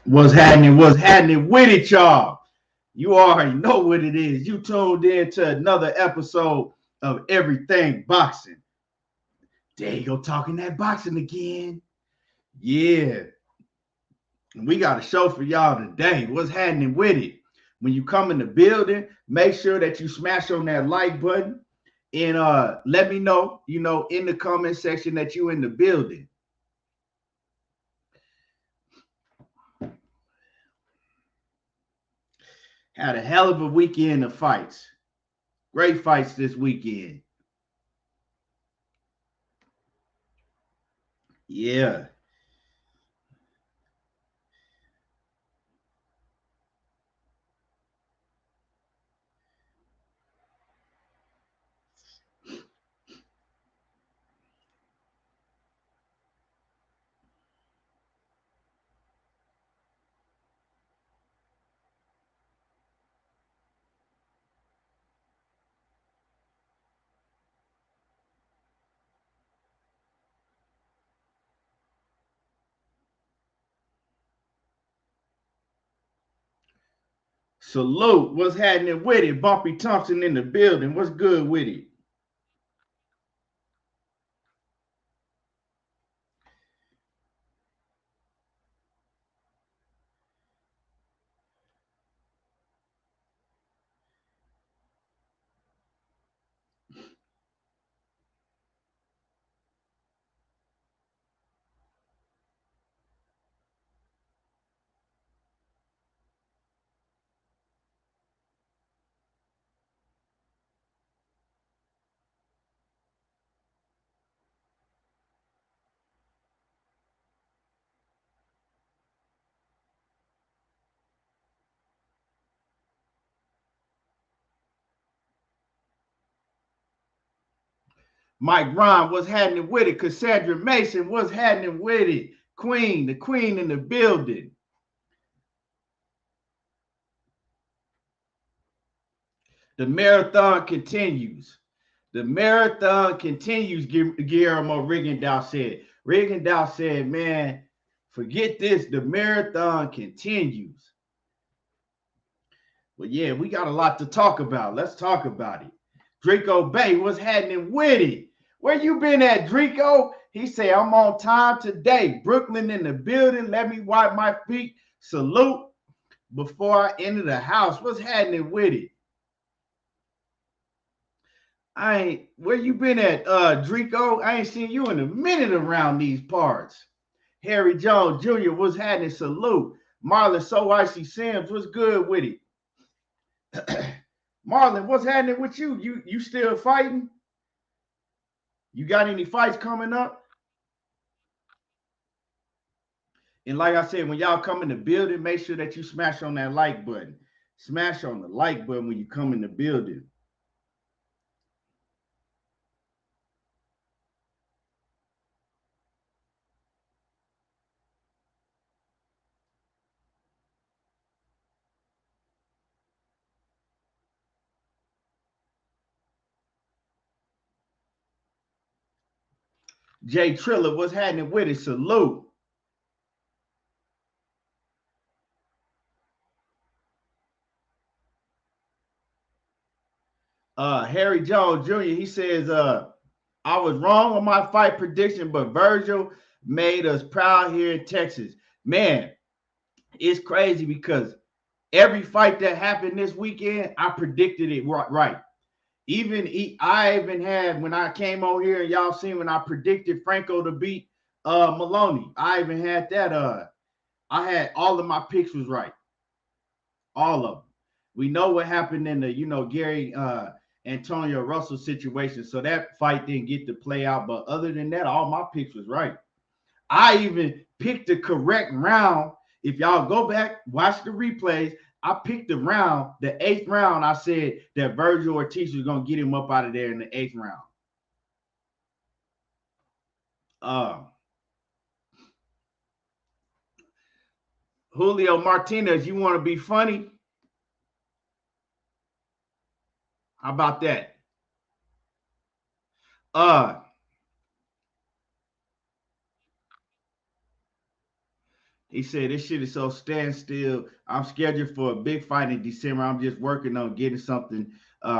What's happening? What's happening with it, y'all? You already know what it is. You tuned in to another episode of Everything Boxing. There you go, talking that boxing again. Yeah, we got a show for y'all today. What's happening with it? When you come in the building, make sure that you smash on that like button and let me know, in the comment section that you in the building. Had a hell of a weekend of fights. Great fights this weekend. Yeah. Salute. What's happening with it? Bumpy Thompson in the building. What's good with it? Mike Ron, what's happening with it? Cassandra Mason, what's happening with it? Queen, the queen in the building. The marathon continues. The marathon continues, Guillermo Rigondeaux said. Rigondeaux said, man, forget this. The marathon continues. Well, yeah, we got a lot to talk about. Let's talk about it. Draco Bay, what's happening with it? Where you been at, Draco? He said, I'm on time today. Brooklyn in the building. Let me wipe my feet. Salute before I enter the house. What's happening with it? Where you been at, Draco? I ain't seen you in a minute around these parts. Harry Jones Jr., what's happening? Salute. Marlon So Icy Sims, what's good with it? Marlon, what's happening with you? You still fighting? You got any fights coming up? And like I said, when y'all come in the building, make sure that you smash on that like button. Smash on the like button when you come in the building. Jay Triller, what's happening with it? Salute. Harry Jones Jr., he says, I was wrong on my fight prediction, but Vergil made us proud here in Texas. Man, it's crazy because every fight that happened this weekend, I predicted it right. I even had when I came on here and y'all seen when I predicted Franco to beat Maloney. I even had that. I had all of my picks was right, all of them. We know what happened in the Gary Antonio Russell situation, so that fight didn't get to play out. But other than that, all my picks was right. I even picked the correct round. If y'all go back, watch the replays, I picked the round, the eighth round. I said that Vergil Ortiz was going to get him up out of there in the eighth round. Uh, Julio Martinez, you want to be funny? How about that? Uh, He said, this shit is so standstill. I'm scheduled for a big fight in December. I'm just working on getting something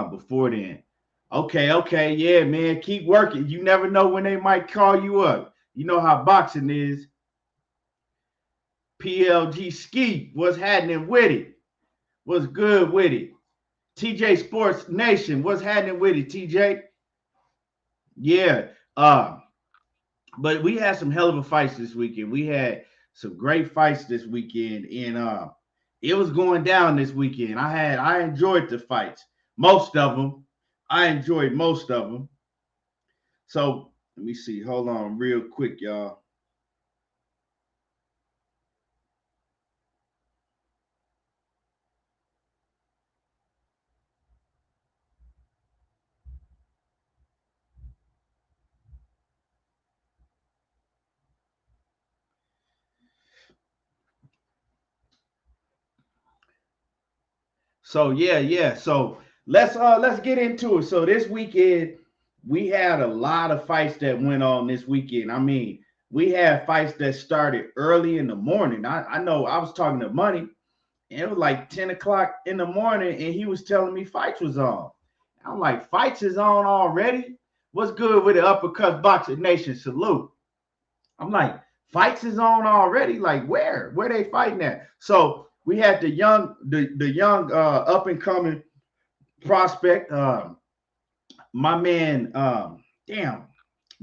before then. Okay, yeah, man. Keep working. You never know when they might call you up. You know how boxing is. PLG Ski, what's happening with it? What's good with it? TJ Sports Nation, what's happening with it, TJ? Yeah. But we had some hell of a fights this weekend. We had some great fights this weekend, and it was going down this weekend. I enjoyed the fights, most of them. I enjoyed most of them. So let me see. Hold on, real quick, y'all. So yeah. So let's get into it. So this weekend we had a lot of fights that went on this weekend. I mean, we had fights that started early in the morning. I know I was talking to Money, and it was like 10 o'clock in the morning, and he was telling me fights was on. I'm like, fights is on already? What's good with the Uppercut Boxing Nation? Salute. I'm like, fights is on already? Like, where? Where they fighting at? So we had the young up and coming prospect, my man,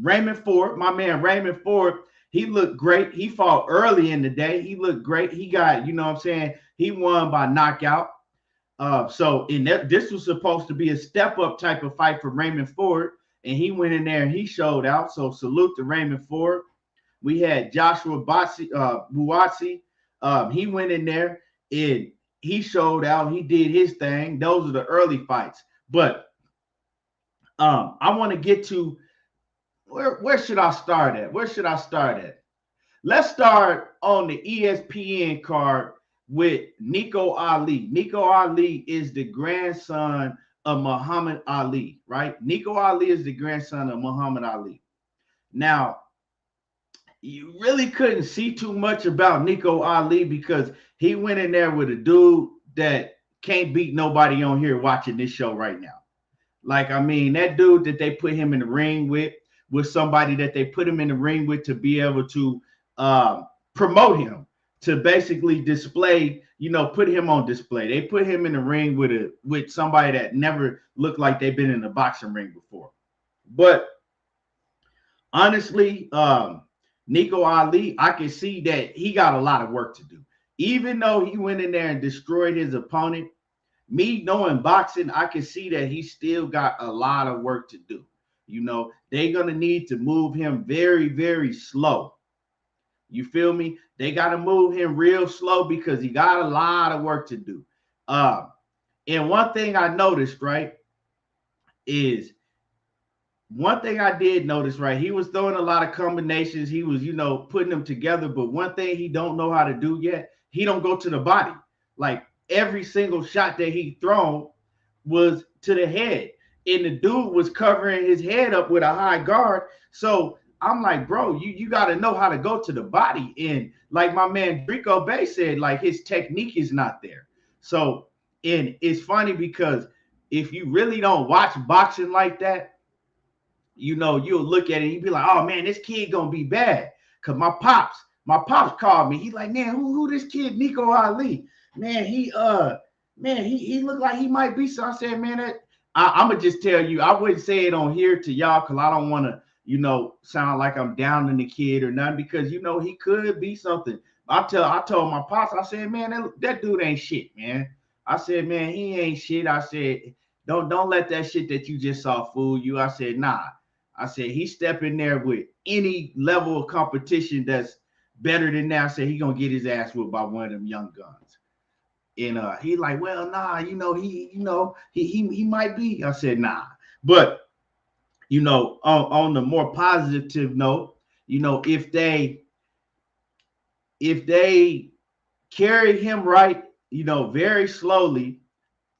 Raymond Ford. My man Raymond Ford, he looked great. He fought early in the day. He looked great. He got, you know what I'm saying? He won by knockout. So this was supposed to be a step up type of fight for Raymond Ford, and he went in there and he showed out. So salute to Raymond Ford. We had Joshua Buatsi. He went in there and he showed out. He did his thing. Those are the early fights. But I want to get to where should I start at? Where should I start at? Let's start on the ESPN card with Nico Ali. Nico Ali is the grandson of Muhammad Ali, right? Nico Ali is the grandson of Muhammad Ali. Now, you really couldn't see too much about Nico Ali because he went in there with a dude that can't beat nobody on here watching this show right now. Like, I mean, that dude that they put him in the ring with was somebody that they put him in the ring with to be able to promote him, to basically display, you know, put him on display. They put him in the ring with somebody that never looked like they've been in a boxing ring before. But honestly, Nico Ali, I can see that he got a lot of work to do. Even though he went in there and destroyed his opponent, me knowing boxing, I can see that he still got a lot of work to do. You know, they're going to need to move him very, very slow. You feel me? They got to move him real slow because he got a lot of work to do. And one thing I noticed, right, is one thing I did notice, right, he was throwing a lot of combinations. He was, you know, putting them together. But one thing he don't know how to do yet, he don't go to the body. Like, every single shot that he thrown was to the head. And the dude was covering his head up with a high guard. So I'm like, bro, you got to know how to go to the body. And like my man Rico Bay said, like, his technique is not there. So, and it's funny because if you really don't watch boxing like that, you know, you'll look at it and you be like, oh man, this kid gonna be bad. Cause my pops called me. He's like, man, who this kid Nico Ali? Man, he looked like he might be. So I said, man, I'm gonna just tell you, I wouldn't say it on here to y'all because I don't want to, you know, sound like I'm downing the kid or nothing, because you know he could be something. I told my pops, I said, man, that dude ain't shit, man. I said, man, he ain't shit. I said, don't let that shit that you just saw fool you. I said, nah. I said, he step in there with any level of competition that's better than that. I said, he gonna get his ass whipped by one of them young guns. And he like, well, nah, he might be. I said, nah. But you know, on the more positive note, you know, if they carry him right, you know, very slowly,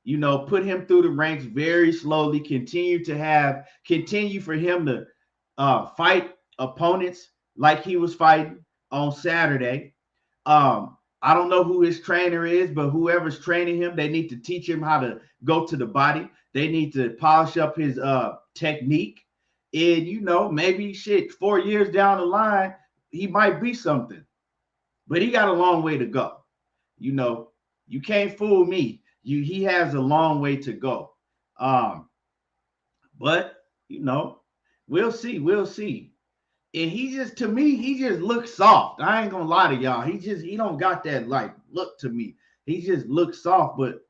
you know, put him through the ranks very slowly, continue for him to fight opponents like he was fighting on Saturday. I don't know who his trainer is, but whoever's training him, they need to teach him how to go to the body. They need to polish up his technique. And, maybe 4 years down the line, he might be something. But he got a long way to go. You can't fool me. He has a long way to go. But, we'll see. We'll see. And to me, he just looks soft. I ain't gonna lie to y'all. He don't got that look to me. He just looks soft, but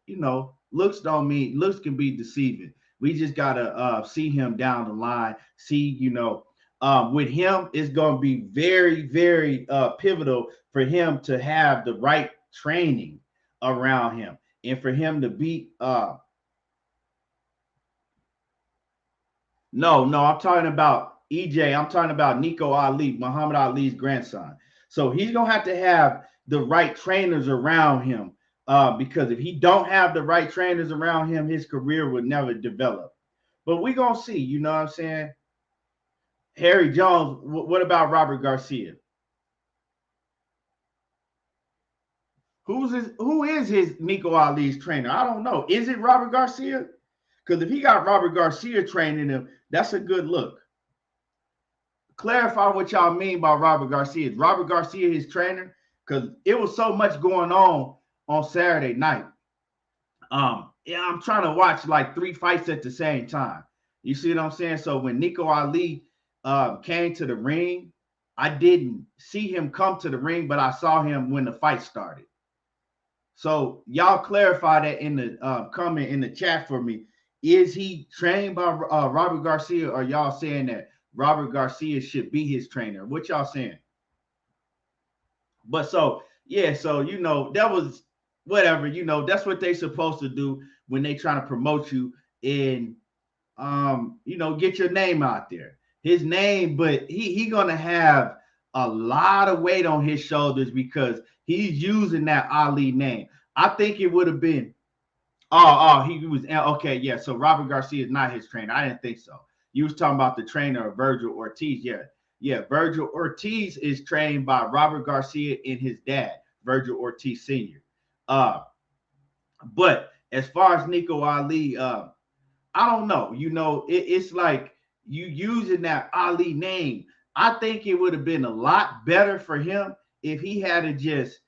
looks can be deceiving. We just gotta see him down the line. See, with him, it's gonna be very, very pivotal for him to have the right training around him and for him to beat No, I'm talking about EJ. I'm talking about Nico Ali, Muhammad Ali's grandson. So he's going to have the right trainers around him because if he don't have the right trainers around him, his career would never develop. But we're going to see, you know what I'm saying? Harry Jones, what about Robert Garcia? Who is his Nico Ali's trainer? I don't know. Is it Robert Garcia? Because if he got Robert Garcia training him, that's a good look. Clarify what y'all mean by Robert Garcia. Is Robert Garcia his trainer? Because it was so much going on Saturday night. I'm trying to watch 3 fights at the same time. You see what I'm saying? So when Nico Ali came to the ring, I didn't see him come to the ring, but I saw him when the fight started. So y'all clarify that in the comment in the chat for me. Is he trained by Robert Garcia, or y'all saying that Robert Garcia should be his trainer? What y'all saying? But that was whatever, that's what they supposed to do when they trying to promote you and, get your name out there. His name, but he going to have a lot of weight on his shoulders because he's using that Ali name. I think it would have been, he was, okay, yeah, so Robert Garcia is not his trainer. I didn't think so. You was talking about the trainer of Vergil Ortiz. Yeah. Vergil Ortiz is trained by Robert Garcia and his dad, Vergil Ortiz Sr. But as far as Nico Ali, I don't know. It's like you using that Ali name. I think it would have been a lot better for him if he had just,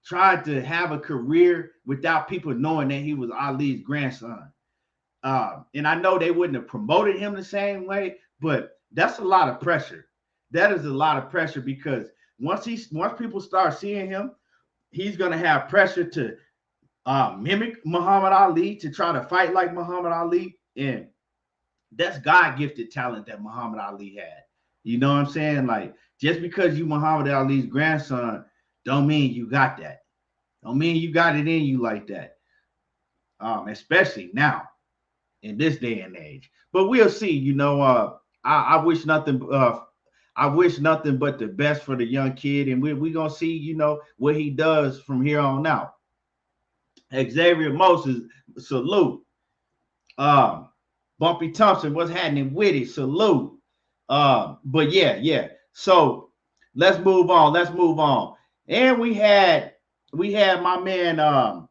tried to have a career without people knowing that he was Ali's grandson. And I know they wouldn't have promoted him the same way, but that's a lot of pressure. That is a lot of pressure because once people start seeing him, he's going to have pressure to mimic Muhammad Ali, to try to fight like Muhammad Ali. And that's God-gifted talent that Muhammad Ali had. You know what I'm saying? Like, just because you Muhammad Ali's grandson don't mean you got that. Don't mean you got it in you like that. Especially now in this day and age. But we'll see. I wish nothing. I wish nothing but the best for the young kid, and we're gonna see. What he does from here on out. Xavier Moses, salute. Bumpy Thompson, what's happening with it? Salute. But yeah. So let's move on. And we had my man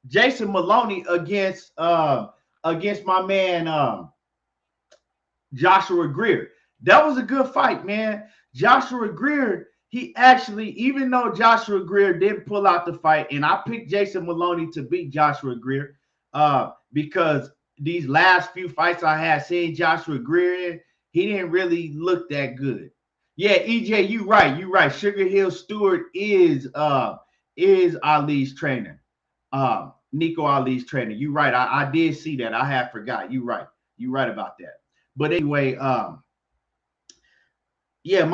Jason Maloney against my man Joshua Greer. That was a good fight, man. Joshua Greer, he actually, even though Joshua Greer didn't pull out the fight, and I picked Jason Maloney to beat Joshua Greer because these last few fights I had seen Joshua Greer in, he didn't really look that good. Yeah, EJ, you right. Sugar Hill Stewart is Ali's trainer. Nico Ali's trainer. You right. I did see that. I had forgot. You right about that. But anyway, my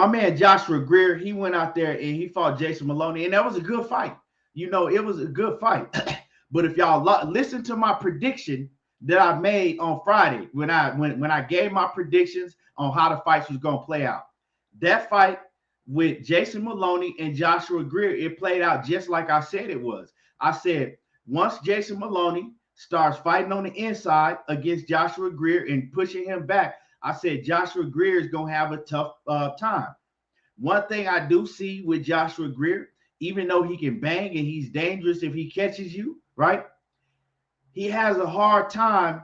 man Joshua Greer, he went out there and he fought Jason Maloney, and that was a good fight. It was a good fight. But if y'all listen to my prediction that I made on Friday, when I gave my predictions on how the fights was gonna play out, that fight with Jason Maloney and Joshua Greer, it played out just like I said it was. I said once Jason Maloney starts fighting on the inside against Joshua Greer and pushing him back, I said Joshua Greer is going to have a tough time. One thing I do see with Joshua Greer, even though he can bang and he's dangerous if he catches you, right? He has a hard time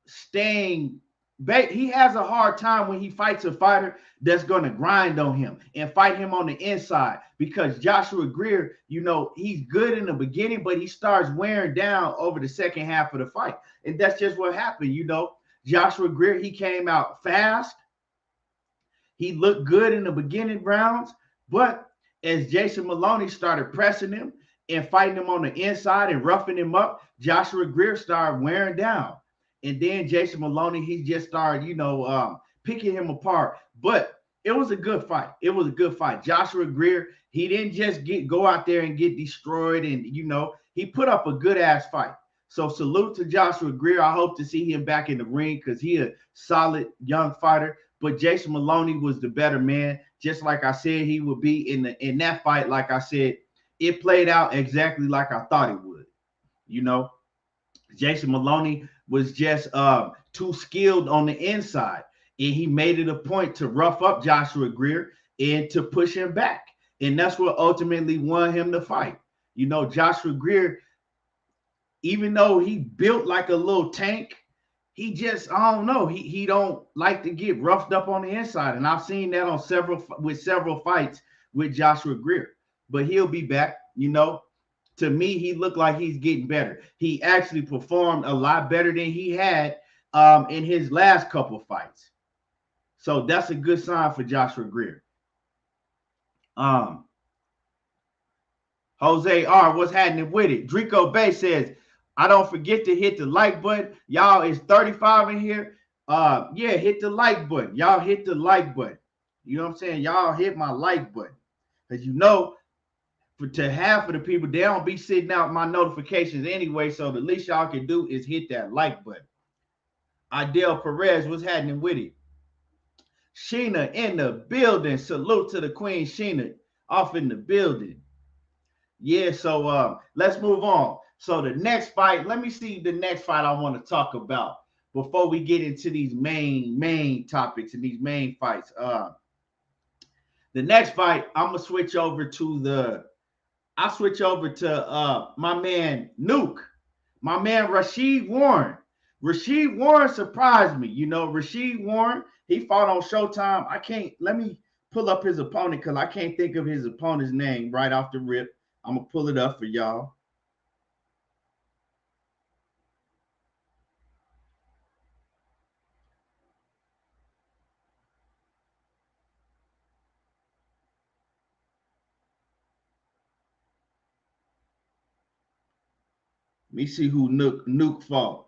staying. He has a hard time when he fights a fighter that's going to grind on him and fight him on the inside, because Joshua Greer, he's good in the beginning, but he starts wearing down over the second half of the fight. And that's just what happened. Joshua Greer, he came out fast. He looked good in the beginning rounds, but as Jason Maloney started pressing him and fighting him on the inside and roughing him up, Joshua Greer started wearing down. And then Jason Maloney, he just started, picking him apart. But it was a good fight. It was a good fight. Joshua Greer, he didn't just go out there and get destroyed. And, he put up a good-ass fight. So salute to Joshua Greer. I hope to see him back in the ring because he's a solid young fighter. But Jason Maloney was the better man, just like I said he would be in that fight. Like I said, it played out exactly like I thought it would. Jason Maloney was just too skilled on the inside, and he made it a point to rough up Joshua Greer and to push him back. And that's what ultimately won him the fight. Joshua Greer, even though he built like a little tank, he just, I don't know, he don't like to get roughed up on the inside. And I've seen that on several fights with Joshua Greer. But he'll be back. To me, he looked like he's getting better. He actually performed a lot better than he had in his last couple fights. So that's a good sign for Joshua Greer. Jose R., what's happening with it? Drico Bay says, I don't forget to hit the like button. Y'all, it's 35 in here. Yeah, hit the like button. Y'all hit the like button. You know what I'm saying? Y'all hit my like button. Because to half of the people, they don't be sitting out my notifications anyway, so the least y'all can do is hit that like button. Idel Perez, what's happening with it? Sheena in the building. Salute to the Queen Sheena off in the building. Yeah, so let's move on. So the next fight, let me see the next fight I want to talk about before we get into these main topics and these main fights. The next fight, I'm gonna switch over to my man Nuke, my man Rau'shee Warren. Rau'shee Warren surprised me. Rau'shee Warren, he fought on Showtime. Let me pull up his opponent because I can't think of his opponent's name right off the rip. I'm gonna pull it up for y'all. Let me see who Nuke fought.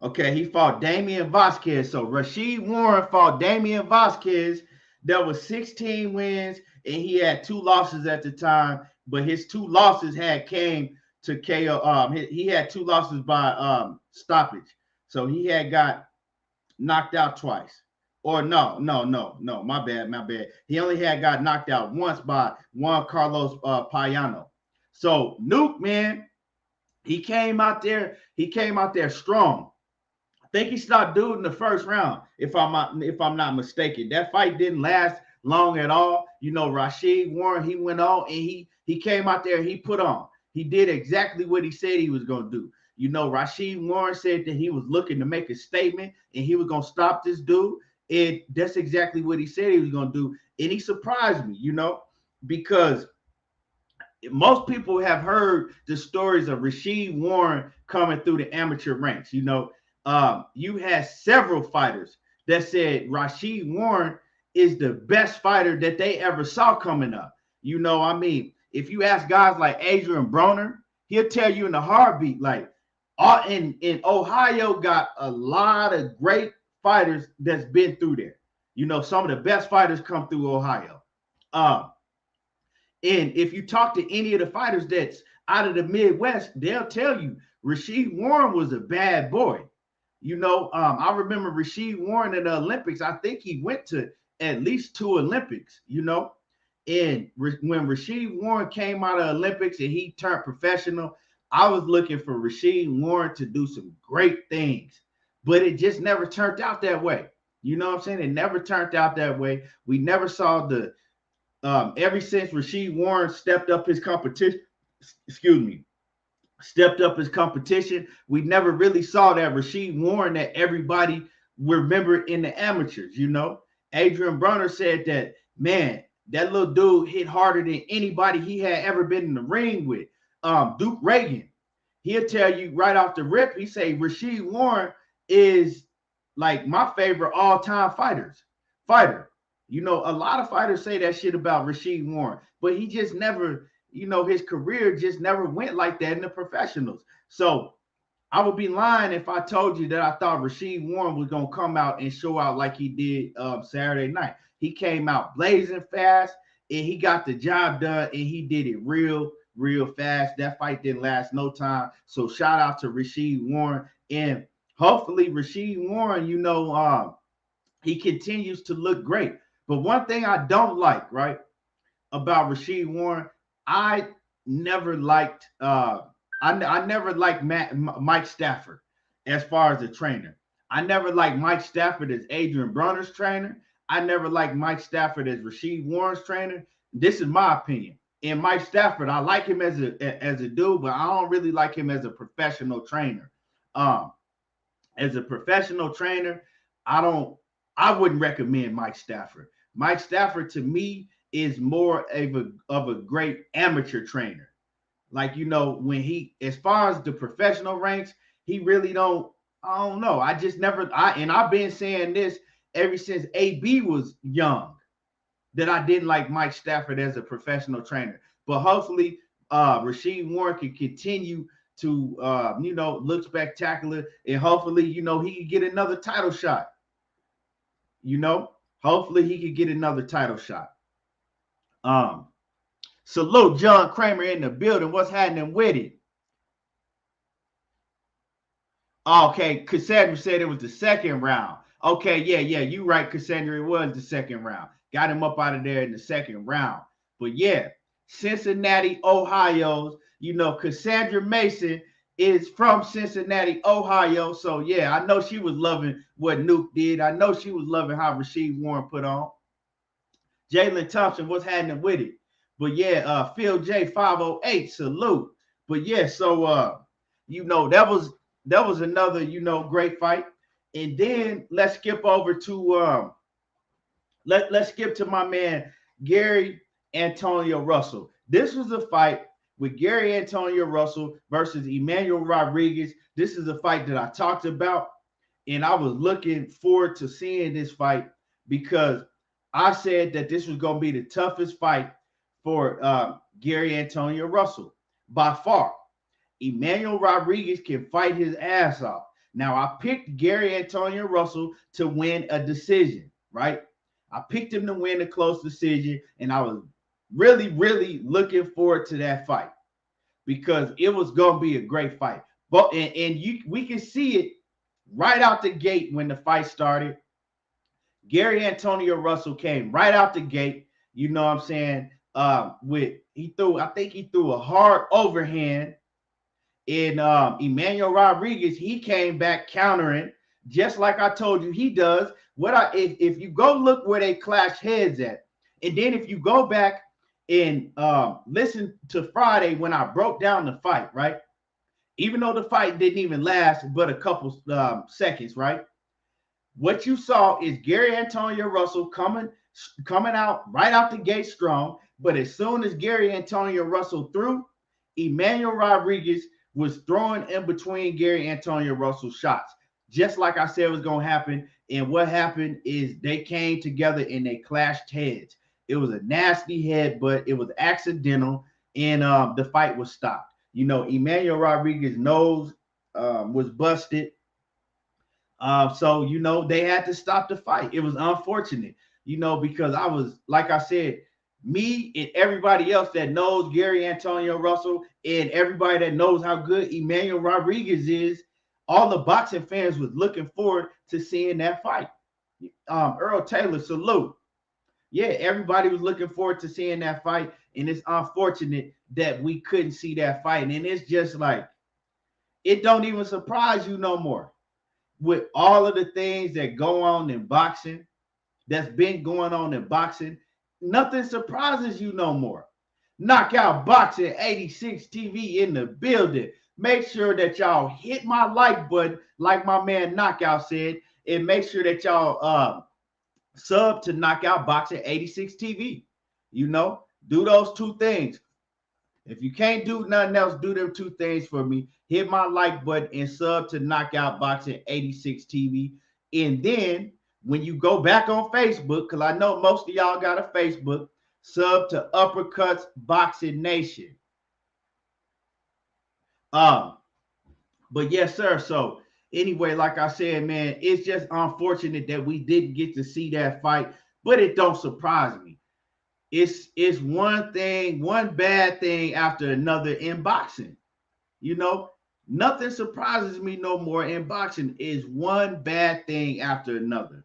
Okay, he fought Damian Vasquez. So Rau'shee Warren fought Damian Vasquez. There was 16 wins, and he had 2 losses at the time. But his 2 losses came to KO. He had 2 losses by stoppage. So he had got knocked out twice. Or no, my bad. He only had got knocked out once by Juan Carlos Payano. So Nuke, man, he came out there strong. I think he stopped dude in the first round, if I'm not mistaken. That fight didn't last long at all. Rau'shee Warren, he went on and he came out there and he put on. He did exactly what he said he was going to do. Rau'shee Warren said that he was looking to make a statement and he was going to stop this dude. And that's exactly what he said he was going to do. And he surprised me, because most people have heard the stories of Rau'shee Warren coming through the amateur ranks. You had several fighters that said Rau'shee Warren is the best fighter that they ever saw coming up. If you ask guys like Adrian Broner, he'll tell you in a heartbeat, like, in Ohio got a lot of great fighters that's been through there. Some of the best fighters come through Ohio. And if you talk to any of the fighters that's out of the Midwest, they'll tell you Rau'shee Warren was a bad boy. I remember Rau'shee Warren in the Olympics. I think he went to at least 2 Olympics, And when Rau'shee Warren came out of Olympics and he turned professional, I was looking for Rau'shee Warren to do some great things. but it just never turned out that way. You know what I'm saying? It never turned out that way. We never saw the ever since Rau'shee Warren stepped up his competition, excuse me, stepped up his competition, we never really saw that Rau'shee Warren that everybody remembered in the amateurs. You know, Adrian Brunner said that, man, that little dude hit harder than anybody he had ever been in the ring with. Duke Reagan, he'll tell you right off the rip, he say Rau'shee Warren is like my favorite all-time fighter. You know, a lot of fighters say that shit about Rau'shee Warren, but he just never, you know, his career just never went like that in the professionals. So I would be lying if I told you that I thought Rau'shee Warren was going to come out and show out like he did Saturday night. He came out blazing fast, and he got the job done, and he did it real fast. That fight didn't last no time. So shout out to Rau'shee Warren, and hopefully Rau'shee Warren, you know, he continues to look great. But one thing I don't like, right, about Rau'shee Warren, I never liked I never liked Mike Stafford as far as a trainer. I never liked Mike Stafford as Adrian Brunner's trainer. I never liked Mike Stafford as Rau'shee Warren's trainer. This is my opinion. And Mike Stafford, I like him as a dude, but I don't really like him as a professional trainer. As a professional trainer, I wouldn't recommend Mike Stafford. Mike Stafford to me is more of a great amateur trainer. Like, you know, when he, as far as the professional ranks, he really don't, I don't know. I just never, and I've been saying this ever since AB was young, that I didn't like Mike Stafford as a professional trainer. But hopefully Rau'shee Warren can continue to, you know, look spectacular, and hopefully, you know, he can get another title shot. You know, hopefully he could get another title shot. Salute John Kramer in the building. What's happening with it? Okay, Cassandra said it was the second round. Okay, yeah, you right, Cassandra. It was the second round. Got him up out of there in the second round. But yeah, Cincinnati, Ohio. You know, Cassandra Mason is from Cincinnati, Ohio. So yeah, I know she was loving what Nuke did. I know she was loving how Rau'shee Warren put on. Jalen Thompson, what's happening with it? But yeah, Phil J 508, salute. But yeah, so you know, that was another, you know, great fight. And then let's skip over to let's skip to my man Gary Antonio Russell. This was a fight with Gary Antonio Russell versus Emmanuel Rodriguez. This is a fight that I talked about, and I was looking forward to seeing this fight because I said that this was going to be the toughest fight for Gary Antonio Russell by far. Emmanuel Rodriguez can fight his ass off. Now, I picked Gary Antonio Russell to win a decision, right? I picked him to win a close decision, and I was really looking forward to that fight because it was going to be a great fight. But we can see it right out the gate when the fight started. Gary Antonio Russell came right out the gate, you know what I'm saying? I think he threw a hard overhand. And Emmanuel Rodriguez, he came back countering, just like I told you he does. If you go look where they clash heads at, and then if you go back and listen to Friday when I broke down the fight, right? Even though the fight didn't even last but a couple seconds, right? What you saw is Gary Antonio Russell coming out right out the gate strong. But as soon as Gary Antonio Russell threw, Emmanuel Rodriguez was throwing in between Gary Antonio Russell's shots, just like I said was going to happen. And what happened is they came together and they clashed heads. It was a nasty headbutt. It was accidental, and the fight was stopped. You know, Emmanuel Rodriguez's nose was busted. So, you know, they had to stop the fight. It was unfortunate, you know, because I was, like I said, me and everybody else that knows Gary Antonio Russell and everybody that knows how good Emmanuel Rodriguez is, all the boxing fans was looking forward to seeing that fight. Earl Taylor, salute. Yeah, everybody was looking forward to seeing that fight, and it's unfortunate that we couldn't see that fight. And it's just like, it don't even surprise you no more. with all of the things that go on in boxing, that's been going on in boxing, nothing surprises you no more. Knockout Boxing 86 TV in the building. Make sure that y'all hit my like button, like my man Knockout said, and make sure that y'all sub to Knockout Boxing 86 TV. You know, do those two things. If you can't do nothing else, do them two things for me. Hit my like button and sub to Knockout Boxing 86 TV. And then when you go back on Facebook, because I know most of y'all got a Facebook, sub to Uppercuts Boxing Nation. But yes, sir. So anyway, like I said, man, it's just unfortunate that we didn't get to see that fight, but it don't surprise me. It's one thing, one bad thing after another in boxing. You know, nothing surprises me no more in boxing. Is one bad thing after another.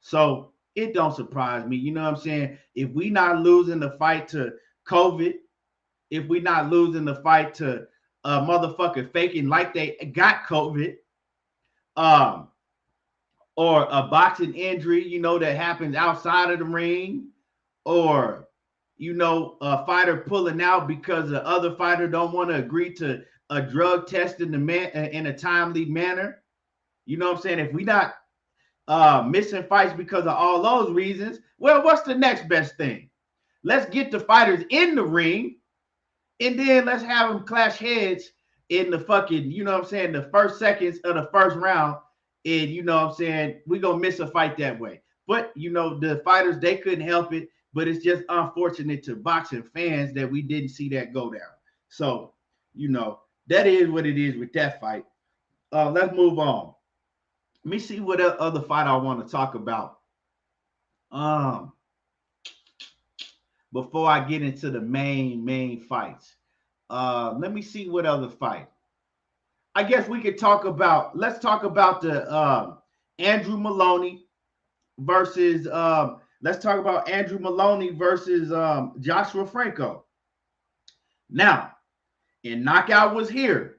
So it don't surprise me. You know what I'm saying? If we not losing the fight to COVID, if we not losing the fight to a motherfucker faking like they got COVID, or a boxing injury, you know, that happens outside of the ring, or, you know, a fighter pulling out because the other fighter don't want to agree to a drug test in a timely manner. You know what I'm saying? If we not missing fights because of all those reasons, well, what's the next best thing? Let's get the fighters in the ring, and then let's have them clash heads in the fucking, you know what I'm saying, the first seconds of the first round. And you know what I'm saying, we're going to miss a fight that way. But, you know, the fighters, they couldn't help it. But it's just unfortunate to boxing fans that we didn't see that go down. So, you know, that is what it is with that fight. Let's move on. Let me see what other fight I want to talk about. Before I get into the main fights. Let me see what other fight. I guess we could talk about, let's talk about the Andrew Maloney versus Joshua Franco. Now, and Knockout was here.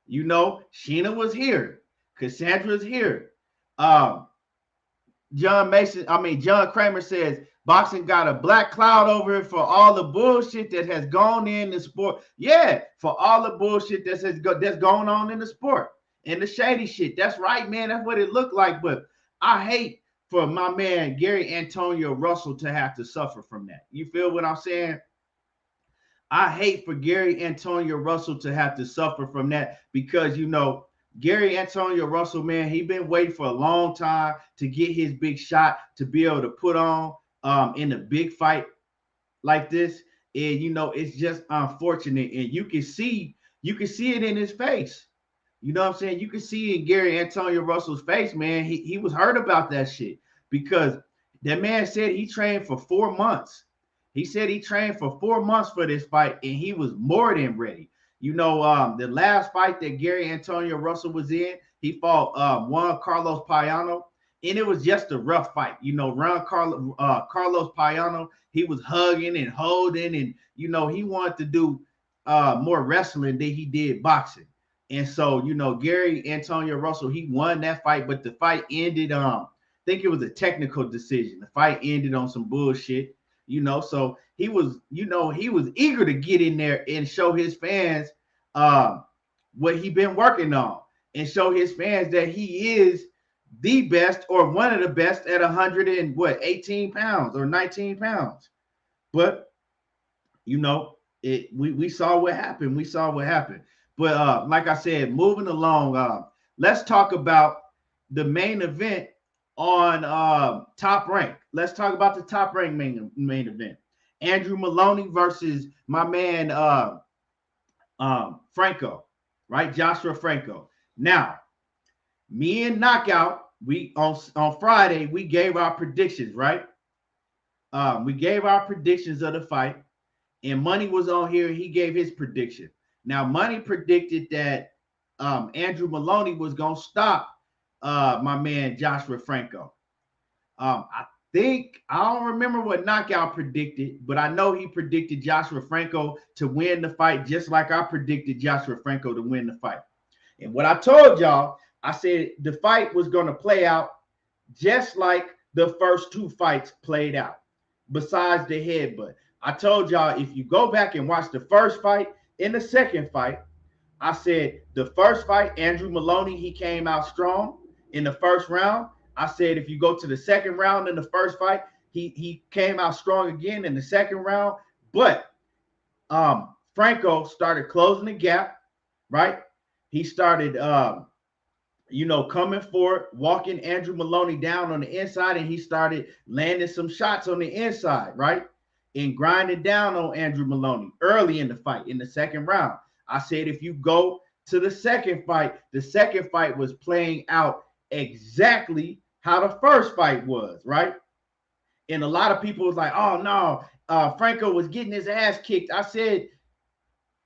You know, Sheena was here. Cassandra's here. John Kramer says, boxing got a black cloud over it for all the bullshit that has gone in the sport. Yeah, for all the bullshit that's going on in the sport and the shady shit. That's right, man. That's what it looked like. But I hate for my man Gary Antonio Russell to have to suffer from that. You feel what I'm saying? I hate for Gary Antonio Russell to have to suffer from that because, you know, Gary Antonio Russell, man, he been waiting for a long time to get his big shot to be able to put on in a big fight like this. And, you know, it's just unfortunate. And you can see it in his face. You know what I'm saying? You can see in Gary Antonio Russell's face, man, he was hurt about that shit because that man said he trained for 4 months. He said he trained for 4 months for this fight, and he was more than ready. You know, the last fight that Gary Antonio Russell was in, he fought Juan Carlos Payano, and it was just a rough fight. You know, Carlos Payano, he was hugging and holding, and, you know, he wanted to do more wrestling than he did boxing. And so, you know, Gary Antonio Russell, he won that fight, but the fight ended, I think it was a technical decision. The fight ended on some bullshit. You know, so he was eager to get in there and show his fans what he been working on and show his fans that he is the best or one of the best at 18 pounds or 19 pounds. But, you know, we saw what happened. We saw what happened. But like I said, moving along, let's talk about the main event on Top Rank. Let's talk about the Top Rank main event. Andrew Maloney versus my man Franco, right? Joshua Franco. Now, me and Knockout, we on Friday, we gave our predictions, right? We gave our predictions of the fight, and Money was on here. He gave his prediction. Now, Money predicted that Andrew Maloney was gonna stop my man Joshua Franco. I don't remember what Knockout predicted, but I know he predicted Joshua Franco to win the fight, just like I predicted Joshua Franco to win the fight. And what I told y'all, I said the fight was going to play out just like the first two fights played out, besides the headbutt. I told y'all, if you go back and watch the first fight and the second fight, I said the first fight, Andrew Maloney, he came out strong in the first round. I said if you go to the second round in the first fight, he came out strong again in the second round. But Franco started closing the gap, right? He started coming forward, walking Andrew Maloney down on the inside, and he started landing some shots on the inside, right? And grinding down on Andrew Maloney early in the fight, in the second round. I said, if you go to the second fight was playing out exactly how the first fight was, right? And a lot of people was like, oh, no, Franco was getting his ass kicked. I said,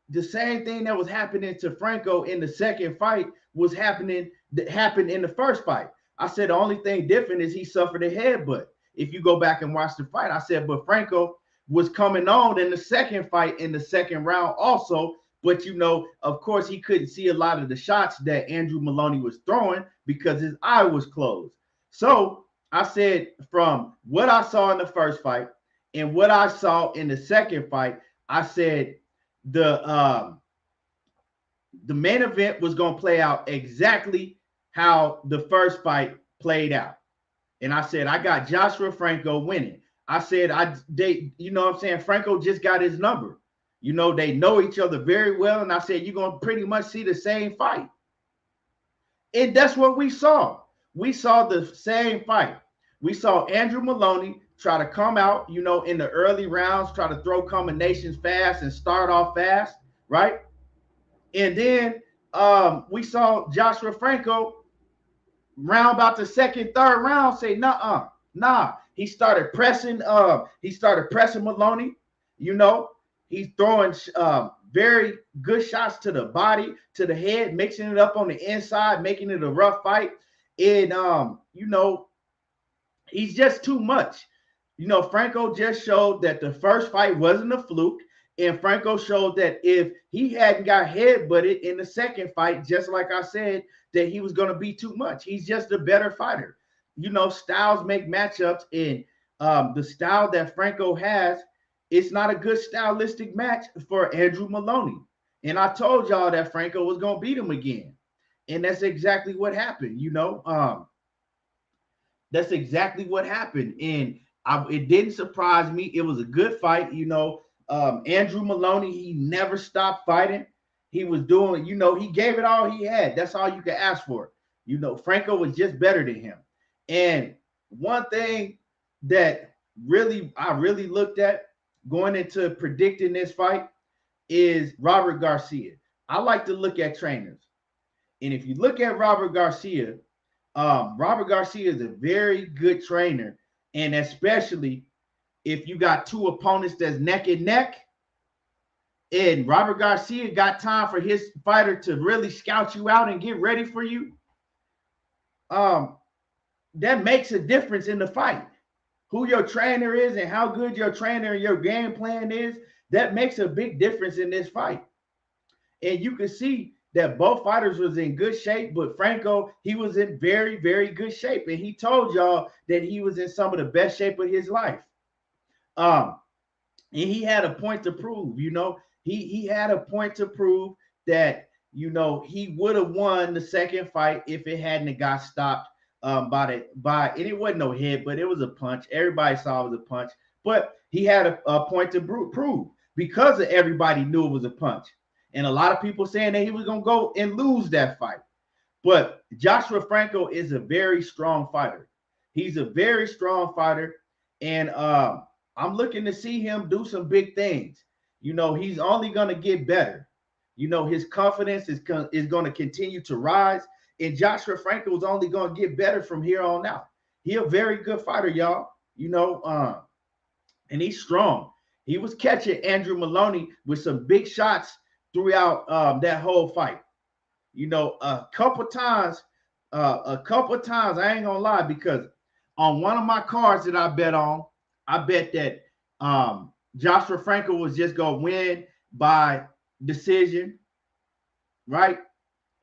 the same thing that was happening to Franco in the second fight happened in the first fight. I said the only thing different is he suffered a headbutt. If you go back and watch the fight, I said, but Franco was coming on in the second fight in the second round also. But, of course, he couldn't see a lot of the shots that Andrew Maloney was throwing because his eye was closed. So I said from what I saw in the first fight and what I saw in the second fight, I said the main event was going to play out exactly how the first fight played out. And I said, I got Joshua Franco winning. I said, Franco just got his number. They know each other very well. And I said, you're going to pretty much see the same fight. And that's what we saw. We saw the same fight. We saw Andrew Maloney try to come out, in the early rounds, try to throw combinations fast and start off fast, right? And then we saw Joshua Franco round about the second, third round say, nah. He started pressing Maloney, He's throwing very good shots to the body, to the head, mixing it up on the inside, making it a rough fight. And, he's just too much. Franco just showed that the first fight wasn't a fluke. And Franco showed that if he hadn't got headbutted in the second fight, just like I said, that he was going to be too much. He's just a better fighter. Styles make matchups, and the style that Franco has, it's not a good stylistic match for Andrew Maloney. And I told y'all that Franco was going to beat him again. And that's exactly what happened, That's exactly what happened. And it didn't surprise me. It was a good fight, Andrew Maloney, he never stopped fighting. He was doing, he gave it all he had. That's all you could ask for. Franco was just better than him. And one thing that I really looked at going into predicting this fight is Robert Garcia. I like to look at trainers. And if you look at Robert Garcia is a very good trainer. And especially if you got two opponents that's neck and neck, and Robert Garcia got time for his fighter to really scout you out and get ready for you, that makes a difference in the fight. Who your trainer is and how good your trainer and your game plan is, that makes a big difference in this fight. And you can see that both fighters was in good shape, but Franco, he was in very, very good shape. And he told y'all that he was in some of the best shape of his life. And he had a point to prove, he had a point to prove that, he would have won the second fight if it hadn't got stopped and it wasn't no hit, but it was a punch. Everybody saw it was a punch, but he had a point to prove because everybody knew it was a punch. And a lot of people saying that he was going to go and lose that fight. But Joshua Franco is a very strong fighter. He's a very strong fighter. And I'm looking to see him do some big things. He's only going to get better. His confidence is going to continue to rise. And Joshua Franco is only going to get better from here on out. He's a very good fighter, y'all. And he's strong. He was catching Andrew Maloney with some big shots throughout that whole fight. A couple times, I ain't gonna lie, because on one of my cards that I bet on, I bet that Joshua Franco was just gonna win by decision, right?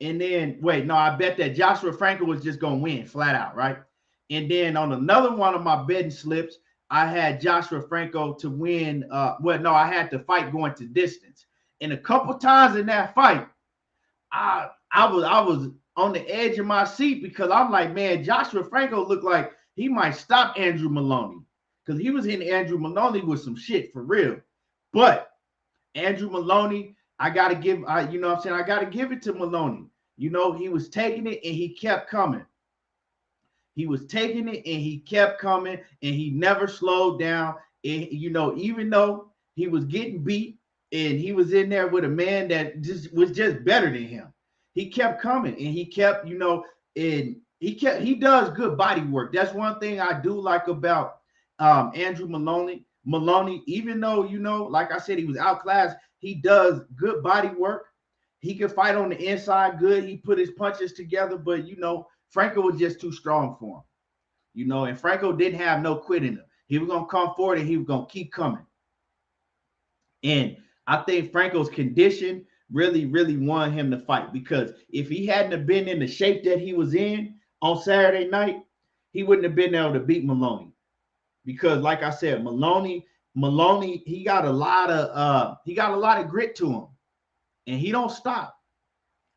And then, wait, no, I bet that Joshua Franco was just going to win flat out, right? And then on another one of my betting slips, I had Joshua Franco to win. Well, no, I had the fight going to distance. And a couple times in that fight, I was on the edge of my seat because I'm like, man, Joshua Franco looked like he might stop Andrew Maloney because he was hitting Andrew Maloney with some shit for real. But Andrew Maloney, I got to give, you know what I'm saying? I got to give it to Maloney. You know, he was taking it and he kept coming. He was taking it and he kept coming and he never slowed down. And, you know, even though he was getting beat and he was in there with a man that was just better than him, he kept coming and he kept, you know, and he does good body work. That's one thing I do like about Andrew Maloney. Even though, you know, like I said, he was outclassed, he does good body work. He can fight on the inside good. He put his punches together, but, you know, Franco was just too strong for him, you know, and Franco didn't have no quit in him. He was going to come forward and he was going to keep coming. And I think Franco's condition really, really won him the fight, because if he hadn't have been in the shape that he was in on Saturday night, he wouldn't have been able to beat Maloney. Because like I said, Maloney, he got a lot of grit to him and he don't stop.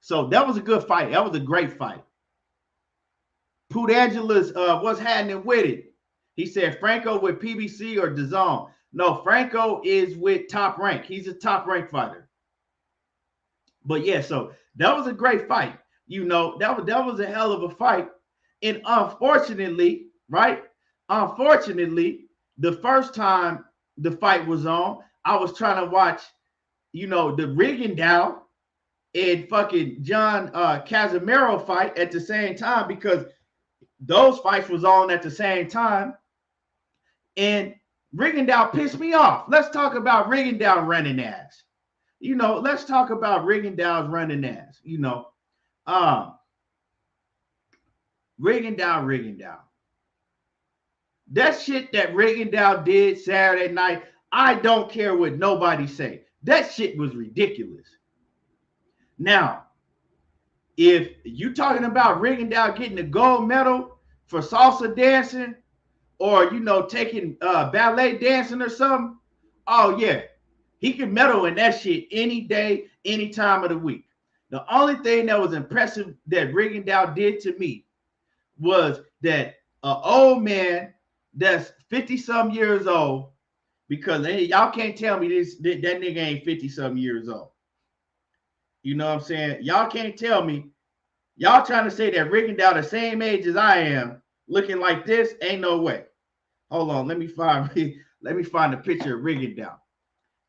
So that was a good fight. That was a great fight. Poot Angela's what's happening with it? He said Franco with PBC or DAZN. No, Franco is with Top Rank. He's a Top Rank fighter. But yeah, so that was a great fight. You know, that was a hell of a fight. And unfortunately, right? Unfortunately, the first time the fight was on, I was trying to watch, you know, the Rigondeaux and fucking John Casimero fight at the same time, because those fights was on at the same time. And Rigondeaux pissed me off. Let's talk about Rigondeaux running ass. You know, let's talk about Rigondeaux's running ass. You know, Rigondeaux. That shit that Rigondeaux did Saturday night, I don't care what nobody say. That shit was ridiculous. Now, if you talking about Rigondeaux getting a gold medal for salsa dancing, or, you know, taking ballet dancing or something, oh yeah, he can medal in that shit any day, any time of the week. The only thing that was impressive that Rigondeaux did to me was that an old man that's 50-some years old, because y'all can't tell me that nigga ain't 50-some years old. You know what I'm saying? Y'all can't tell me. Y'all trying to say that Rigondeaux the same age as I am, looking like this? Ain't no way. Hold on, let me find the picture of Rigondeaux.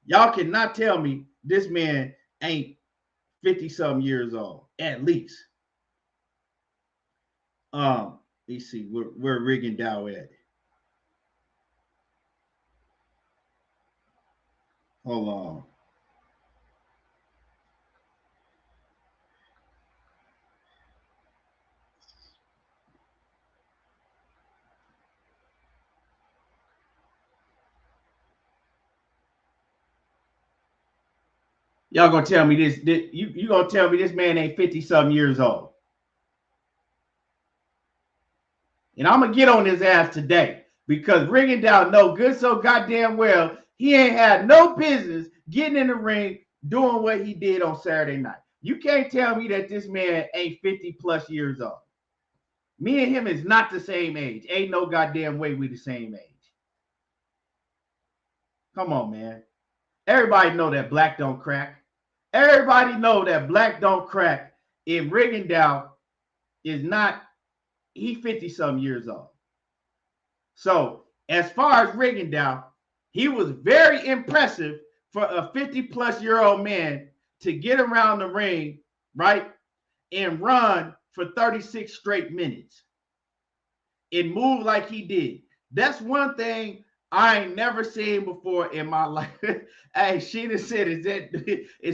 Y'all cannot tell me this man ain't 50-some years old, at least. Let's see where Rigondeaux at. Hold on. Y'all gonna tell me this? You gonna tell me this man ain't 50-some years old? And I'm gonna get on his ass today, because Rigondeaux know good so goddamn well he ain't had no business getting in the ring doing what he did on Saturday night. You can't tell me that this man ain't 50+ years old. Me and him is not the same age. Ain't no goddamn way we the same age. Come on, man. Everybody know that black don't crack. Everybody know that black don't crack. If Rigondeaux is not, he 50-some years old. So as far as Rigondeaux, he was very impressive for a 50-plus-year-old man to get around the ring, right, and run for 36 straight minutes and move like he did. That's one thing I ain't never seen before in my life. Hey, Sheena said, is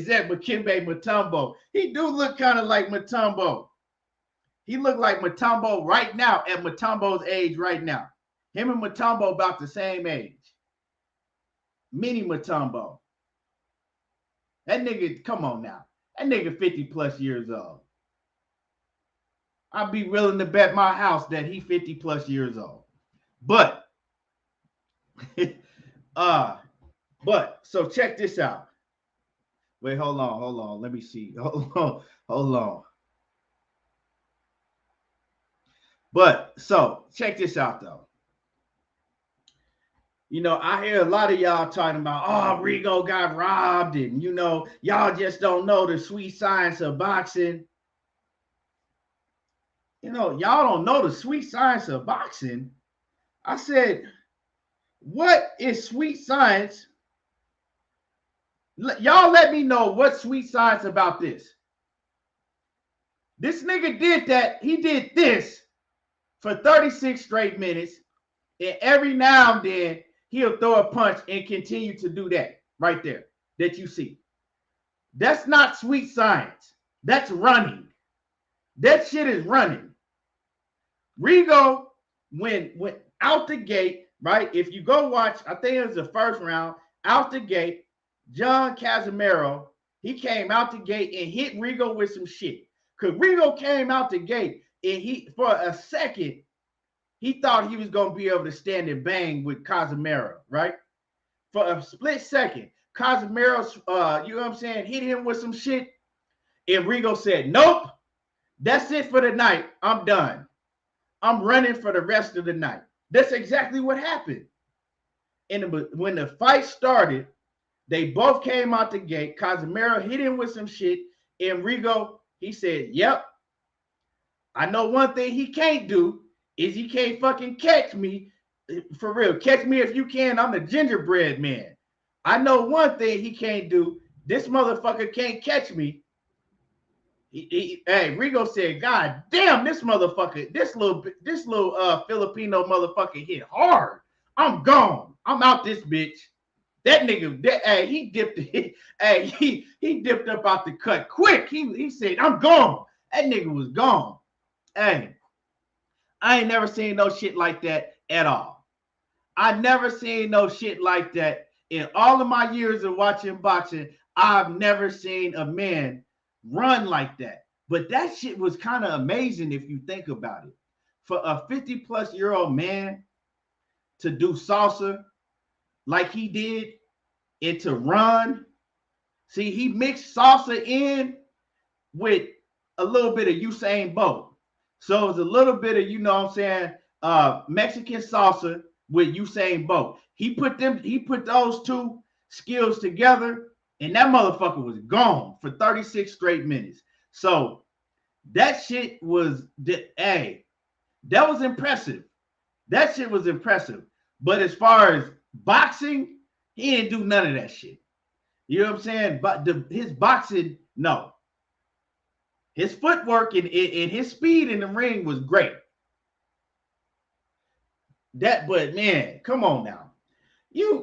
that Dikembe Mutombo? He do look kind of like Mutombo. He look like Mutombo right now, at Mutombo's age right now. Him and Mutombo about the same age. Mini Mutombo. That nigga, come on now. That nigga 50+ years old. I'd be willing to bet my house that he 50 plus years old. But so check this out. Wait, hold on. Let me see. Hold on. But so check this out though. You know, I hear a lot of y'all talking about, oh, Rigo got robbed, and you know, y'all just don't know the sweet science of boxing. You know, y'all don't know the sweet science of boxing. I said, what is sweet science? Y'all let me know what's sweet science about this. This nigga did that. He did this for 36 straight minutes. And every now and then, he'll throw a punch and continue to do that right there that you see. That's not sweet science. That's running. That shit is running. Rigo went out the gate, right? If you go watch, I think it was the first round, out the gate, John Casimero, he came out the gate and hit Rigo with some shit. Because Rigo came out the gate and he, for a second, he thought he was going to be able to stand and bang with Casimero, right? For a split second, Casimero, you know what I'm saying, hit him with some shit. And Rigo said, nope, that's it for the night. I'm done. I'm running for the rest of the night. That's exactly what happened. And when the fight started, they both came out the gate. Casimero hit him with some shit. And Rigo, he said, yep, I know one thing he can't do is he can't fucking catch me. For real, catch me if you can. I'm the gingerbread man. I know one thing he can't do. This motherfucker can't catch me. Hey, Rigo said, God damn, this motherfucker, this little Filipino motherfucker hit hard. I'm gone. I'm out this bitch. That nigga, he dipped. He dipped up out the cut quick. He said, I'm gone. That nigga was gone. Hey, I ain't never seen no shit like that at all. I never seen no shit like that in all of my years of watching boxing. I've never seen a man run like that. But that shit was kind of amazing if you think about it. For a 50-plus-year-old man to do salsa like he did and to run. See, he mixed salsa in with a little bit of Usain Bolt. So it's a little bit of, you know what I'm saying, Mexican salsa with Usain Bolt. He put those two skills together, and that motherfucker was gone for 36 straight minutes. So that shit was, that was impressive. That shit was impressive. But as far as boxing, he didn't do none of that shit. You know what I'm saying? But his boxing, no. His footwork and his speed in the ring was great. But man, come on now.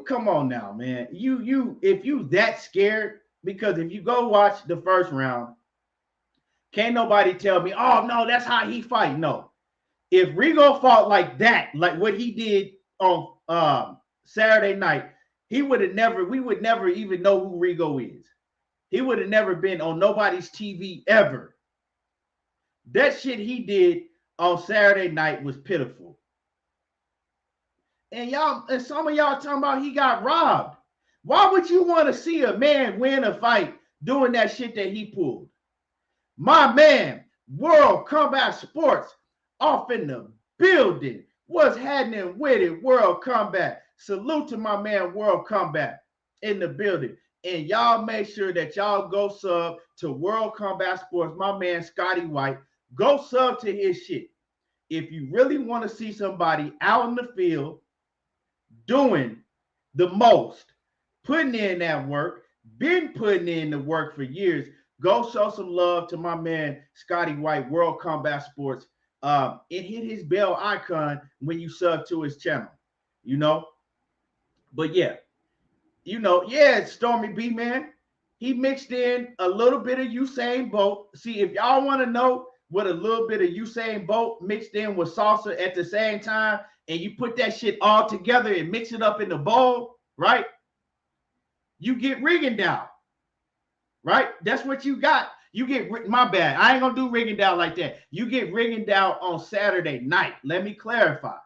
Come on now, man. If you that scared, because if you go watch the first round, can't nobody tell me, oh no, that's how he fight. No. If Rigo fought like that, like what he did on Saturday night, we would never even know who Rigo is. He would have never been on nobody's TV ever. That shit he did on Saturday night was pitiful. And some of y'all talking about he got robbed. Why would you want to see a man win a fight doing that shit that he pulled? My man, World Combat Sports, off in the building. What's happening with it, World Combat? Salute to my man, World Combat, in the building. And y'all make sure that y'all go sub to World Combat Sports, my man, Scotty White. Go sub to his shit. If you really want to see somebody out in the field doing the most, putting in that work, been putting in the work for years, go show some love to my man, Scotty White, World Combat Sports. And hit his bell icon when you sub to his channel, you know? But yeah, Stormy B, man, he mixed in a little bit of Usain Bolt. See, if y'all want to know what a little bit of Usain Bolt mixed in with salsa at the same time, and you put that shit all together and mix it up in the bowl, right? You get Rigondeaux, right? That's what you got. You get, my bad, I ain't gonna do Rigondeaux like that. You get Rigondeaux on Saturday night. Let me clarify.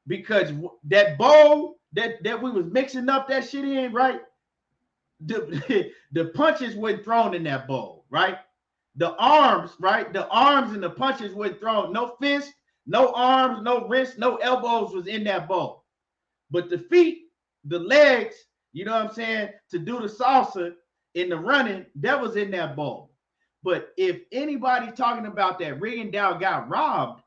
Because that bowl that we was mixing up that shit in, right? The punches weren't thrown in that bowl, right? The arms, right? The arms and the punches weren't thrown. No fist, no arms, no wrists, no elbows was in that bowl. But the feet, the legs, you know what I'm saying, to do the salsa in the running, that was in that bowl. But if anybody talking about that Rigondeaux got robbed,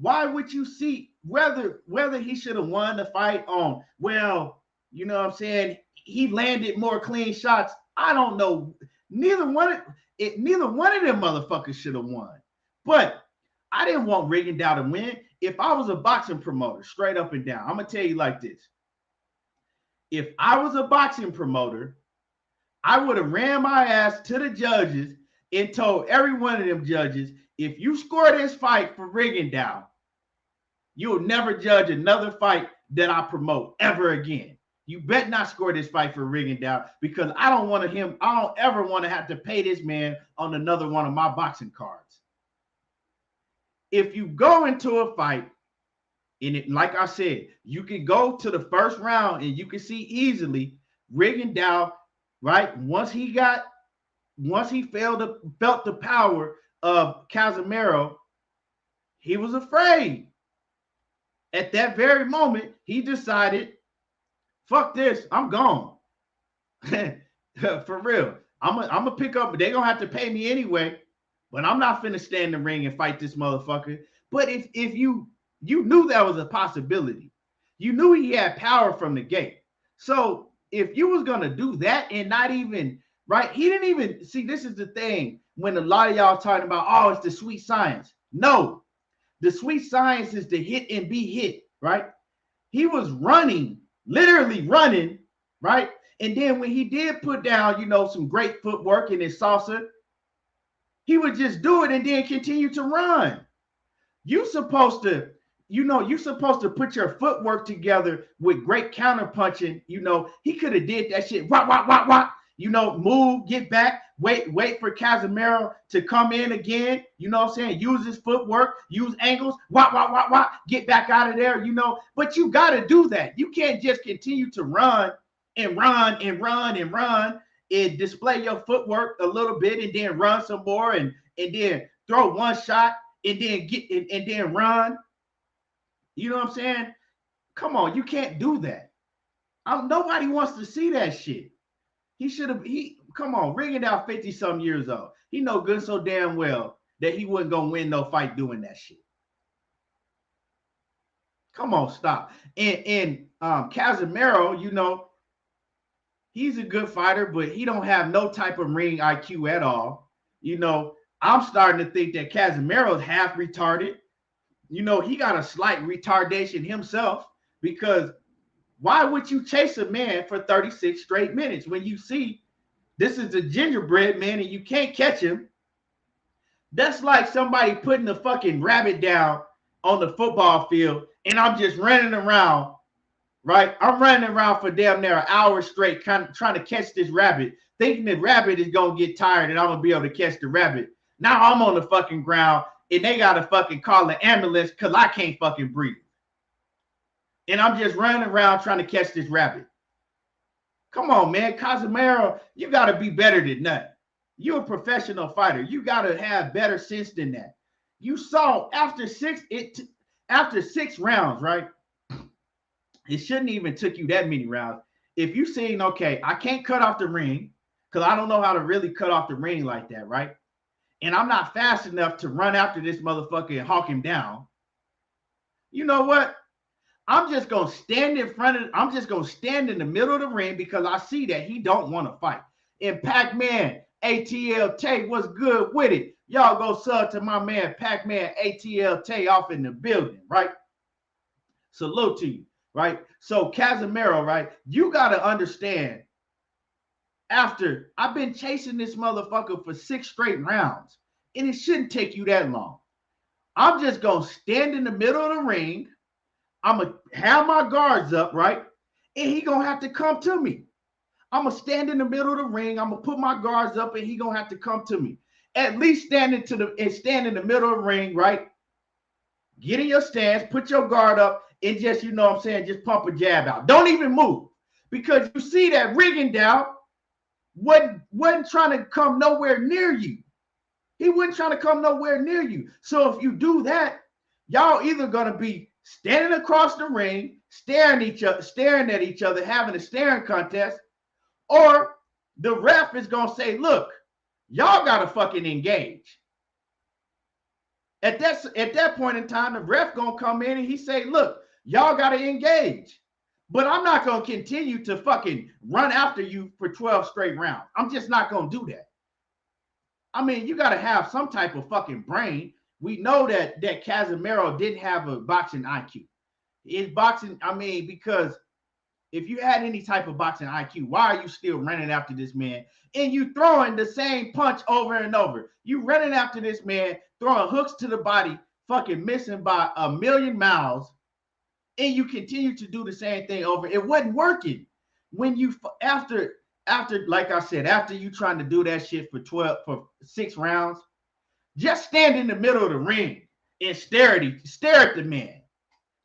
why would you see whether he should have won the fight on, well, you know what I'm saying, he landed more clean shots? I don't know. Neither one of them motherfuckers should have won. But I didn't want Rigondeaux to win. If I was a boxing promoter, straight up and down, I'm gonna tell you like this. If I was a boxing promoter, I would have ran my ass to the judges and told every one of them judges, if you score this fight for Rigondeaux, you'll never judge another fight that I promote ever again. You bet not score this fight for Rigondeaux, because I don't ever want to have to pay this man on another one of my boxing cards. If you go into a fight, and it, like I said, you can go to the first round and you can see easily Rigondeaux, right? Once he felt the power of Casimero, he was afraid. At that very moment, he decided, fuck this, I'm gone. For real. I'm gonna pick up, they're gonna have to pay me anyway, but I'm not finna stand in the ring and fight this motherfucker. But if you knew that was a possibility, you knew he had power from the gate. So if you was gonna do that and not even, right, he didn't even, see, this is the thing, when a lot of y'all talking about, oh, it's the sweet science. No, the sweet science is to hit and be hit, right? He was running, literally running, right? And then when he did put down, you know, some great footwork in his salsa, he would just do it and then continue to run. You're supposed to put your footwork together with great counter punching. You know, he could have did that shit. Wah, wah, wah, wah. You know, move, get back, wait for Casimero to come in again. You know what I'm saying? Use his footwork, use angles, wah, wah, wah, wah, get back out of there, you know. But you got to do that. You can't just continue to run and run and run and run and display your footwork a little bit and then run some more and then throw one shot and then and then run. You know what I'm saying? Come on, you can't do that. Nobody wants to see that shit. Come on, Rigondeaux 50-something years old. He know good so damn well that he wasn't going to win no fight doing that shit. Come on, stop. And Casimero, you know, he's a good fighter, but he don't have no type of ring IQ at all. You know, I'm starting to think that Casimero is half retarded. You know, he got a slight retardation himself, because why would you chase a man for 36 straight minutes when you see this is a gingerbread man and you can't catch him? That's like somebody putting a fucking rabbit down on the football field and I'm just running around, right? I'm running around for damn near an hour straight trying to catch this rabbit, thinking the rabbit is going to get tired and I'm going to be able to catch the rabbit. Now I'm on the fucking ground and they got to fucking call the ambulance because I can't fucking breathe. And I'm just running around trying to catch this rabbit. Come on, man. Casimero, you got to be better than that. You're a professional fighter. You got to have better sense than that. You saw after six rounds, right? It shouldn't even took you that many rounds. If you seen, okay, I can't cut off the ring because I don't know how to really cut off the ring like that, right? And I'm not fast enough to run after this motherfucker and hawk him down. You know what? I'm just going to stand in the middle of the ring because I see that he don't want to fight. And Pac-Man, ATL Tay, what's good with it? Y'all go sub to my man Pac-Man, ATL Tay, off in the building, right? Salute to you, right? So Casimero, right? You got to understand, after I've been chasing this motherfucker for 6 straight rounds, and it shouldn't take you that long. I'm just going to stand in the middle of the ring. I'm going to have my guards up, right? And he going to have to come to me. I'm going to stand in the middle of the ring. I'm going to put my guards up, and he going to have to come to me. At least stand in the middle of the ring, right? Get in your stance, put your guard up, and just, you know what I'm saying, just pump a jab out. Don't even move. Because you see that Rigondeaux wasn't trying to come nowhere near you. He wasn't trying to come nowhere near you. So if you do that, y'all either going to be standing across the ring, staring at each other, having a staring contest, or the ref is going to say, look, y'all got to fucking engage. At that point in time, the ref going to come in and he say, look, y'all got to engage. But I'm not going to continue to fucking run after you for 12 straight rounds. I'm just not going to do that. I mean, you got to have some type of fucking brain. We know that Casimero didn't have a boxing IQ. His boxing, I mean, because if you had any type of boxing IQ, why are you still running after this man? And you throwing the same punch over and over. You running after this man, throwing hooks to the body, fucking missing by a million miles. And you continue to do the same thing over. It wasn't working. When you, after, like I said, after you trying to do that shit for 6 rounds, just stand in the middle of the ring and stare at the man.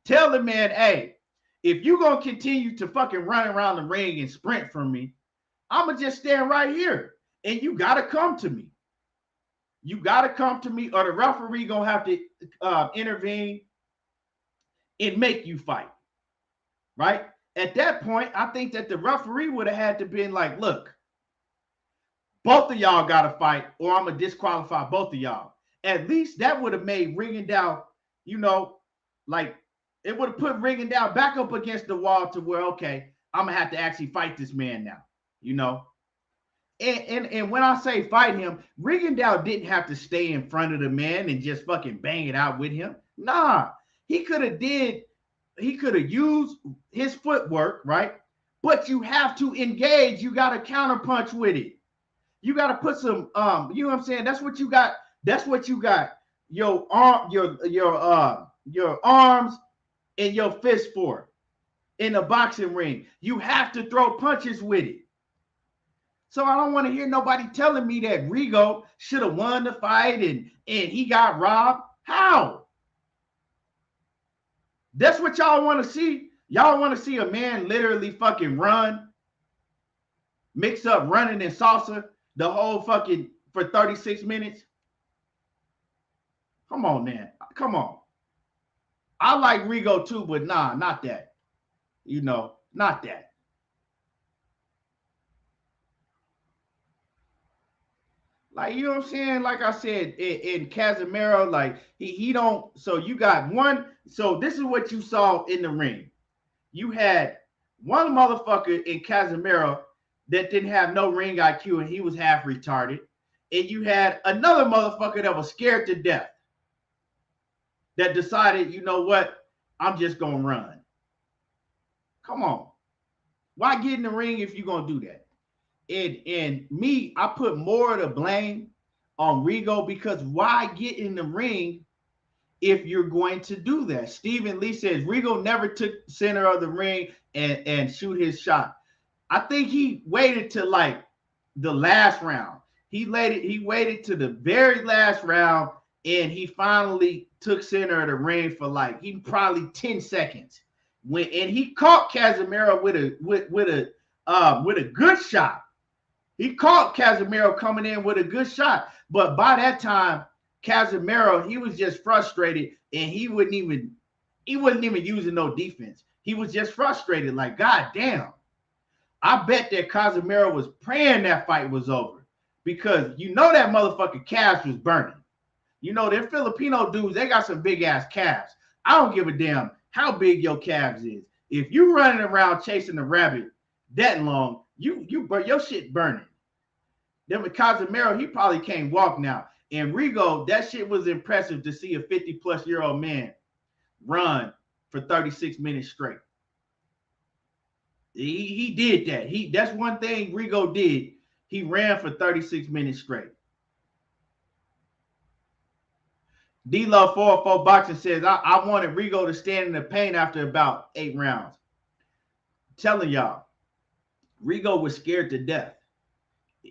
Tell the man, hey, if you gonna continue to fucking run around the ring and sprint from me, I'ma just stand right here. And you gotta come to me. You gotta come to me, or the referee gonna have to intervene and make you fight. Right? At that point, I think that the referee would have had to been like, look, both of y'all got to fight, or I'm going to disqualify both of y'all. At least that would have made Rigondeaux, you know, like, it would have put Rigondeaux back up against the wall to where, okay, I'm going to have to actually fight this man now, you know. And when I say fight him, Rigondeaux didn't have to stay in front of the man and just fucking bang it out with him. Nah, he could have used his footwork, right? But you have to engage. You got to counterpunch with it. You got to put some, you know what I'm saying? That's what you got. That's what you got. Your arms and your fist for in the boxing ring. You have to throw punches with it. So I don't want to hear nobody telling me that Rigo should have won the fight and he got robbed. How? That's what y'all want to see. Y'all want to see a man literally fucking run, mix up running and salsa the whole fucking for 36 minutes? Come on, man. Come on. I like Rigo too, but nah, not that. You know, not that. Like, you know what I'm saying? Like I said, in Casimero, like he don't. So you got one. So this is what you saw in the ring. You had one motherfucker in Casimero that didn't have no ring IQ and he was half retarded. And you had another motherfucker that was scared to death that decided, you know what? I'm just going to run. Come on. Why get in the ring if you're going to do that? And me, I put more of the blame on Rigo, because why get in the ring if you're going to do that? Stephen Lee says Rigo never took center of the ring and shoot his shot. I think he waited to like the last round. He waited to the very last round, and he finally took center of the ring for like probably 10 seconds. And he caught Casimero with a good shot. He caught Casimero coming in with a good shot. But by that time, Casimero, he was just frustrated, and he wasn't even using no defense. He was just frustrated, like, God damn. I bet that Casimero was praying that fight was over, because you know that motherfucking calves was burning. You know, them Filipino dudes, they got some big ass calves. I don't give a damn how big your calves is. If you running around chasing a rabbit that long, your shit burning. Then with Casimero, he probably can't walk now. And Rigo, that shit was impressive to see a 50-plus-year-old man run for 36 minutes straight. He did that. That's one thing Rigo did. He ran for 36 minutes straight. D-Love 404 Boxing says, I wanted Rigo to stand in the paint after about 8 rounds. I'm telling y'all, Rigo was scared to death.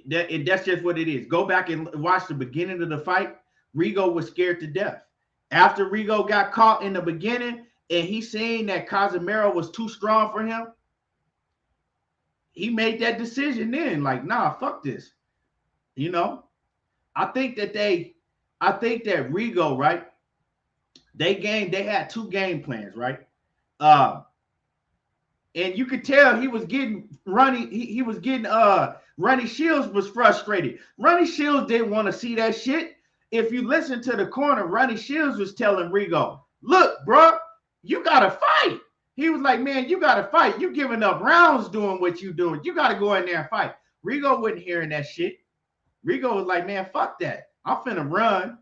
That's just what it is. Go back and watch the beginning of the fight. Rigo was scared to death. After Rigo got caught in the beginning and he seen that Casimero was too strong for him, he made that decision then, like, nah, fuck this. You know, I think that Rigo, right? They had two game plans, right? And you could tell he was getting Ronnie. He was getting Ronnie Shields was frustrated. Ronnie Shields didn't want to see that shit. If you listen to the corner, Ronnie Shields was telling Rigo, "Look, bro, you gotta fight." He was like, "Man, you gotta fight. You giving up rounds doing what you doing. You gotta go in there and fight." Rigo wasn't hearing that shit. Rigo was like, "Man, fuck that. I'm finna run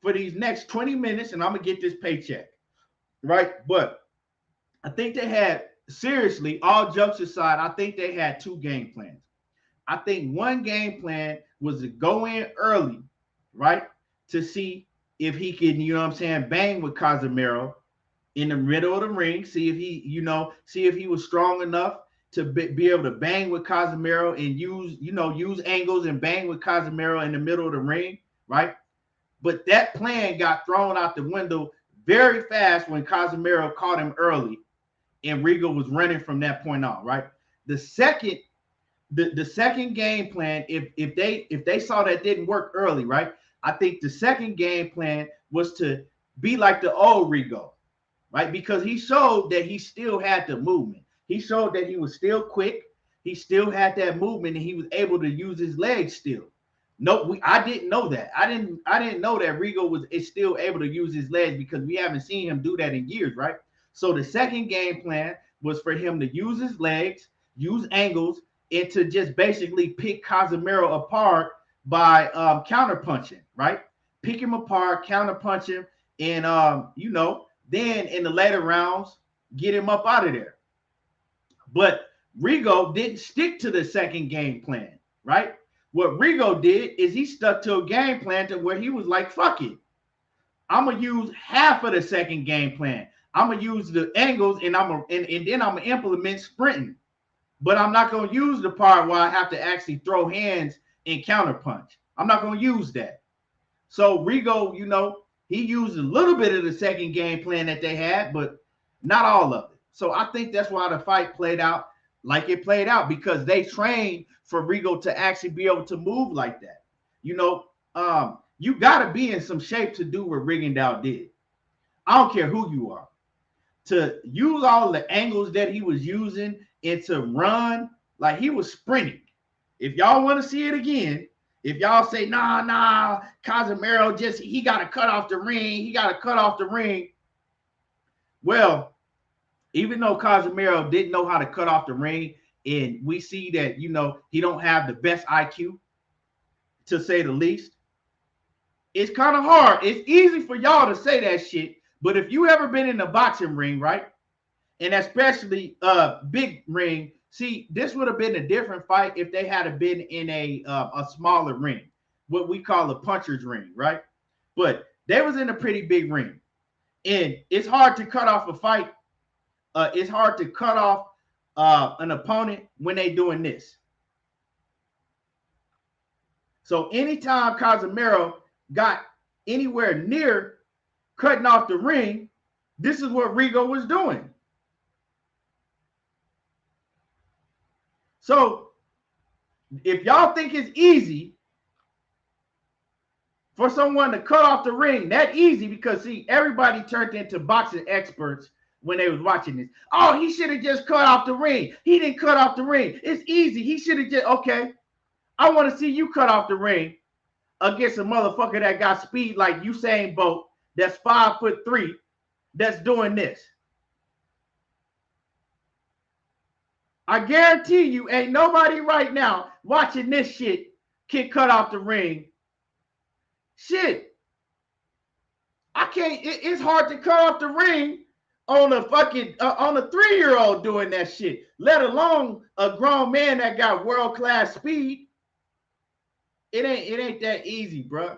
for these next 20 minutes and I'm gonna get this paycheck." Right? But I think they had, seriously, all jokes aside, I think they had two game plans. I think one game plan was to go in early, right? To see if he can, you know what I'm saying, bang with Casimero in the middle of the ring, see if he was strong enough to be able to bang with Casimero and use angles and bang with Casimero in the middle of the ring, right? But that plan got thrown out the window very fast when Casimero caught him early and Rigo was running from that point on, right? The second game plan, if they saw that didn't work early, right? I think the second game plan was to be like the old Rigo, right? Because he showed that he still had the movement. He showed that he was still quick. He still had that movement, and he was able to use his legs still. No, I didn't know that. I didn't know that Rigo is still able to use his legs because we haven't seen him do that in years, right? So the second game plan was for him to use his legs, use angles, and to just basically pick Casimero apart by counterpunching, right? Pick him apart, counterpunch him, and then in the later rounds, get him up out of there. But Rigo didn't stick to the second game plan, right? What Rigo did is he stuck to a game plan to where he was like, fuck it. I'm going to use half of the second game plan. I'm going to use the angles and then I'm going to implement sprinting. But I'm not going to use the part where I have to actually throw hands and counterpunch. I'm not going to use that. So Rigo, he used a little bit of the second game plan that they had, but not all of it. So I think that's why the fight played out like it played out, because they trained for Rigo to actually be able to move like that. You got to be in some shape to do what Rigondeaux did. I don't care who you are. To use all the angles that he was using and to run like he was sprinting. If y'all want to see it again, if y'all say, nah, Casimero he got to cut off the ring. Well, even though Casimero didn't know how to cut off the ring, and we see that, he don't have the best IQ, to say the least, it's kind of hard. It's easy for y'all to say that shit, but if you ever been in a boxing ring, right, and especially a big ring, see, this would have been a different fight if they had been in a smaller ring, what we call a puncher's ring, right? But they was in a pretty big ring, and it's hard to cut off a fight. It's hard to cut off an opponent when they doing this. So anytime Casimero got anywhere near cutting off the ring, this is what Rigo was doing. So if y'all think it's easy for someone to cut off the ring, that easy, because see, everybody turned into boxing experts when they was watching this. Oh, he should have just cut off the ring. He didn't cut off the ring. It's easy. He should have just, okay. I want to see you cut off the ring against a motherfucker that got speed like Usain Bolt, that's 5'3", that's doing this. I guarantee you ain't nobody right now watching this shit can cut off the ring. Shit. I can't, it's hard to cut off the ring on a fucking on a 3-year-old doing that shit, let alone a grown man that got world-class speed. It ain't that easy, bro.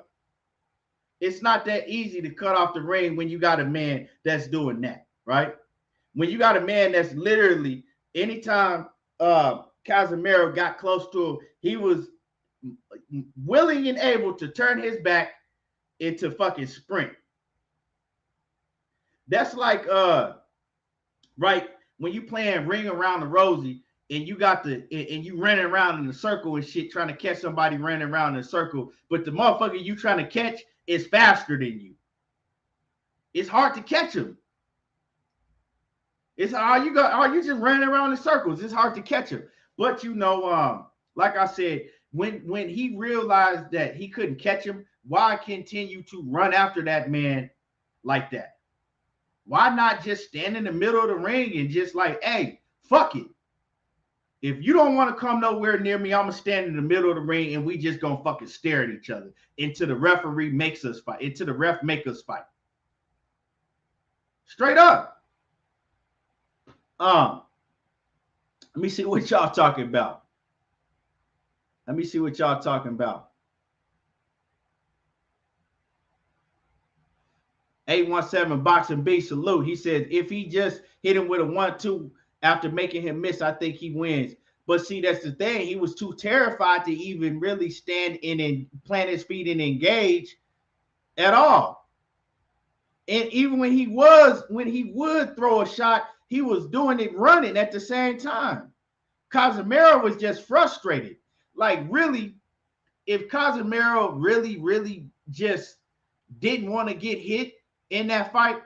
It's not that easy to cut off the ring when you got a man that's doing that, right? When you got a man that's literally, anytime Casimero got close to him, he was willing and able to turn his back into fucking sprint. That's like right when you playing Ring Around the Rosie and you got the and you running around in a circle and shit trying to catch somebody running around in a circle, but the motherfucker you trying to catch is faster than you. It's hard to catch him. It's all you got. All you just running around in circles. It's hard to catch him. But you know, like I said, when he realized that he couldn't catch him, why continue to run after that man like that? Why not just stand in the middle of the ring and just like, hey, fuck it. If you don't want to come nowhere near me, I'm gonna stand in the middle of the ring and we just gonna fucking stare at each other until the referee makes us fight. Until the ref make us fight. Straight up. Let me see what y'all talking about. Let me see what y'all talking about. 817 Boxing B salute. He says if he just hit him with a 1-2 after making him miss, I think he wins. But see, that's the thing. He was too terrified to even really stand in and plant his feet and engage at all. And even when he would throw a shot, he was doing it running at the same time. Casimero was just frustrated. Like, really, if Casimero really just didn't want to get hit in that fight,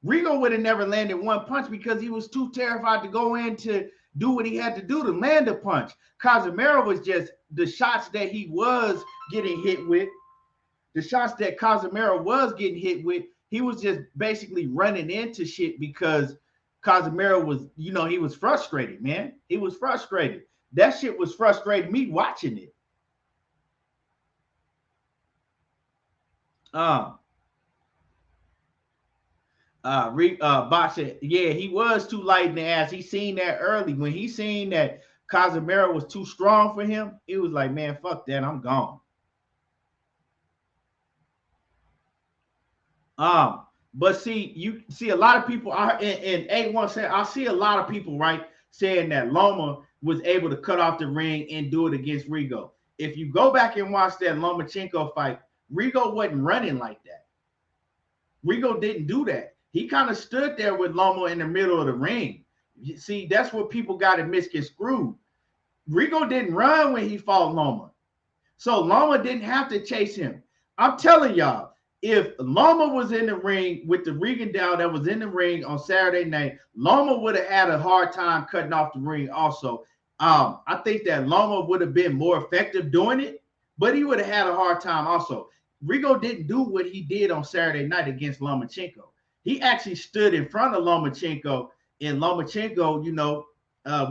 Rigo would have never landed one punch because he was too terrified to go in to do what he had to do to land a punch. Casimero was just the shots that he was getting hit with, the shots that Casimero was getting hit with, he was just basically running into shit because Casimero was, you know, he was frustrated, man. He was frustrated. That shit was frustrating me watching it. Boxer, yeah, he was too light in the ass. He seen that early. When he seen that Casimero was too strong for him, he was like, man, fuck that, I'm gone. But see, you see a lot of people are in A1 saying, I see a lot of people, right, saying that Loma was able to cut off the ring and do it against Rigo. If you go back and watch that Lomachenko fight, Rigo wasn't running like that. Rigo didn't do that. He kind of stood there with Loma in the middle of the ring. You see, that's what people got it misconstrued. Rigo didn't run when he fought Loma. So Loma didn't have to chase him. I'm telling y'all, if Loma was in the ring with the Rigondeaux that was in the ring on Saturday night, Loma would have had a hard time cutting off the ring also. I think that Loma would have been more effective doing it, but he would have had a hard time also. Rigo didn't do what he did on Saturday night against Lomachenko. He actually stood in front of Lomachenko, and Lomachenko, you know,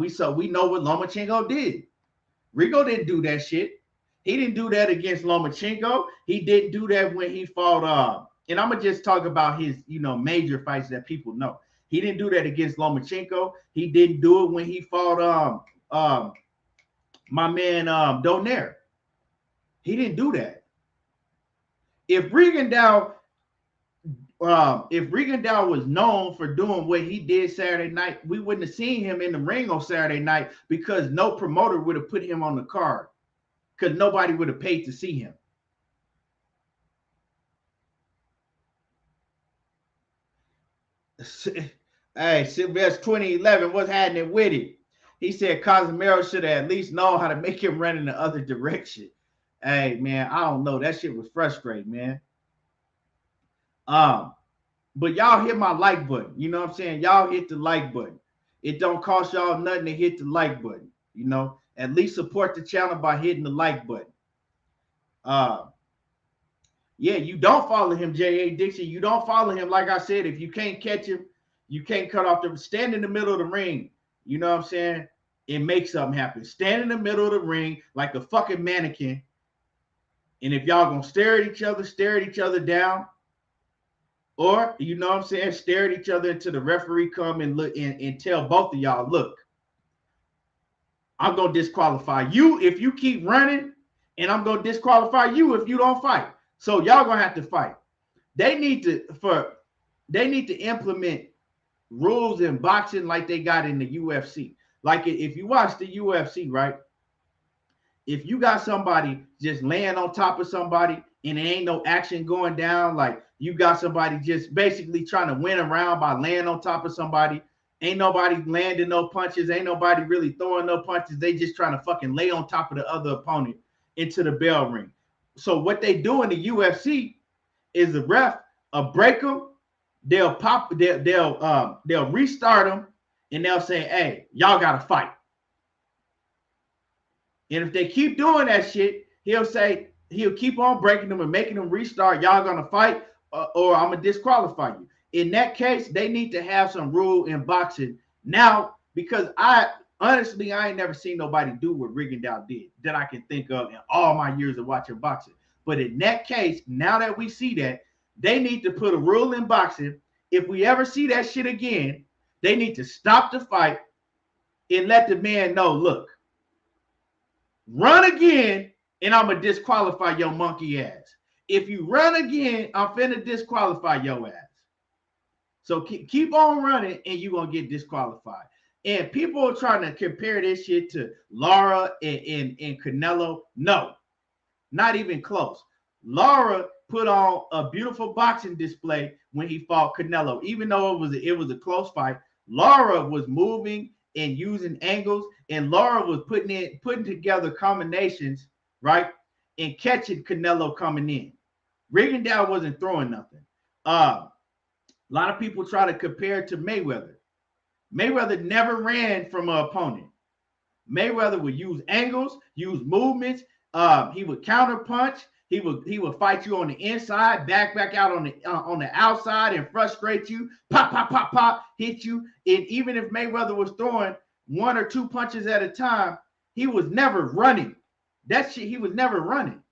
we know what Lomachenko did. Rigo didn't do that shit. He didn't do that against Lomachenko. He didn't do that when he fought. And I'm gonna just talk about his, you know, major fights that people know. He didn't do that against Lomachenko. He didn't do it when he fought my man Donaire. He didn't do that. If Rigondeaux was known for doing what he did Saturday night, we wouldn't have seen him in the ring on Saturday night because no promoter would have put him on the card because nobody would have paid to see him. Hey, Sylvester 2011, what's happening with it? He said Casimero should have at least known how to make him run in the other direction. Hey, man, I don't know. That shit was frustrating, man. But y'all hit my like button. You know what I'm saying? Y'all hit the like button. It don't cost y'all nothing to hit the like button. You know, at least support the channel by hitting the like button. Yeah, you don't follow him, J.A. Dixon. You don't follow him. Like I said, if you can't catch him, you can't cut off the stand in the middle of the ring. You know what I'm saying? It makes something happen. Stand in the middle of the ring like a fucking mannequin. And if y'all gonna stare at each other down, or, you know what I'm saying, stare at each other until the referee come and look and tell both of y'all, look, I'm going to disqualify you if you keep running, and I'm going to disqualify you if you don't fight. So y'all going to have to fight. They need to implement rules in boxing like they got in the UFC. Like if you watch the UFC, right? If you got somebody just laying on top of somebody and there ain't no action going down, like you got somebody just basically trying to win around by laying on top of somebody, ain't nobody landing no punches, ain't nobody really throwing no punches. They just trying to fucking lay on top of the other opponent into the bell ring. So what they do in the UFC is the ref break them, they'll restart them, and they'll say, "Hey, y'all gotta fight." And if they keep doing that shit, he'll keep on breaking them and making them restart. Y'all gonna fight, or I'm gonna disqualify you. In that case, they need to have some rule in boxing now, because I ain't never seen nobody do what Rigondeaux did that I can think of in all my years of watching boxing. But in that case, now that we see that, they need to put a rule in boxing. If we ever see that shit again, they need to stop the fight and let the man know, look, run again, and I'm going to disqualify your monkey ass. If you run again, I'm finna disqualify your ass. So keep on running, and you're going to get disqualified. And people are trying to compare this shit to Lara and Canelo. No, not even close. Lara put on a beautiful boxing display when he fought Canelo. Even though it was a close fight, Lara was moving and using angles, and Lara was putting together combinations, right, and catching Canelo coming in. Rigondeaux wasn't throwing nothing. A lot of people try to compare it to Mayweather. Mayweather never ran from an opponent. Mayweather would use angles, use movements. He would counter punch. He would fight you on the inside, back out on the outside, and frustrate you. Pop, pop, pop, pop, hit you. And even if Mayweather was throwing 1 or 2 punches at a time, he was never running. That shit, he was never running.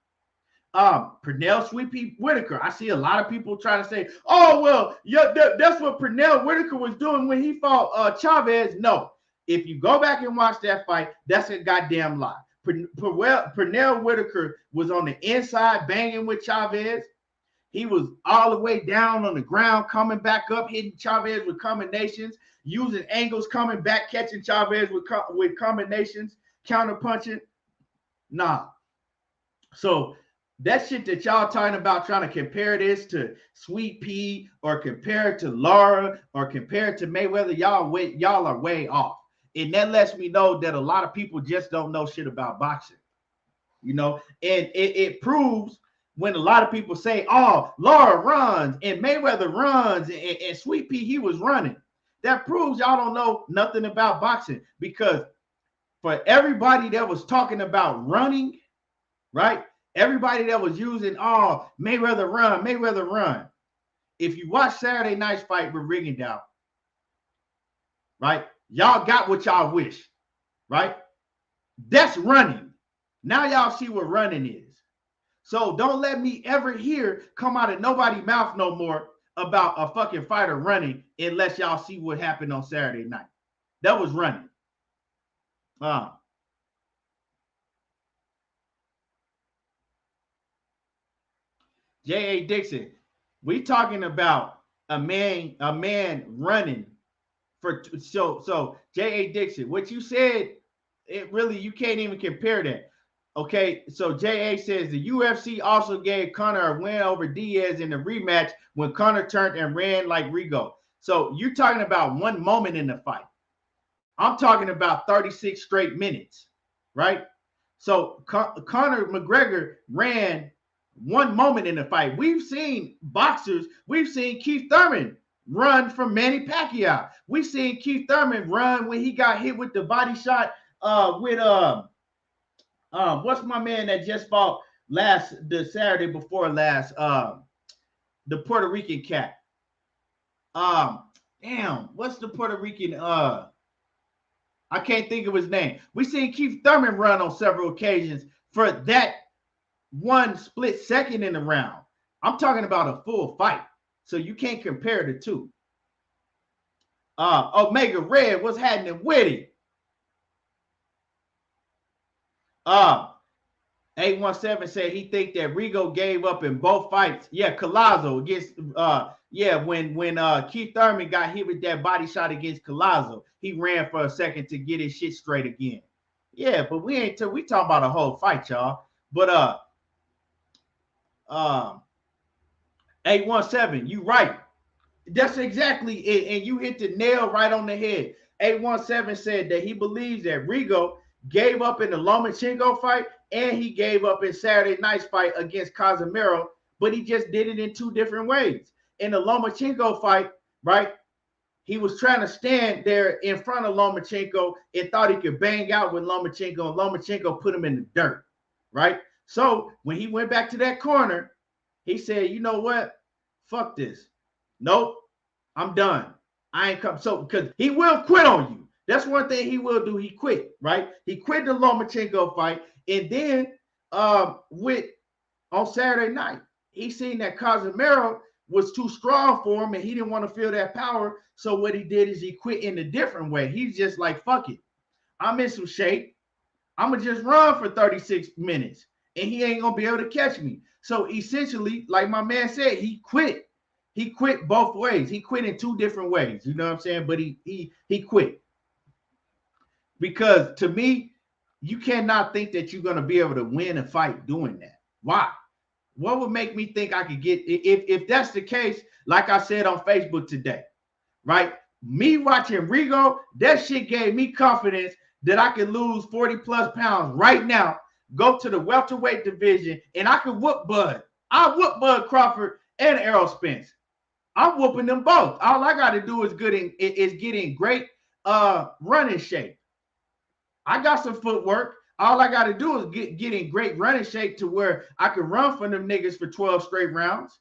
Pernell Sweet Whitaker. I see a lot of people trying to say, "Oh well, yeah, that's what Pernell Whitaker was doing when he fought Chavez." No, if you go back and watch that fight, that's a goddamn lie. Pernell Whitaker was on the inside banging with Chavez. He was all the way down on the ground, coming back up, hitting Chavez with combinations, using angles, coming back, catching Chavez with combinations, counter punching. Nah. So that shit that y'all talking about, trying to compare this to Sweet Pea or compare it to Lara or compare it to Mayweather, y'all are way off. And that lets me know that a lot of people just don't know shit about boxing, you know. And it proves when a lot of people say, "Oh, Lara runs and Mayweather runs and Sweet Pea, he was running." That proves y'all don't know nothing about boxing, because for everybody that was talking about running, right? Everybody that was using, "Oh, Mayweather run." If you watch Saturday night's fight with Rigondeaux, right? Y'all got what y'all wish, right? That's running. Now y'all see what running is. So don't let me ever hear come out of nobody's mouth no more about a fucking fighter running unless y'all see what happened on Saturday night. That was running. J.A. Dixon, we talking about a man running for so J.A. Dixon, what you said, it really, you can't even compare that. Okay, so J.A. says the UFC also gave Conor a win over Diaz in the rematch when Conor turned and ran like Rigo. So you're talking about one moment in the fight. I'm talking about 36 straight minutes, right? So Conor McGregor ran one moment in the fight. We've seen boxers, we've seen Keith Thurman run from Manny Pacquiao. We've seen Keith Thurman run when he got hit with the body shot with what's my man that just fought the Saturday before last, the Puerto Rican cat. Damn, what's the Puerto Rican I can't think of his name. We've seen Keith Thurman run on several occasions for that one split second in the round. I'm talking about a full fight. So you can't compare the two. Omega Red, what's happening with it? 817 said he think that Rigo gave up in both fights. Yeah, Collazo against when Keith Thurman got hit with that body shot against Collazo, he ran for a second to get his shit straight again. Yeah, but we talking about a whole fight, y'all. But 817, you right. That's exactly it. And you hit the nail right on the head. 817 said that he believes that Rigo gave up in the Lomachenko fight and he gave up in Saturday night's fight against Casimero, but he just did it in two different ways. In the Lomachenko fight, right, he was trying to stand there in front of Lomachenko and thought he could bang out with Lomachenko, and Lomachenko put him in the dirt, right? So when he went back to that corner, he said, you know what? Fuck this. Nope, I'm done. I ain't come. So because he will quit on you. That's one thing he will do. He quit, right? He quit the Lomachenko fight. And then with on Saturday night, he seen that Casimero was too strong for him and he didn't want to feel that power. So what he did is he quit in a different way. He's just like, fuck it. I'm in some shape. I'm going to just run for 36 minutes and he ain't going to be able to catch me. So essentially, like my man said, he quit. He quit both ways. He quit in two different ways. You know what I'm saying? But he quit. Because to me, you cannot think that you're going to be able to win a fight doing that. Why? What would make me think I could get, if that's the case, like I said on Facebook today, right? Me watching Rigo, that shit gave me confidence that I could lose 40 plus pounds right now, go to the welterweight division, and I could whoop Bud. I whoop Bud Crawford and Errol Spence. I'm whooping them both. All I got to do is get in great running shape. I got some footwork. All I got to do is get in great running shape to where I can run from them niggas for 12 straight rounds.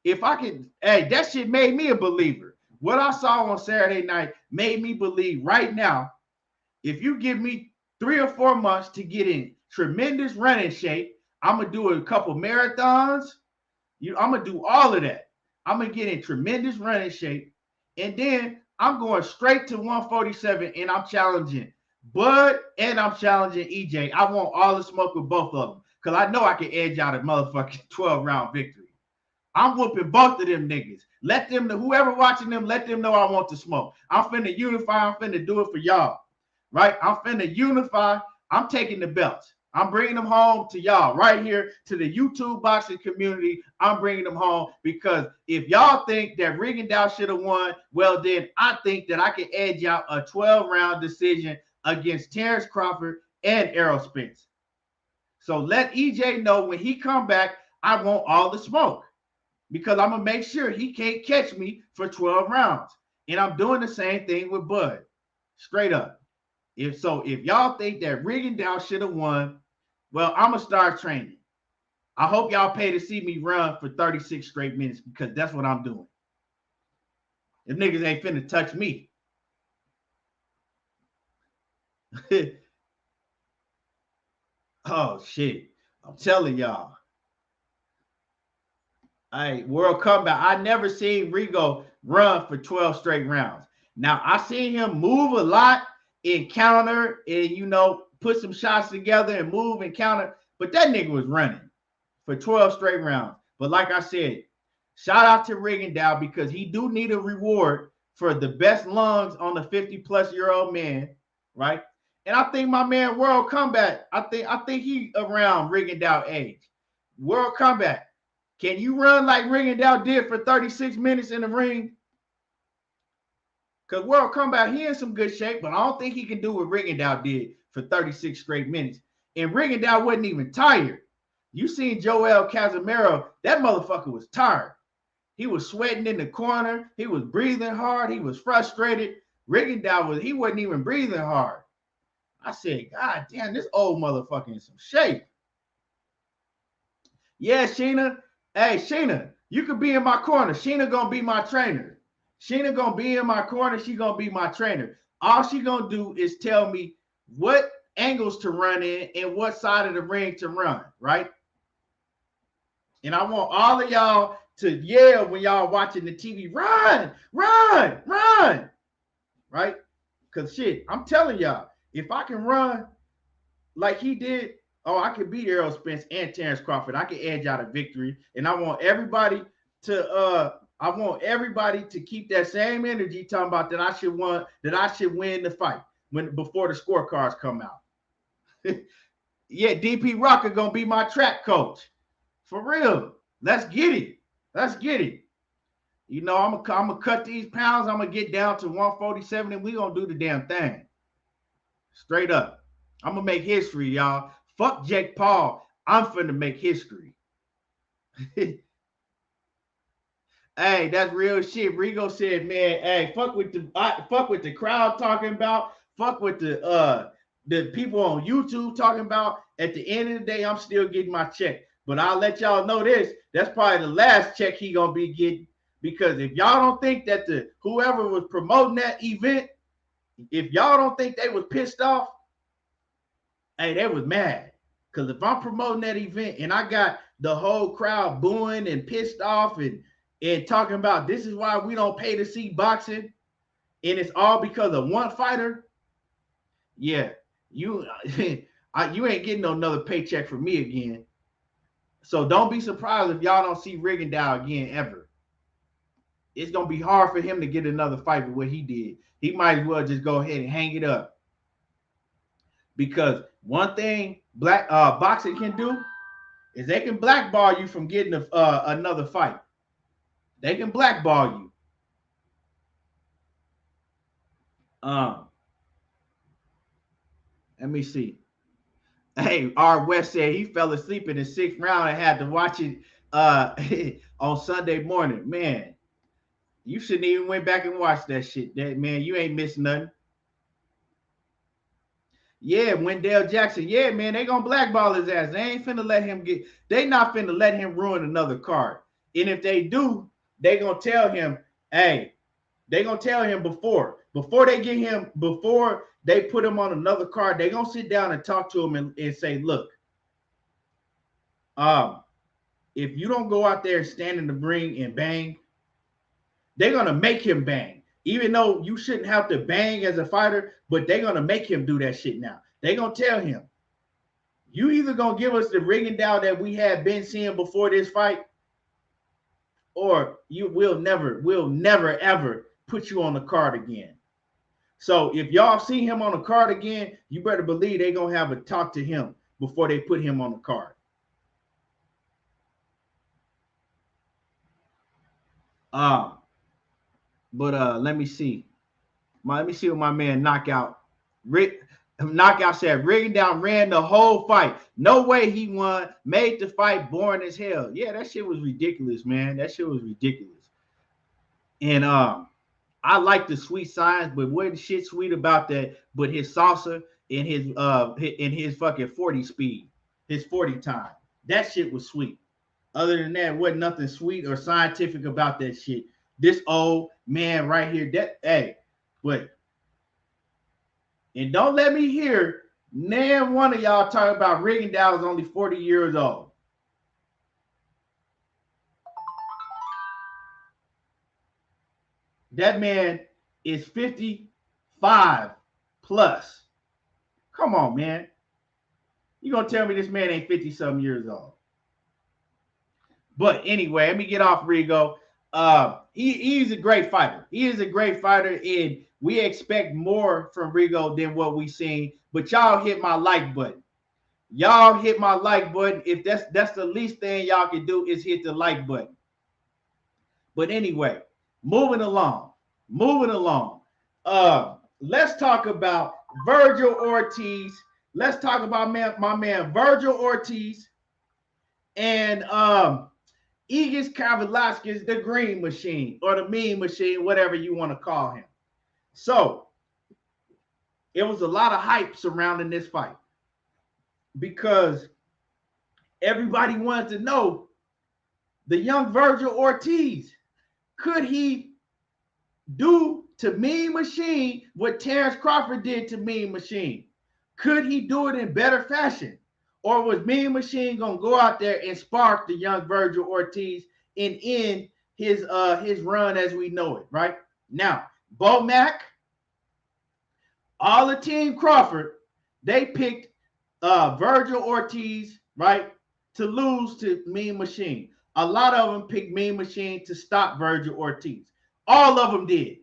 If I can, hey, that shit made me a believer. What I saw on Saturday night made me believe right now, if you give me 3 or 4 months to get in tremendous running shape, I'm going to do a couple marathons. I'm going to do all of that. I'm going to get in tremendous running shape. And then I'm going straight to 147 and I'm challenging Bud and I'm challenging EJ. I want all the smoke with both of them because I know I can edge out a motherfucking 12-round victory. I'm whooping both of them niggas. Let them know, whoever watching them, let them know I want the smoke. I'm finna unify. I'm finna do it for y'all, right? I'm finna unify. I'm taking the belts. I'm bringing them home to y'all right here to the YouTube boxing community. I'm bringing them home because if y'all think that Rigondeaux should have won, well, then I think that I can edge out a 12-round decision against Terence Crawford and Errol Spence. So let EJ know when he come back, I want all the smoke because I'm going to make sure he can't catch me for 12 rounds. And I'm doing the same thing with Bud. Straight up. If y'all think that Rigondeaux should have won, well, I'm going to start training. I hope y'all pay to see me run for 36 straight minutes because that's what I'm doing. If niggas ain't finna touch me. Oh, shit. I'm telling y'all. Hey, World Comeback. I never seen Rigo run for 12 straight rounds. Now, I seen him move a lot and counter and, you know, put some shots together and move and counter. But that nigga was running for 12 straight rounds. But like I said, shout out to Rigondeaux because he do need a reward for the best lungs on the 50-plus-year-old man, right? And I think my man World Comeback, I think he around Rigondeaux age. World Comeback. Can you run like Rigondeaux did for 36 minutes in the ring? Because World Comeback, he in some good shape, but I don't think he can do what Rigondeaux did for 36 straight minutes. And Rigondeaux wasn't even tired. You seen Joel Casimero, that motherfucker was tired. He was sweating in the corner. He was breathing hard. He was frustrated. Rigondeaux he wasn't even breathing hard. I said, God damn, this old motherfucker in some shape. Yeah, Sheena. Hey, Sheena, you could be in my corner. Sheena gonna be my trainer. Sheena gonna be in my corner. She gonna be my trainer. All she gonna do is tell me what angles to run in and what side of the ring to run, right? And I want all of y'all to yell when y'all watching the TV, run, run, run, right? Because shit, I'm telling y'all, if I can run like he did Oh, I can beat Errol Spence and Terence Crawford. I can edge out a victory. And I want everybody to keep that same energy talking about that I should win the fight before the scorecards come out. Yeah, DP Rocker gonna be my track coach. For real. Let's get it. Let's get it. You know, I'm gonna cut these pounds. I'm gonna get down to 147, and we gonna do the damn thing. Straight up. I'm gonna make history, y'all. Fuck Jake Paul. I'm finna make history. Hey, that's real shit. Rigo said, man, hey, fuck with the crowd talking about, fuck with the people on YouTube talking about. At the end of the day, I'm still getting my check. But I'll let y'all know this. That's probably the last check he gonna be getting. Because if y'all don't think that whoever was promoting that event, if y'all don't think they was pissed off, hey, they was mad. Because if I'm promoting that event and I got the whole crowd booing and pissed off and talking about this is why we don't pay to see boxing, and it's all because of one fighter, yeah, you ain't getting another paycheck from me again. So don't be surprised if y'all don't see Rigondeaux again ever. It's going to be hard for him to get another fight with what he did. He might as well just go ahead and hang it up. Because one thing boxing can do is they can blackball you from getting another fight. They can blackball you. Let me see. Hey, R. West said he fell asleep in the 6th round and had to watch it on Sunday morning. Man, you shouldn't even went back and watched that shit. Man, you ain't missed nothing. Yeah, Wendell Jackson. Yeah, man, they gonna blackball his ass. They not finna let him ruin another card. And if they do, they gonna tell him, hey, they gonna tell him before they put him on another card, they gonna sit down and talk to him and say, look, if you don't go out there and stand in the ring and bang, they're gonna make him bang. Even though you shouldn't have to bang as a fighter, but they're going to make him do that shit now. They're going to tell him, you either going to give us the Rigondeaux that we had been seeing before this fight, or we'll never, ever put you on the card again. So if y'all see him on the card again, you better believe they're going to have a talk to him before they put him on the card. But let me see. Let me see what my man Knockout said. Rigondeaux ran the whole fight. No way he won. Made the fight boring as hell. Yeah, that shit was ridiculous, man. That shit was ridiculous. And I like the sweet signs, but wasn't shit sweet about that. But his salsa and his fucking 40 speed, his 40 time. That shit was sweet. Other than that, wasn't nothing sweet or scientific about that shit. This old man right here, and don't let me hear none one of y'all talk about Rigondeaux is only 40 years old. That man is 55 plus. Come on, man. You gonna tell me this man ain't 50-something years old? But anyway, let me get off Rigo. He's a great fighter. He is a great fighter, and we expect more from Rigo than what we seen. But y'all hit my like button. Y'all hit my like button. If that's the least thing y'all can do is hit the like button. But anyway, moving along. Let's talk about Vergil Ortiz. Let's talk about my man Vergil Ortiz and Igis Kavaliauskas, the green machine or the mean machine, whatever you want to call him. So it was a lot of hype surrounding this fight because everybody wanted to know the young Vergil Ortiz. Could he do to Mean Machine what Terence Crawford did to Mean Machine? Could he do it in better fashion? Or was Mean Machine gonna go out there and spark the young Vergil Ortiz and end his run as we know it, right? Now, Bo Mack, all the Team Crawford, they picked Vergil Ortiz, right, to lose to Mean Machine. A lot of them picked Mean Machine to stop Vergil Ortiz. All of them did.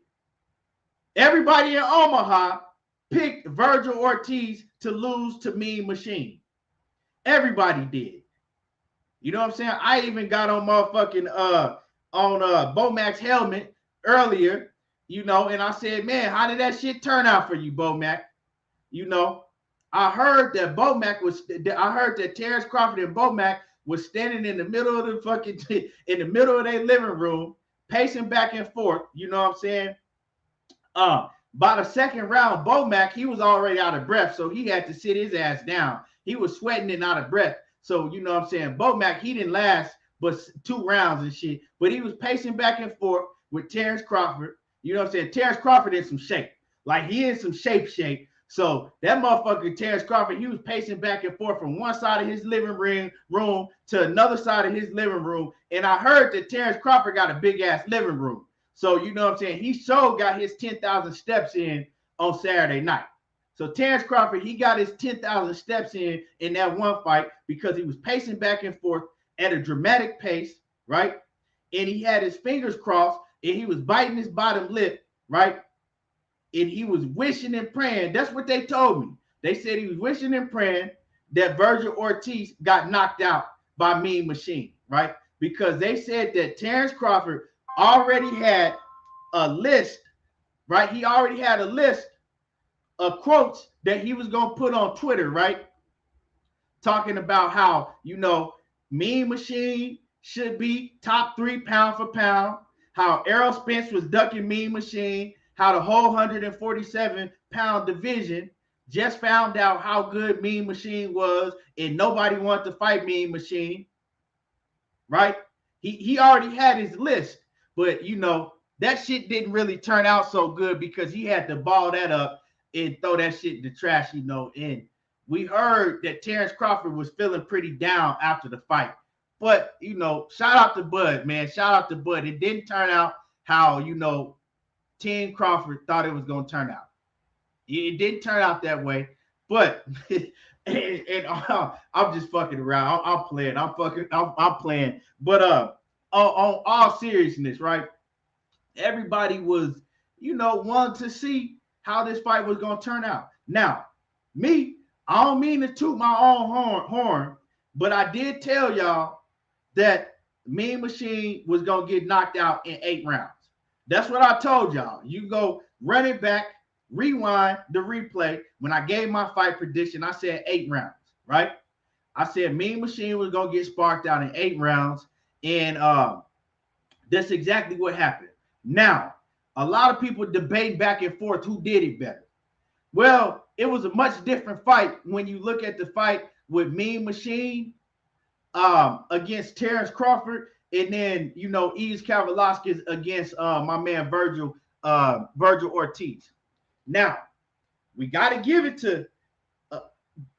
Everybody in Omaha picked Vergil Ortiz to lose to Mean Machine. Everybody did. You know what I'm saying? I even got on motherfucking Bomac's helmet earlier, you know, and I said, man, how did that shit turn out for you, Bomac? You know, I heard that Terence Crawford and Bomac was standing in the middle of the fucking in the middle of their living room, pacing back and forth. You know what I'm saying? By the second round, Bomac, he was already out of breath, so he had to sit his ass down. He was sweating and out of breath. So, you know what I'm saying? Bomac, he didn't last but 2 rounds and shit, but he was pacing back and forth with Terence Crawford. You know what I'm saying? Terence Crawford in some shape. Like, he in some shape. So that motherfucker, Terence Crawford, he was pacing back and forth from one side of his living room to another side of his living room. And I heard that Terence Crawford got a big-ass living room. So, you know what I'm saying? He got his 10,000 steps in on Saturday night. So Terence Crawford, he got his 10,000 steps in that one fight because he was pacing back and forth at a dramatic pace, right? And he had his fingers crossed and he was biting his bottom lip, right? And he was wishing and praying. That's what they told me. They said he was wishing and praying that Vergil Ortiz got knocked out by Mean Machine, right? Because they said that Terence Crawford already had a list, right? He already had a list of quotes that he was going to put on Twitter, right? Talking about how, you know, Mean Machine should be top 3 pound for pound, how Errol Spence was ducking Mean Machine, how the whole 147-pound division just found out how good Mean Machine was and nobody wanted to fight Mean Machine, right? He already had his list, but, you know, that shit didn't really turn out so good because he had to ball that up and throw that shit in the trash, you know. And we heard that Terence Crawford was feeling pretty down after the fight. But, you know, shout out to Bud, man. Shout out to Bud. It didn't turn out how, you know, Team Crawford thought it was going to turn out. It didn't turn out that way. But, and I'm just fucking around. I'm playing. I'm playing. But on all seriousness, right? Everybody was, you know, wanting to see how this fight was going to turn out. Now, me, I don't mean to toot my own horn, but I did tell y'all that Mean Machine was going to get knocked out in 8 rounds. That's what I told y'all. You go run it back, rewind the replay. When I gave my fight prediction, I said 8 rounds, right? I said Mean Machine was going to get sparked out in 8 rounds, and that's exactly what happened. Now, a lot of people debate back and forth who did it better. Well, it was a much different fight when you look at the fight with Mean Machine against Terence Crawford, and then, you know, Kavaliauskas against my man Vergil Ortiz. Now, we got to give it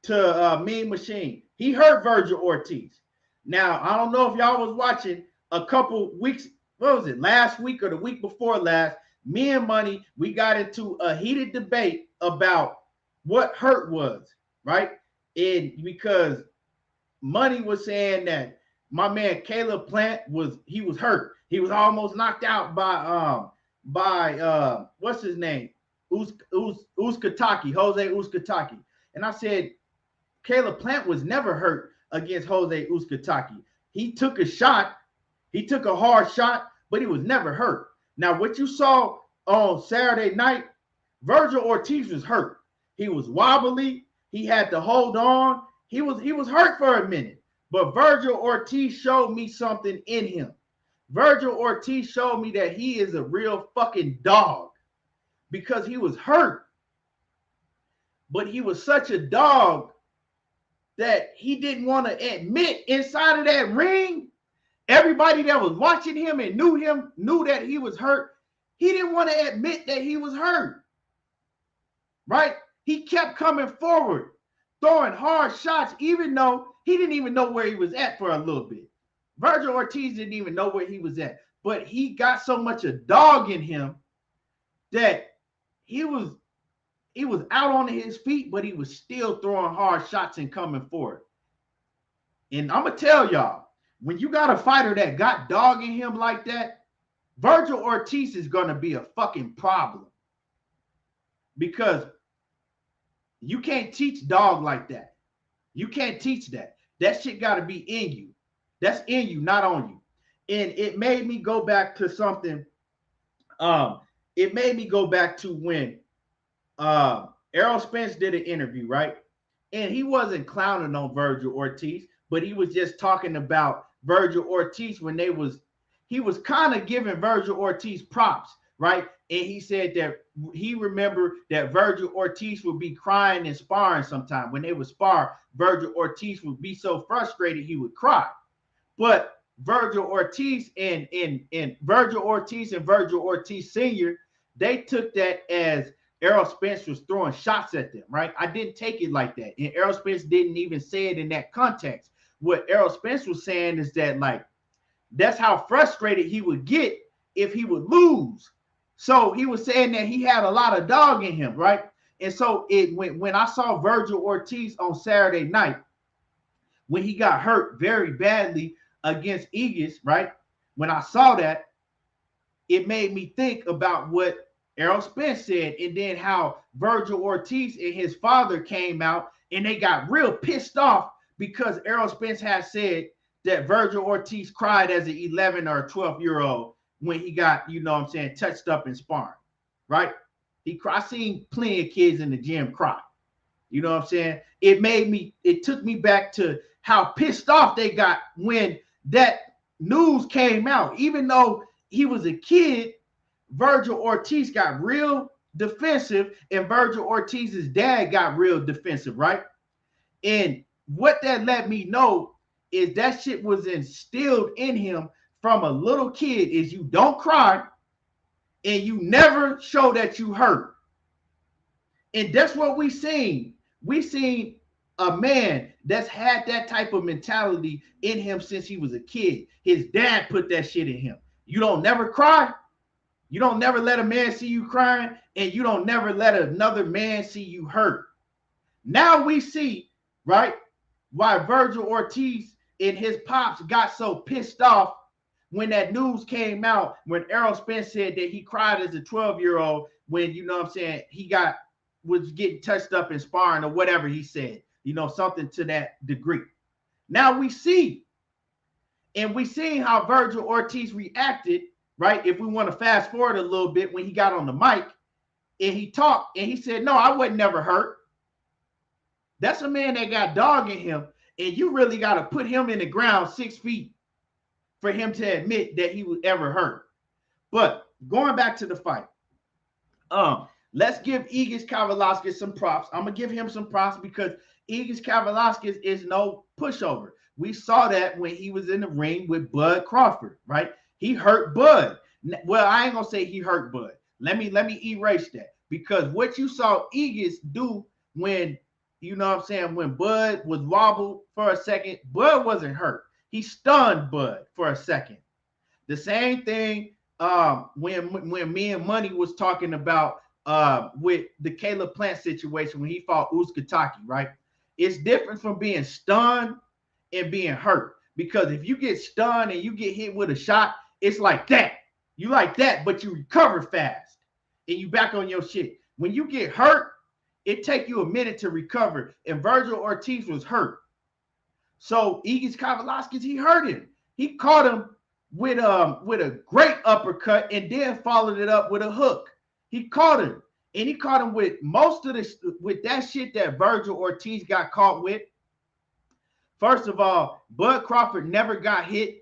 to Mean Machine. He hurt Vergil Ortiz. Now, I don't know if y'all was watching a couple weeks, what was it, last week or the week before last, me and Money, we got into a heated debate about what hurt was, right? And because Money was saying that my man Caleb Plant was hurt. He was almost knocked out by what's his name? Uzcategui, Jose Uzcategui. And I said Caleb Plant was never hurt against Jose Uzcategui. He took a shot, he took a hard shot, but he was never hurt. Now, what you saw on Saturday night, Vergil Ortiz was hurt. He was wobbly. He had to hold on. He was hurt for a minute. But Vergil Ortiz showed me something in him. Vergil Ortiz showed me that he is a real fucking dog because he was hurt. But he was such a dog that he didn't want to admit inside of that ring. Everybody that was watching him and knew that he was hurt. He didn't want to admit that he was hurt, right? He kept coming forward, throwing hard shots, even though he didn't even know where he was at for a little bit. Vergil Ortiz didn't even know where he was at, but he got so much a dog in him that he was He was out on his feet, but he was still throwing hard shots and coming forward. And I'm going to tell y'all, when you got a fighter that got dog in him like that, Vergil Ortiz is going to be a fucking problem. Because you can't teach dog like that. You can't teach that. That shit got to be in you. That's in you, not on you. And it made me go back to something. It made me go back to when Errol Spence did an interview, right? And he wasn't clowning on Vergil Ortiz, but he was just talking about Vergil Ortiz when he was kind of giving Vergil Ortiz props, right? And he said that he remembered that Vergil Ortiz would be crying and sparring sometime. When they would spar, Vergil Ortiz would be so frustrated he would cry. But Vergil Ortiz and Vergil Ortiz and Vergil Ortiz Sr., they took that as Errol Spence was throwing shots at them, right? I didn't take it like that. And Errol Spence didn't even say it in that context. What Errol Spence was saying is that, like, that's how frustrated he would get if he would lose. So he was saying that he had a lot of dog in him, right? And so when I saw Vergil Ortiz on Saturday night, when he got hurt very badly against Aegis, right? When I saw that, it made me think about what Errol Spence said, and then how Vergil Ortiz and his father came out and they got real pissed off because Errol Spence had said that Vergil Ortiz cried as an 11 or 12-year-old when he got, you know what I'm saying, touched up in sparring, right? I seen plenty of kids in the gym cry. You know what I'm saying? It took me back to how pissed off they got when that news came out. Even though he was a kid, Vergil Ortiz got real defensive, and Vergil Ortiz's dad got real defensive, right? And what that let me know is that shit was instilled in him from a little kid, is you don't cry and you never show that you hurt. And that's what we seen. We seen a man that's had that type of mentality in him since he was a kid. His dad put that shit in him. You don't never cry. You don't never let a man see you crying, and you don't never let another man see you hurt. Now we see, right, why Vergil Ortiz and his pops got so pissed off when that news came out, when Errol Spence said that he cried as a 12-year-old when, you know what I'm saying, was getting touched up in sparring or whatever he said, you know, something to that degree. Now we see, and we seen how Vergil Ortiz reacted, right? If we want to fast forward a little bit, when he got on the mic and he talked and he said, no, I wasn't never hurt. That's a man that got dog in him, and you really got to put him in the ground 6 feet for him to admit that he was ever hurt. But going back to the fight, let's give Aegis Kavaliauskas some props. I'm going to give him some props because Aegis Kavaliauskas is no pushover. We saw that when he was in the ring with Bud Crawford, right? He hurt Bud. Well, I ain't going to say he hurt Bud. Let me erase that, because what you saw Aegis do when, you know what I'm saying, when Bud was wobbled for a second, Bud wasn't hurt. He stunned Bud for a second. The same thing when me and Money was talking about with the Caleb Plant situation when he fought Uzcategui, right? It's different from being stunned and being hurt, because if you get stunned and you get hit with a shot, it's like that. You like that, but you recover fast and you back on your shit. When you get hurt, it take you a minute to recover, and Vergil Ortiz was hurt. So Aegis Kavaliauskas, he hurt him. He caught him with a great uppercut and then followed it up with a hook. He caught him, and he caught him with most of this, with that shit that Vergil Ortiz got caught with. First of all, Bud Crawford never got hit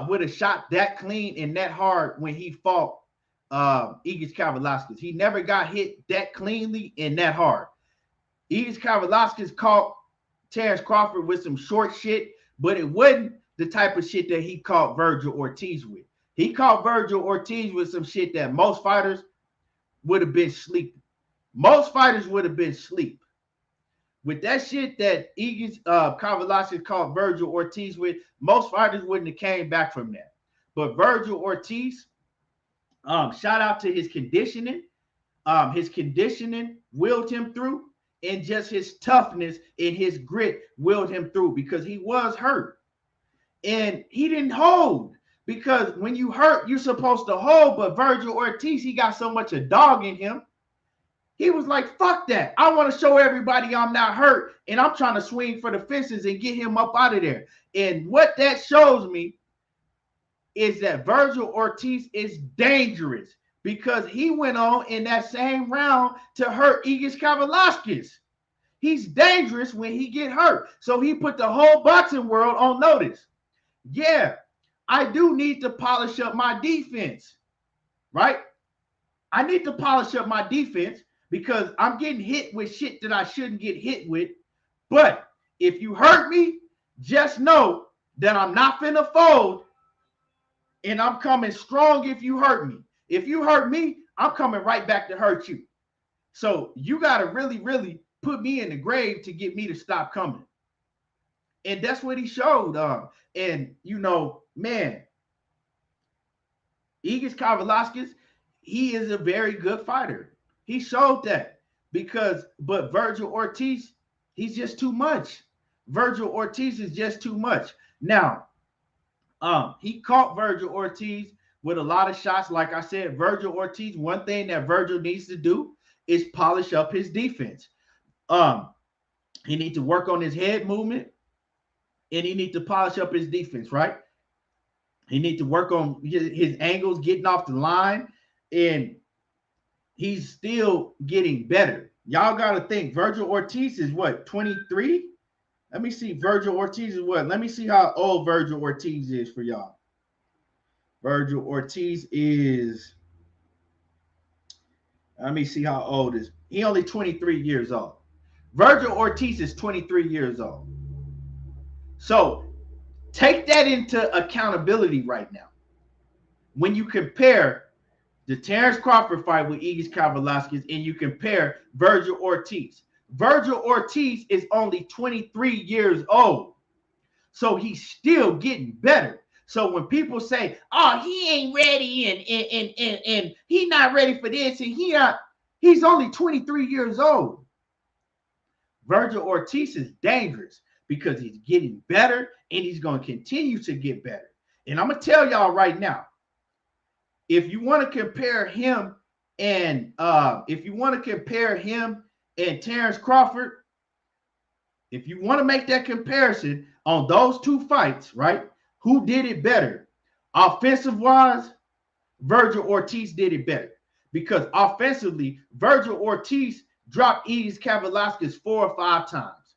with a shot that clean and that hard when he fought Aegis Kavaliauskas. He never got hit that cleanly and that hard. Aegis Kavaliauskas caught Terence Crawford with some short shit, but it wasn't the type of shit that he caught Vergil Ortiz with. He caught Vergil Ortiz with some shit that most fighters would have been sleeping. Most fighters would have been asleep. With that shit that Aegis Kavaliauskas caught Vergil Ortiz with, most fighters wouldn't have came back from that. But Vergil Ortiz, shout out to his conditioning. His conditioning willed him through, and just his toughness and his grit willed him through because he was hurt. And he didn't hold, because when you hurt, you're supposed to hold. But Vergil Ortiz, he got so much a dog in him. He was like, fuck that. I want to show everybody I'm not hurt, and I'm trying to swing for the fences and get him up out of there. And what that shows me is that Vergil Ortiz is dangerous, because he went on in that same round to hurt Igor Kavaliauskas. He's dangerous when he get hurt. So he put the whole boxing world on notice. Yeah, I do need to polish up my defense, right? I need to polish up my defense because I'm getting hit with shit that I shouldn't get hit with. But if you hurt me, just know that I'm not finna fold, and I'm coming strong if you hurt me. If you hurt me, I'm coming right back to hurt you. So you got to really, really put me in the grave to get me to stop coming. And that's what he showed. And, you know, man, Igor Kavaliauskas, he is a very good fighter. He showed that but Vergil Ortiz, he's just too much. Vergil Ortiz is just too much. Now, he caught Vergil Ortiz with a lot of shots. Like I said, Vergil Ortiz, one thing that Vergil needs to do is polish up his defense. He needs to work on his head movement, and he needs to polish up his defense, right? He needs to work on his angles, getting off the line, and he's still getting better. Y'all got to think, Vergil Ortiz is what, 23? Let me see. Vergil Ortiz is what? Let me see how old Vergil Ortiz is for y'all. Vergil Ortiz is, let me see how old is. He only 23 years old. Vergil Ortiz is 23 years old. So take that into accountability right now. When you compare the Terence Crawford fight with Igor Kavaliauskas and you compare Vergil Ortiz. Vergil Ortiz is only 23 years old. So he's still getting better. So when people say, oh, he ain't ready and he's not ready for this, and he's only 23 years old. Vergil Ortiz is dangerous because he's getting better, and he's going to continue to get better. And I'm going to tell y'all right now, if you want to compare him and Terence Crawford, if you want to make that comparison on those two fights, right? Who did it better? Offensive-wise, Vergil Ortiz did it better. Because offensively, Vergil Ortiz dropped Igor Kavaliauskas 4 or 5 times.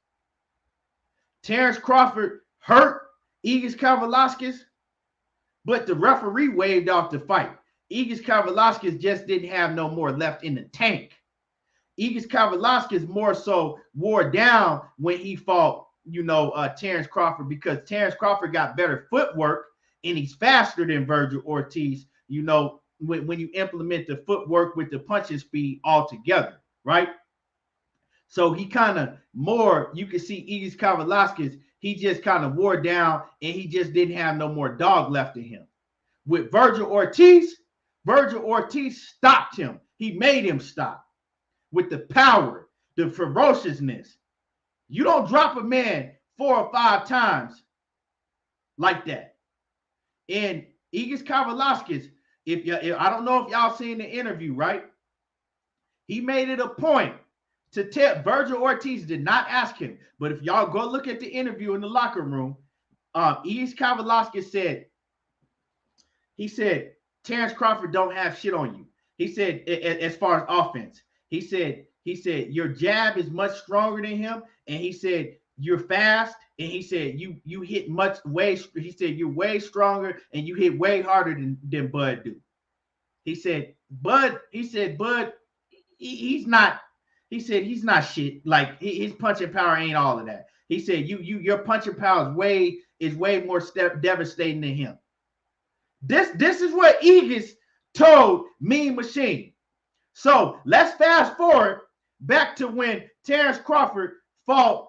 Terence Crawford hurt Igor Kavaliauskas, but the referee waved off the fight. Igor Kavaliauskas just didn't have no more left in the tank. Igor Kavaliauskas more so wore down when he fought, Terence Crawford, because Terence Crawford got better footwork and he's faster than Vergil Ortiz, when you implement the footwork with the punching speed all together, right? So he kind of more, you can see Igor Kavaliauskas, he just kind of wore down and he just didn't have no more dog left in him. With Vergil Ortiz stopped him. He made him stop with the power, the ferociousness. You don't drop a man 4 or 5 times like that. And Igor Kavaliauskas, if I don't know if y'all seen the interview, right? He made it a point to tell Vergil Ortiz did not ask him, but if y'all go look at the interview in the locker room, Igor Kavaliauskas said, Terence Crawford don't have shit on you. He said, as far as offense, he said, your jab is much stronger than him. And he said, you're fast. And he said, you hit he said, you're way stronger and you hit way harder than Bud do. He said, Bud, he's not shit. Like his punching power ain't all of that. He said, your punching power is way more devastating than him. This is what Igor told Mean Machine. So let's fast forward back to when Terence Crawford fought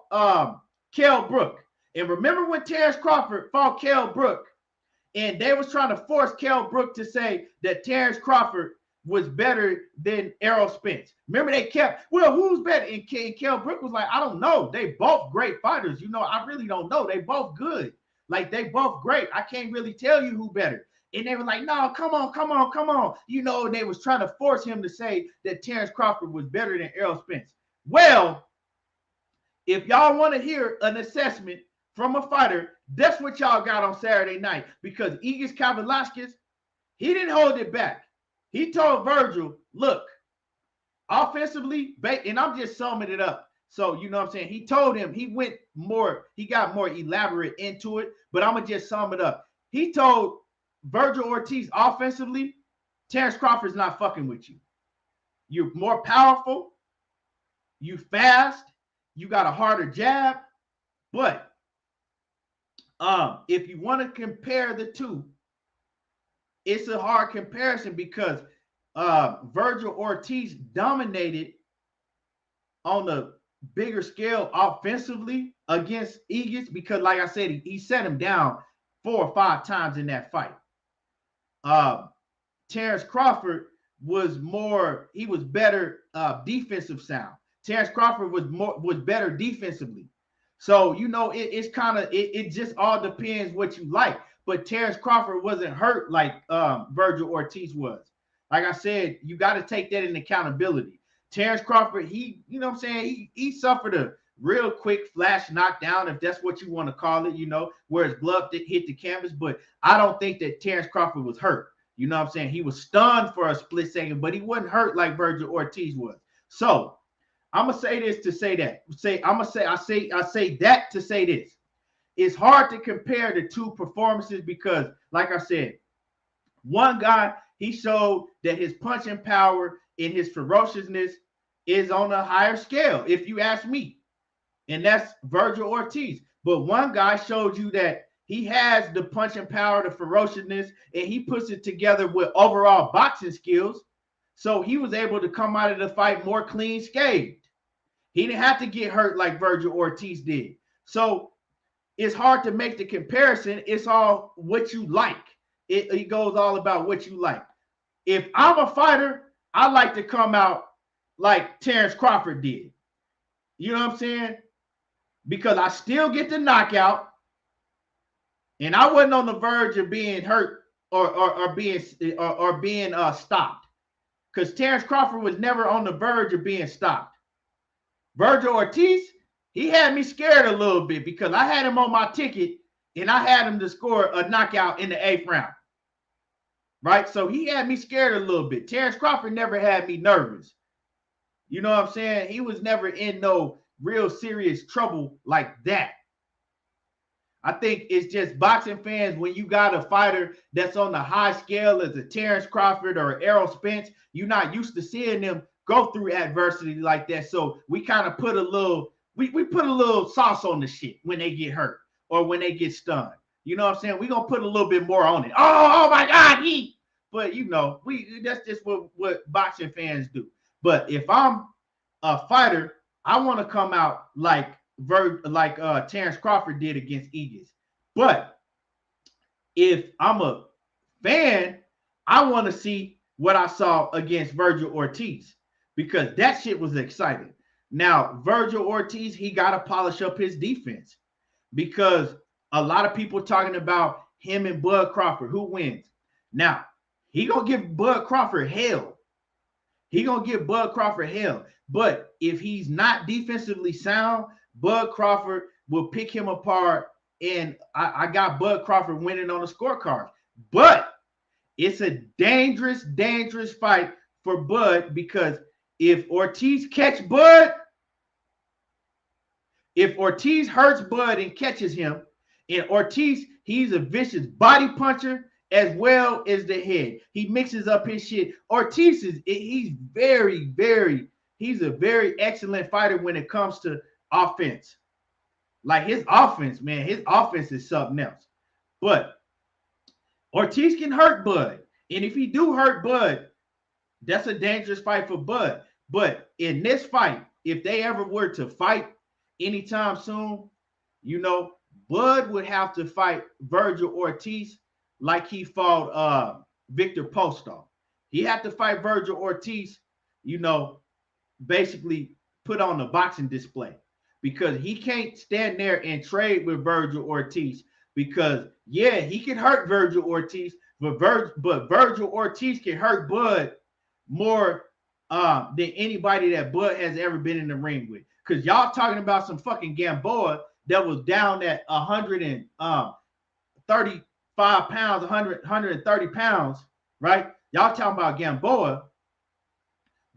Kell Brook. And remember when Terence Crawford fought Kell Brook, and they was trying to force Kell Brook to say that Terence Crawford was better than Errol Spence. Remember, they kept, well, who's better? And Kell Brook was like, I don't know. They both great fighters. You know, I really don't know. They both good. Like, they both great. I can't really tell you who better. And they were like, no, come on. You know, and they was trying to force him to say that Terence Crawford was better than Errol Spence. Well, if y'all want to hear an assessment from a fighter, that's what y'all got on Saturday night. Because Igis Kavaliauskas, he didn't hold it back. He told Vergil, look, offensively, and I'm just summing it up. So, you know what I'm saying? He told him, he got more elaborate into it, but I'm going to just sum it up. He told Vergil Ortiz, offensively, Terence Crawford's not fucking with you. You're more powerful. You fast. You got a harder jab. But if you want to compare the two, it's a hard comparison because Vergil Ortiz dominated on the bigger scale offensively against Igis because, like I said, he set him down 4 or 5 times in that fight. Terence Crawford was better defensive sound. Terence Crawford was better defensively. So, you know, it just all depends what you like. But Terence Crawford wasn't hurt like Vergil Ortiz was. Like I said, you got to take that in accountability. Terence Crawford, you know what I'm saying? He suffered a real quick flash knockdown, if that's what you want to call it, you know, where his glove hit the canvas. But I don't think that Terence Crawford was hurt. You know what I'm saying? He was stunned for a split second, but he wasn't hurt like Vergil Ortiz was. So I'm gonna say this to say that. I say that to say this. It's hard to compare the two performances because, like I said, one guy, he showed that his punching power and his ferociousness is on a higher scale, if you ask me. And that's Vergil Ortiz. But one guy showed you that he has the punching power, the ferociousness, and he puts it together with overall boxing skills. So he was able to come out of the fight more clean-scathed. He didn't have to get hurt like Vergil Ortiz did. So it's hard to make the comparison. It's all what you like. It goes all about what you like. If I'm a fighter, I like to come out like Terence Crawford did. You know what I'm saying? Because I still get the knockout, and I wasn't on the verge of being hurt or being stopped. Because Terence Crawford was never on the verge of being stopped. Vergil Ortiz, he had me scared a little bit because I had him on my ticket and I had him to score a knockout in the 8th round. Right? So he had me scared a little bit. Terence Crawford never had me nervous. You know what I'm saying? He was never in no real serious trouble like that. I think it's just boxing fans, when you got a fighter that's on the high scale as a Terence Crawford or Errol Spence, you're not used to seeing them go through adversity like that. So we kind of put a little, we put a little sauce on the shit when they get hurt or when they get stunned. You know what I'm saying? We're going to put a little bit more on it. Oh my God, but you know, that's just what boxing fans do. But if I'm a fighter, I want to come out like Terence Crawford did against Igis. But if I'm a fan, I want to see what I saw against Vergil Ortiz, because that shit was exciting. Now, Vergil Ortiz, he got to polish up his defense, because a lot of people talking about him and Bud Crawford, who wins. Now, he going to give Bud Crawford hell. But if he's not defensively sound, Bud Crawford will pick him apart, and I got Bud Crawford winning on the scorecard. But it's a dangerous, dangerous fight for Bud, because if Ortiz hurts Bud and catches him, and Ortiz, he's a vicious body puncher as well as the head. He mixes up his shit. Ortiz he's a very excellent fighter when it comes to offense. Like his offense, man, his offense is something else. But Ortiz can hurt Bud. And if he do hurt Bud, that's a dangerous fight for Bud. But in this fight, if they ever were to fight anytime soon, you know, Bud would have to fight Vergil Ortiz like he fought Victor Postol. He had to fight Vergil Ortiz, you know, basically put on a boxing display because he can't stand there and trade with Vergil Ortiz because, yeah, he can hurt Vergil Ortiz, but Vergil Ortiz can hurt Bud more than anybody that Bud has ever been in the ring with. Because y'all talking about some fucking Gamboa that was down at 135 pounds, 130 pounds, right? Y'all talking about Gamboa.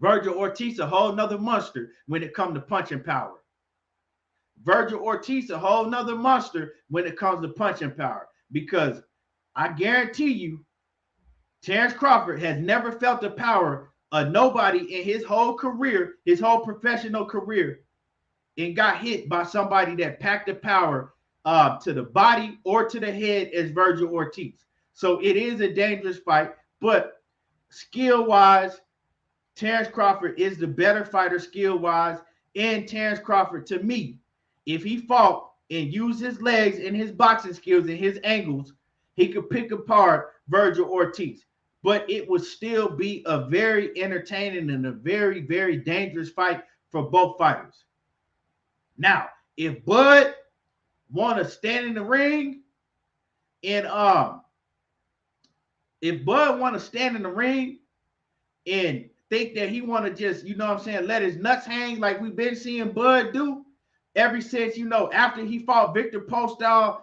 Vergil Ortiz, a whole nother monster when it comes to punching power. Vergil Ortiz, a whole nother monster when it comes to punching power. Because I guarantee you, Terence Crawford has never felt the power of nobody in his whole career, his whole professional career, and got hit by somebody that packed the power to the body or to the head as Vergil Ortiz. So it is a dangerous fight, but skill-wise, Terence Crawford is the better fighter skill-wise. And Terence Crawford, to me, if he fought and used his legs and his boxing skills and his angles, he could pick apart Vergil Ortiz. But it would still be a very entertaining and a very, very dangerous fight for both fighters. Now, if Bud want to stand in the ring and if Bud want to stand in the ring and think that he want to just, you know what I'm saying, let his nuts hang like we've been seeing Bud do ever since, you know, after he fought Victor Postol,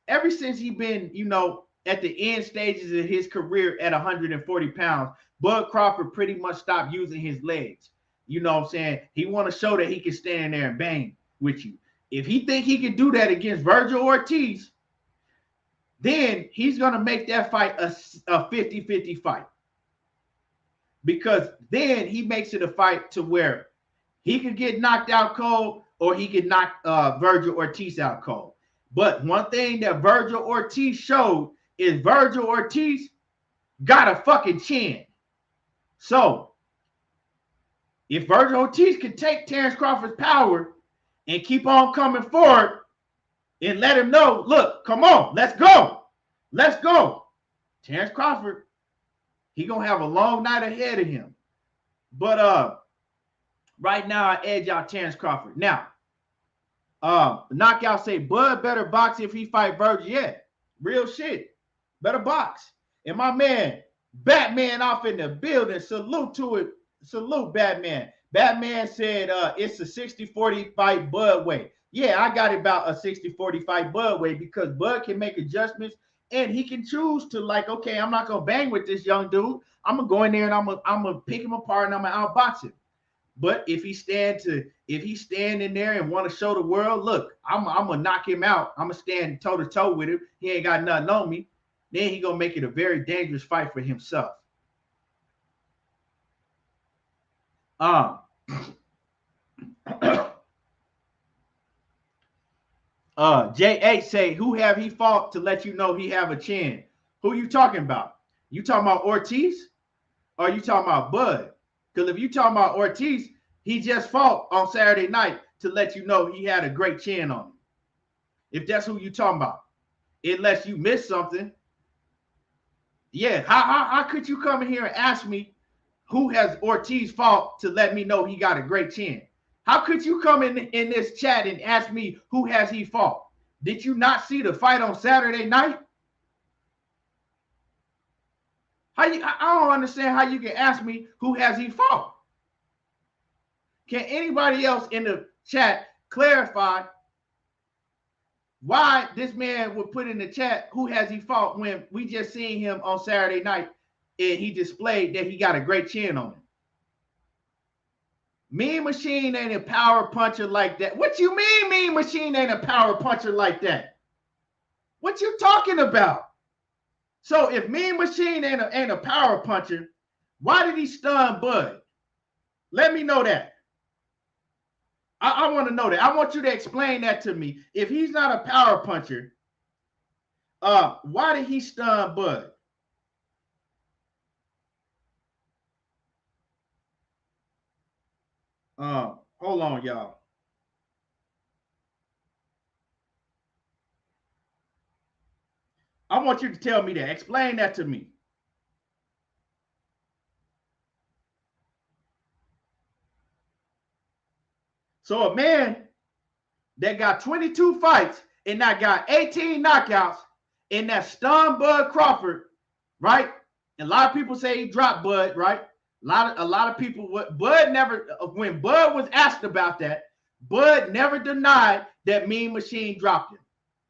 ever since he been, you know, at the end stages of his career at 140 pounds, Bud Crawford pretty much stopped using his legs. You know what I'm saying? He want to show that he can stand there and bang with you. If he think he can do that against Vergil Ortiz, then he's going to make that fight a 50-50 fight. Because then he makes it a fight to where he could get knocked out cold or he could knock Vergil Ortiz out cold. But one thing that Vergil Ortiz showed is Vergil Ortiz got a fucking chin. So if Vergil Ortiz can take Terence Crawford's power and keep on coming forward and let him know, look, come on, let's go. Let's go. Terence Crawford, he going to have a long night ahead of him. But right now, I edge out Terence Crawford. Now, Knockout say, Bud better box if he fight Vergil. Yeah, real shit. Better box. And my man, Batman off in the building. Salute to it. Salute, Batman. Batman said it's a 60-40 fight Bud way. Yeah, I got about a 60-40 fight Bud way because Bud can make adjustments and he can choose to like, okay, I'm not going to bang with this young dude. I'm going to go in there and I'm going to pick him apart and I'm going to outbox him. But if he stand in there and want to show the world, look, I'm going to knock him out. I'm going to stand toe-to-toe with him. He ain't got nothing on me. Then he going to make it a very dangerous fight for himself. J8 say, who have he fought to let you know he have a chin? Who you talking about? You talking about Ortiz? Or you talking about Bud? Because if you talking about Ortiz, he just fought on Saturday night to let you know he had a great chin on him. If that's who you talking about. Unless you missed something. Yeah, how could you come in here and ask me who has Ortiz fought to let me know he got a great chin? How could you come in this chat and ask me who has he fought? Did you not see the fight on Saturday night? I don't understand how you can ask me who has he fought. Can anybody else in the chat clarify why this man would put in the chat who has he fought when we just seen him on Saturday night and he displayed that he got a great chin on him? Mean Machine ain't a power puncher like that. What you mean Mean Machine ain't a power puncher like that? What you talking about? So if Mean Machine ain't a power puncher, why did he stun Bud? Let me know that. I want to know that. I want you to explain that to me. If he's not a power puncher, why did he stun Bud? Hold on, y'all. I want you to tell me that. Explain that to me. So a man that got 22 fights and that got 18 knockouts and that stunned Bud Crawford, right? And a lot of people say he dropped Bud, right? A lot of people, Bud never, when Bud was asked about that, Bud never denied that Mean Machine dropped him.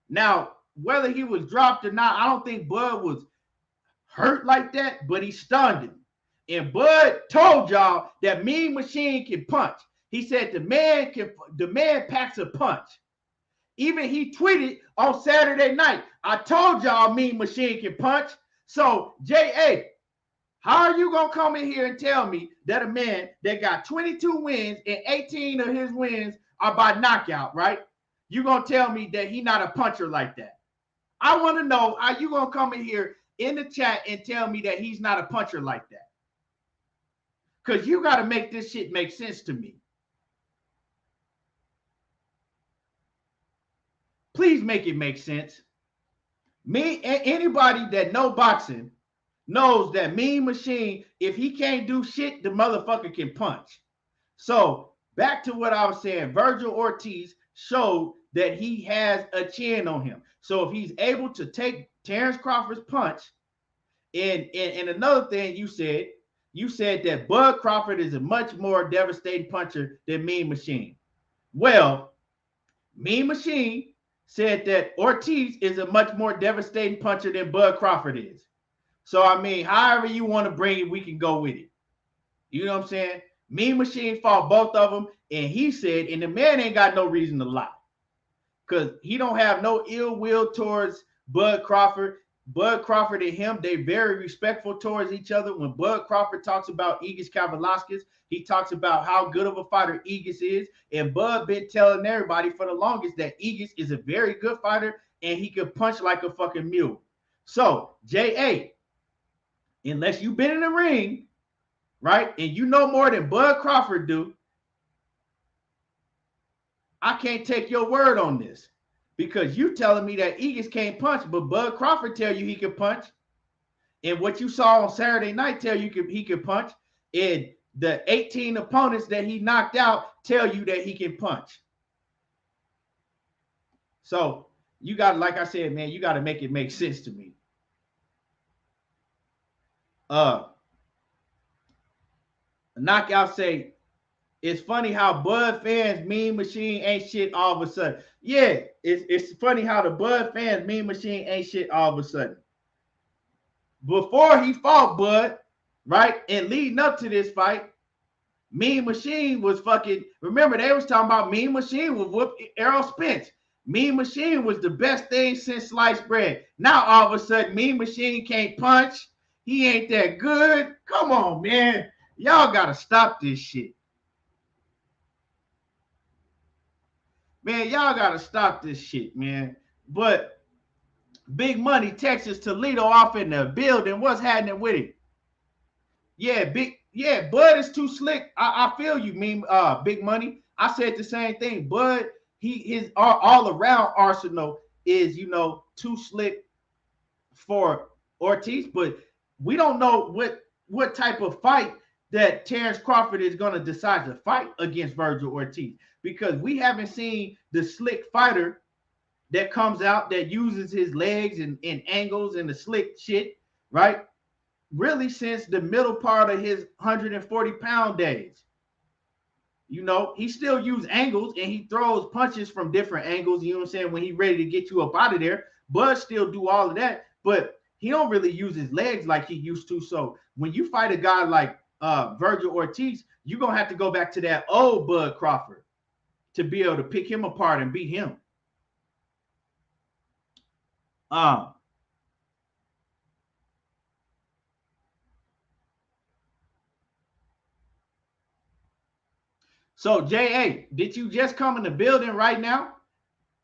Now, whether he was dropped or not, I don't think Bud was hurt like that, but he stunned him. And Bud told y'all that Mean Machine can punch. He said the man packs a punch. Even he tweeted on Saturday night, I told y'all Mean Machine can punch. So, J.A., how are you going to come in here and tell me that a man that got 22 wins and 18 of his wins are by knockout, right? You going to tell me that he not a puncher like that? I want to know how you going to come in here in the chat and tell me that he's not a puncher like that. Because you got to make this shit make sense to me. Please make it make sense. Anybody that know boxing knows that Mean Machine, if he can't do shit, the motherfucker can punch. So back to what I was saying, Vergil Ortiz showed that he has a chin on him. So if he's able to take Terence Crawford's punch, and another thing you said that Bud Crawford is a much more devastating puncher than Mean Machine. Well, Mean Machine said that Ortiz is a much more devastating puncher than Bud Crawford is. So, I mean, however you want to bring it, we can go with it. You know what I'm saying? Mean Machine fought both of them, and he said, and the man ain't got no reason to lie, because he don't have no ill will towards Bud Crawford. Bud Crawford and him, they very respectful towards each other. When Bud Crawford talks about Kavaliauskas, he talks about how good of a fighter Igis is. And Bud been telling everybody for the longest that Igis is a very good fighter and he can punch like a fucking mule. So, J.A., unless you've been in the ring, right, and you know more than Bud Crawford do, I can't take your word on this. Because you telling me that Igis can't punch, but Bud Crawford tell you he can punch. And what you saw on Saturday night tell you he can punch. And the 18 opponents that he knocked out tell you that he can punch. So you got, like I said, man, you got to make it make sense to me. Knockout say, it's funny how Bud fans Mean Machine ain't shit all of a sudden. Yeah, it's funny how the Bud fans Mean Machine ain't shit all of a sudden. Before he fought Bud, right, and leading up to this fight, Mean Machine was fucking, remember they was talking about Mean Machine would whoop Errol Spence. Mean Machine was the best thing since sliced bread. Now all of a sudden Mean Machine can't punch. He ain't that good. Come on, man. Y'all got to stop this shit. Man, y'all got to stop this shit, man. But Big Money, Texas, Toledo off in the building. What's happening with it? Yeah, Bud is too slick. I feel you, Big Money. I said the same thing. Bud, his all around arsenal is, too slick for Ortiz, but we don't know what type of fight that Terence Crawford is going to decide to fight against Vergil Ortiz, because we haven't seen the slick fighter that comes out that uses his legs and angles and the slick shit, right? Really since the middle part of his 140-pound days. He still uses angles and he throws punches from different angles, you know what I'm saying, when he's ready to get you up out of there. Bud still do all of that, but he don't really use his legs like he used to. So when you fight a guy like Vergil Ortiz, you're going to have to go back to that old Bud Crawford to be able to pick him apart and beat him. So, J.A., did you just come in the building right now?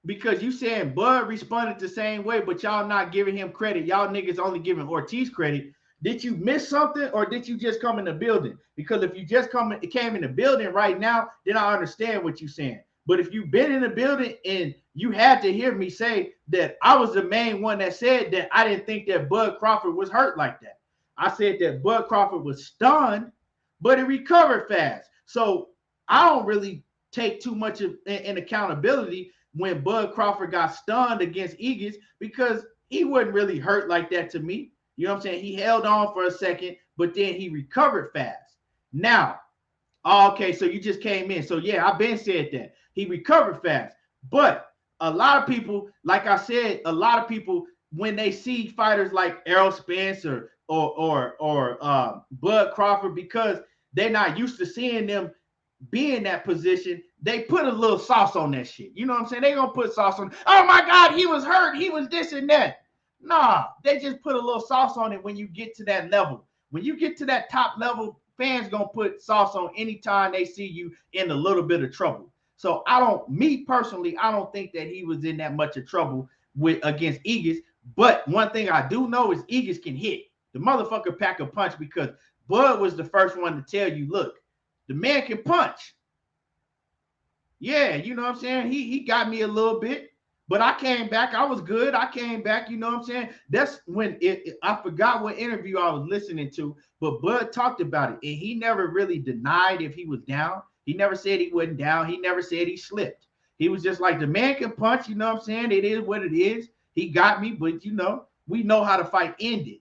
Because you saying Bud responded the same way, but y'all not giving him credit. Y'all niggas only giving Ortiz credit. Did you miss something, or did you just come in the building? Because if you just came in the building right now, then I understand what you're saying. But if you've been in the building and you had to hear me say that I was the main one that said that I didn't think that Bud Crawford was hurt like that. I said that Bud Crawford was stunned, but he recovered fast. So I don't really take too much in accountability when Bud Crawford got stunned against Egan, because he wasn't really hurt like that to me. You know what I'm saying? He held on for a second, but then he recovered fast. Now, okay, so you just came in. So yeah, I've been said that. He recovered fast. But a lot of people, like I said, a lot of people, when they see fighters like Errol Spence or Bud Crawford, because they're not used to seeing them be in that position, they put a little sauce on that shit. You know what I'm saying? They're going to put sauce on, oh my God, he was hurt. He was this and that. Nah, they just put a little sauce on it when you get to that level. When you get to that top level, fans going to put sauce on anytime they see you in a little bit of trouble. So me personally, I don't think that he was in that much of trouble against Egan. But one thing I do know is Egan can hit. The motherfucker pack a punch, because Bud was the first one to tell you, look, the man can punch. Yeah, you know what I'm saying? He got me a little bit, but I came back. I was good. I came back, you know what I'm saying? That's when I forgot what interview I was listening to, but Bud talked about it, and he never really denied if he was down. He never said he wasn't down. He never said he slipped. He was just like, the man can punch, you know what I'm saying? It is what it is. He got me, but, you know, we know how the fight ended.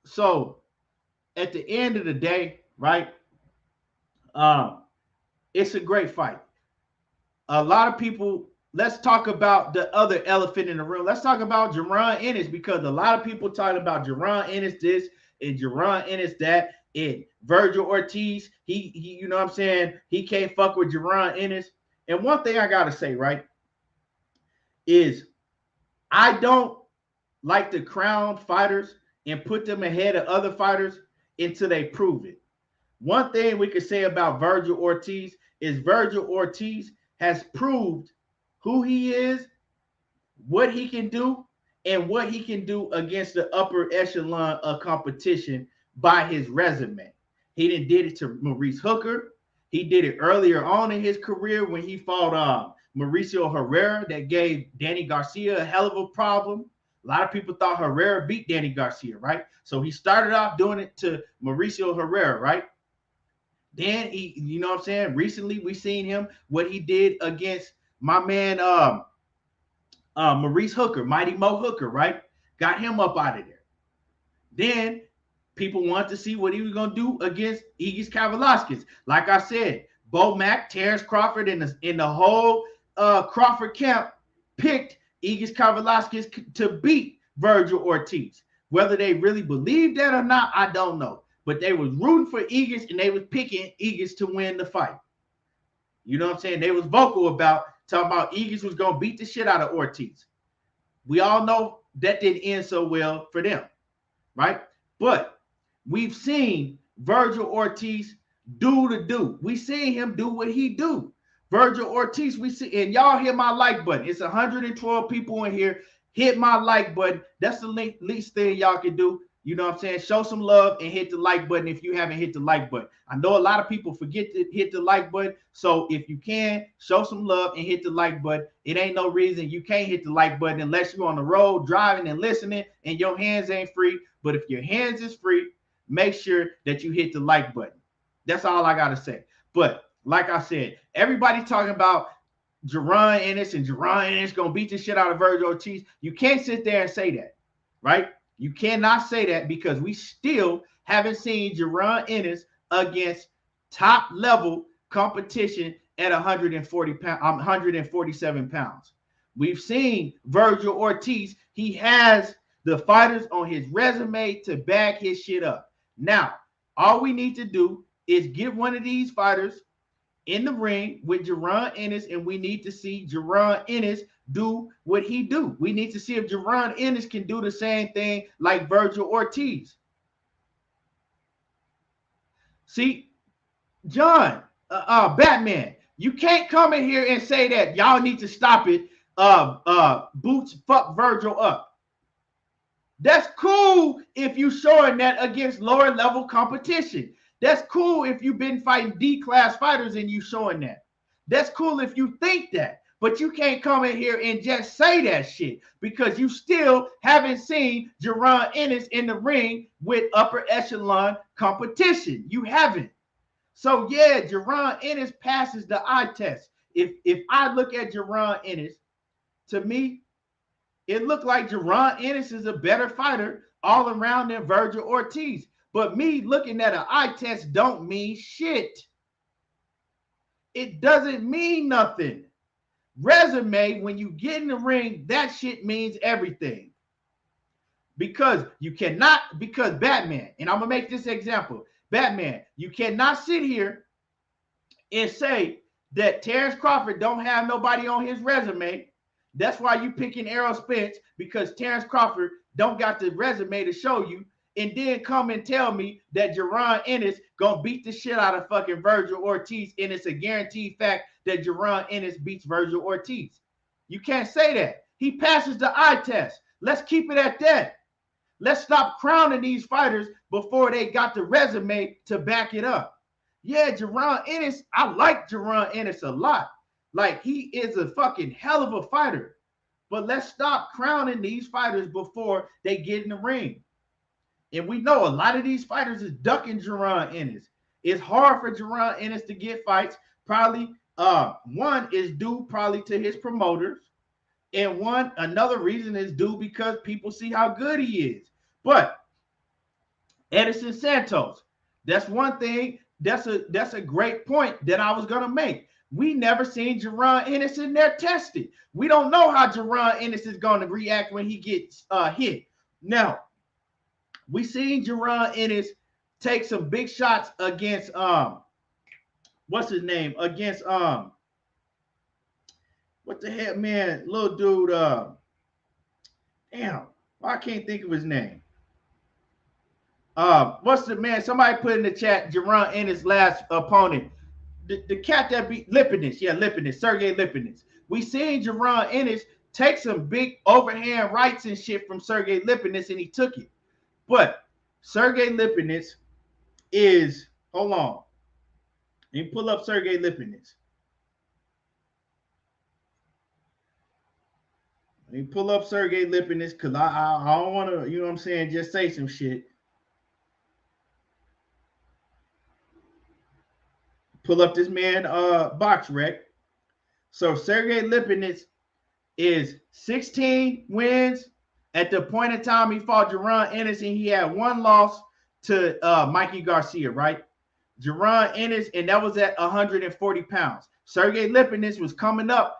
So at the end of the day, right, it's a great fight. A lot of people, let's talk about the other elephant in the room. Let's talk about Jaron Ennis, because a lot of people talking about Jaron Ennis this and Jaron Ennis that, and Vergil Ortiz, he you know what I'm saying, he can't fuck with Jaron Ennis. And one thing I gotta say, right, is I don't like to crown fighters and put them ahead of other fighters until they prove it. One thing we could say about Vergil Ortiz is Vergil Ortiz has proved who he is, what he can do, and what he can do against the upper echelon of competition by his resume. He did it to Maurice Hooker. He did it earlier on in his career when he fought Mauricio Herrera, that gave Danny Garcia a hell of a problem. A lot of people thought Herrera beat Danny Garcia, right? So he started off doing it to Mauricio Herrera, right? Then he, you know what I'm saying? Recently, we seen him, what he did against my man Maurice Hooker, Mighty Mo Hooker, right? Got him up out of there. Then people want to see what he was going to do against Igis Kavaliauskas. Like I said, Bo Mack, Terence Crawford, in the whole Crawford camp picked Igis Kavaliauskas to beat Vergil Ortiz. Whether they really believed that or not, I don't know. But they was rooting for Igis, and they was picking Igis to win the fight. You know what I'm saying? They was vocal about talking about Igis was going to beat the shit out of Ortiz. We all know that didn't end so well for them, right? But we've seen Vergil Ortiz do the do. We seen him do what he do. Vergil Ortiz, we see, and y'all hit my like button. It's 112 people in here. Hit my like button. That's the least thing y'all can do. You know what I'm saying? Show some love and hit the like button if you haven't hit the like button. I know a lot of people forget to hit the like button. So if you can, show some love and hit the like button. It ain't no reason you can't hit the like button unless you're on the road driving and listening and your hands ain't free. But if your hands is free, make sure that you hit the like button. That's all I got to say. But like I said, everybody talking about Jaron Ennis and Jaron Ennis going to beat the shit out of Vergil Ortiz. You can't sit there and say that, right? You cannot say that, because we still haven't seen Jaron Ennis against top level competition at 147 pounds. We've seen Vergil Ortiz. He has the fighters on his resume to back his shit up. Now, all we need to do is get one of these fighters in the ring with Jaron Ennis, and we need to see Jaron Ennis do what he do. We need to see if Jaron Ennis can do the same thing like Vergil Ortiz. See, John, Batman, you can't come in here and say that y'all need to stop it. Boots fuck Vergil up. That's cool if you showing that against lower level competition. That's cool if you've been fighting D-class fighters and you showing that. That's cool if you think that. But you can't come in here and just say that shit, because you still haven't seen Jaron Ennis in the ring with upper echelon competition. You haven't. So yeah, Jaron Ennis passes the eye test. If I look at Jaron Ennis, to me, it looked like Jaron Ennis is a better fighter all around than Vergil Ortiz. But me looking at an eye test don't mean shit. It doesn't mean nothing. Resume, when you get in the ring, that shit means everything. Because you cannot, because Batman, and I'm going to make this example. Batman, you cannot sit here and say that Terence Crawford don't have nobody on his resume. That's why you picking Errol Spence, because Terence Crawford don't got the resume to show you, and then come and tell me that Jaron Ennis gonna beat the shit out of fucking Vergil Ortiz, and it's a guaranteed fact that Jaron Ennis beats Vergil Ortiz. You can't say that. He passes the eye test. Let's keep it at that. Let's stop crowning these fighters before they got the resume to back it up. Yeah, Jaron Ennis, I like Jaron Ennis a lot. Like, he is a fucking hell of a fighter. But let's stop crowning these fighters before they get in the ring. And we know a lot of these fighters is ducking Jaron Ennis. It's hard for Jaron Ennis to get fights. Probably one is due probably to his promoters. And another reason is due because people see how good he is. But Edison Santos, that's one thing. That's a great point that I was gonna make. We never seen Jaron Ennis in there tested. We don't know how Jaron Ennis is gonna react when he gets hit. Now, we seen Jaron Ennis take some big shots against what's his name? Against what the heck, man? Little dude, damn, I can't think of his name. What's the man? Somebody put in the chat Jaron Ennis' last opponent. The cat that beat Lipinets. Yeah, Lipinets, Sergey Lipinets. We seen Jaron Ennis take some big overhand rights and shit from Sergey Lipinets, and he took it. But Sergey Lipinets is, hold on. Let me pull up Sergey Lipinets. Let me pull up Sergey Lipinets because I don't want to, you know what I'm saying, just say some shit. Pull up this man box rec. So Sergey Lipinets is 16 wins. At the point in time he fought Jaron Ennis, and he had one loss to Mikey Garcia, right? Jaron Ennis, and that was at 140 pounds. Sergey Lipinets was coming up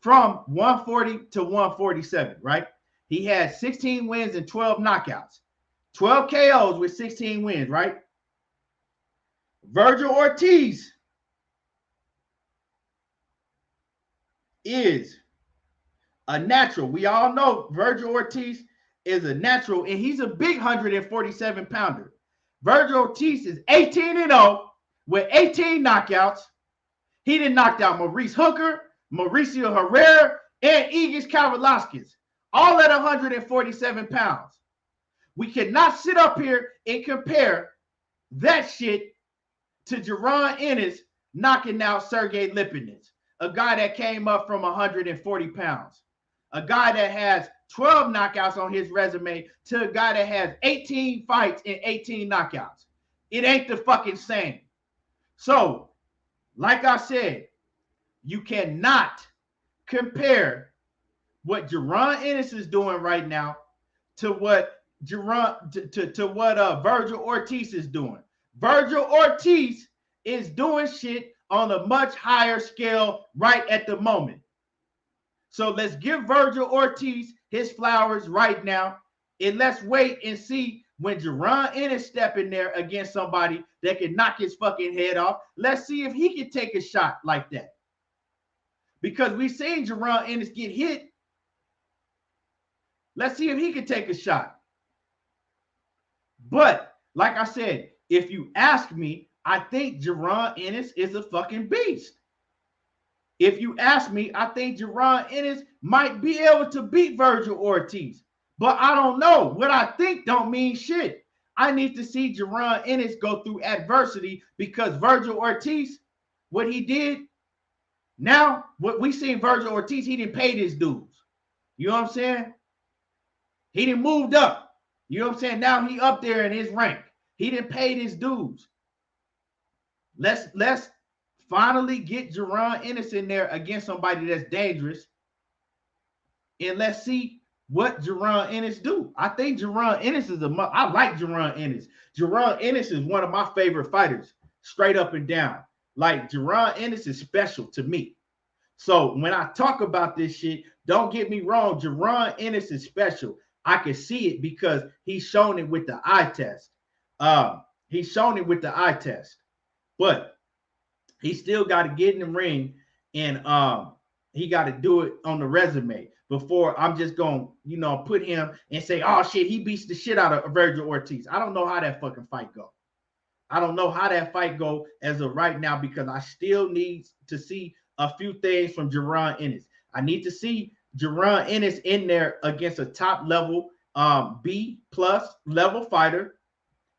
from 140 to 147, right? He had 16 wins and 12 knockouts. 12 KOs with 16 wins, right? Vergil Ortiz is a natural. We all know Vergil Ortiz is a natural, and he's a big 147 pounder. Vergil Ortiz is 18-0 with 18 knockouts. He done knocked out Maurice Hooker, Mauricio Herrera, and Igis Kavaliauskas, all at 147 pounds. We cannot sit up here and compare that shit to Jaron Ennis knocking out Sergey Lipinets, a guy that came up from 140 pounds, a guy that has 12 knockouts on his resume, to a guy that has 18 fights and 18 knockouts. It ain't the fucking same. So, like I said, you cannot compare what Jaron Ennis is doing right now to what Vergil Ortiz is doing. Vergil Ortiz is doing shit on a much higher scale right at the moment. So let's give Vergil Ortiz his flowers right now, and let's wait and see when Jaron Ennis step in there against somebody that can knock his fucking head off. Let's see if he can take a shot like that. Because we've seen Jaron Ennis get hit. Let's see if he can take a shot. But, like I said, if you ask me, I think Jaron Ennis is a fucking beast. If you ask me, I think Jaron Ennis might be able to beat Vergil Ortiz. But I don't know. What I think don't mean shit. I need to see Jaron Ennis go through adversity, because Vergil Ortiz, what he did, now, what we seen Vergil Ortiz, he didn't pay his dues. You know what I'm saying? He didn't moved up. You know what I'm saying? Now he up there in his rank. He didn't pay his dues. Let's finally get Jaron Ennis in there against somebody that's dangerous, and let's see what Jaron Ennis do. I think Jaron Ennis is I like Jaron Ennis. Jaron Ennis is one of my favorite fighters, straight up and down. Like, Jaron Ennis is special to me. So when I talk about this shit, don't get me wrong, Jaron Ennis is special. I can see it because he's shown it with the eye test. He's shown it with the eye test. But he still got to get in the ring, and he got to do it on the resume before I'm just going to, put him and say, oh, shit, he beats the shit out of Vergil Ortiz. I don't know how that fucking fight go. I don't know how that fight go as of right now, because I still need to see a few things from Jaron Ennis. I need to see Jaron Ennis in there against a top level B+ level fighter,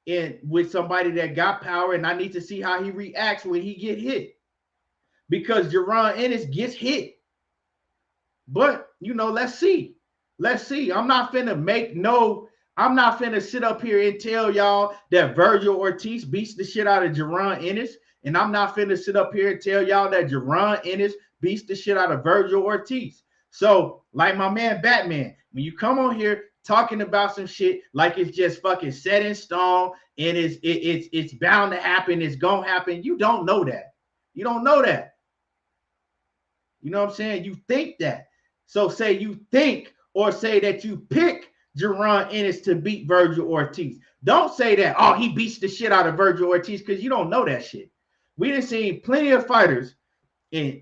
and with somebody that got power, and I need to see how he reacts when he get hit, because Jaron Ennis gets hit. But let's see. I'm not finna sit up here and tell y'all that Vergil Ortiz beats the shit out of Jaron Ennis, and I'm not finna sit up here and tell y'all that Jaron Ennis beats the shit out of Vergil Ortiz. So, like my man Batman, when you come on here talking about some shit like it's just fucking set in stone and it's bound to happen, it's gonna happen, you don't know that. You don't know that. You know what I'm saying? You think that. So say you think, or say that you pick Jaron Ennis to beat Vergil Ortiz. Don't say that, oh, he beats the shit out of Vergil Ortiz, because you don't know that shit. We done seen plenty of fighters, and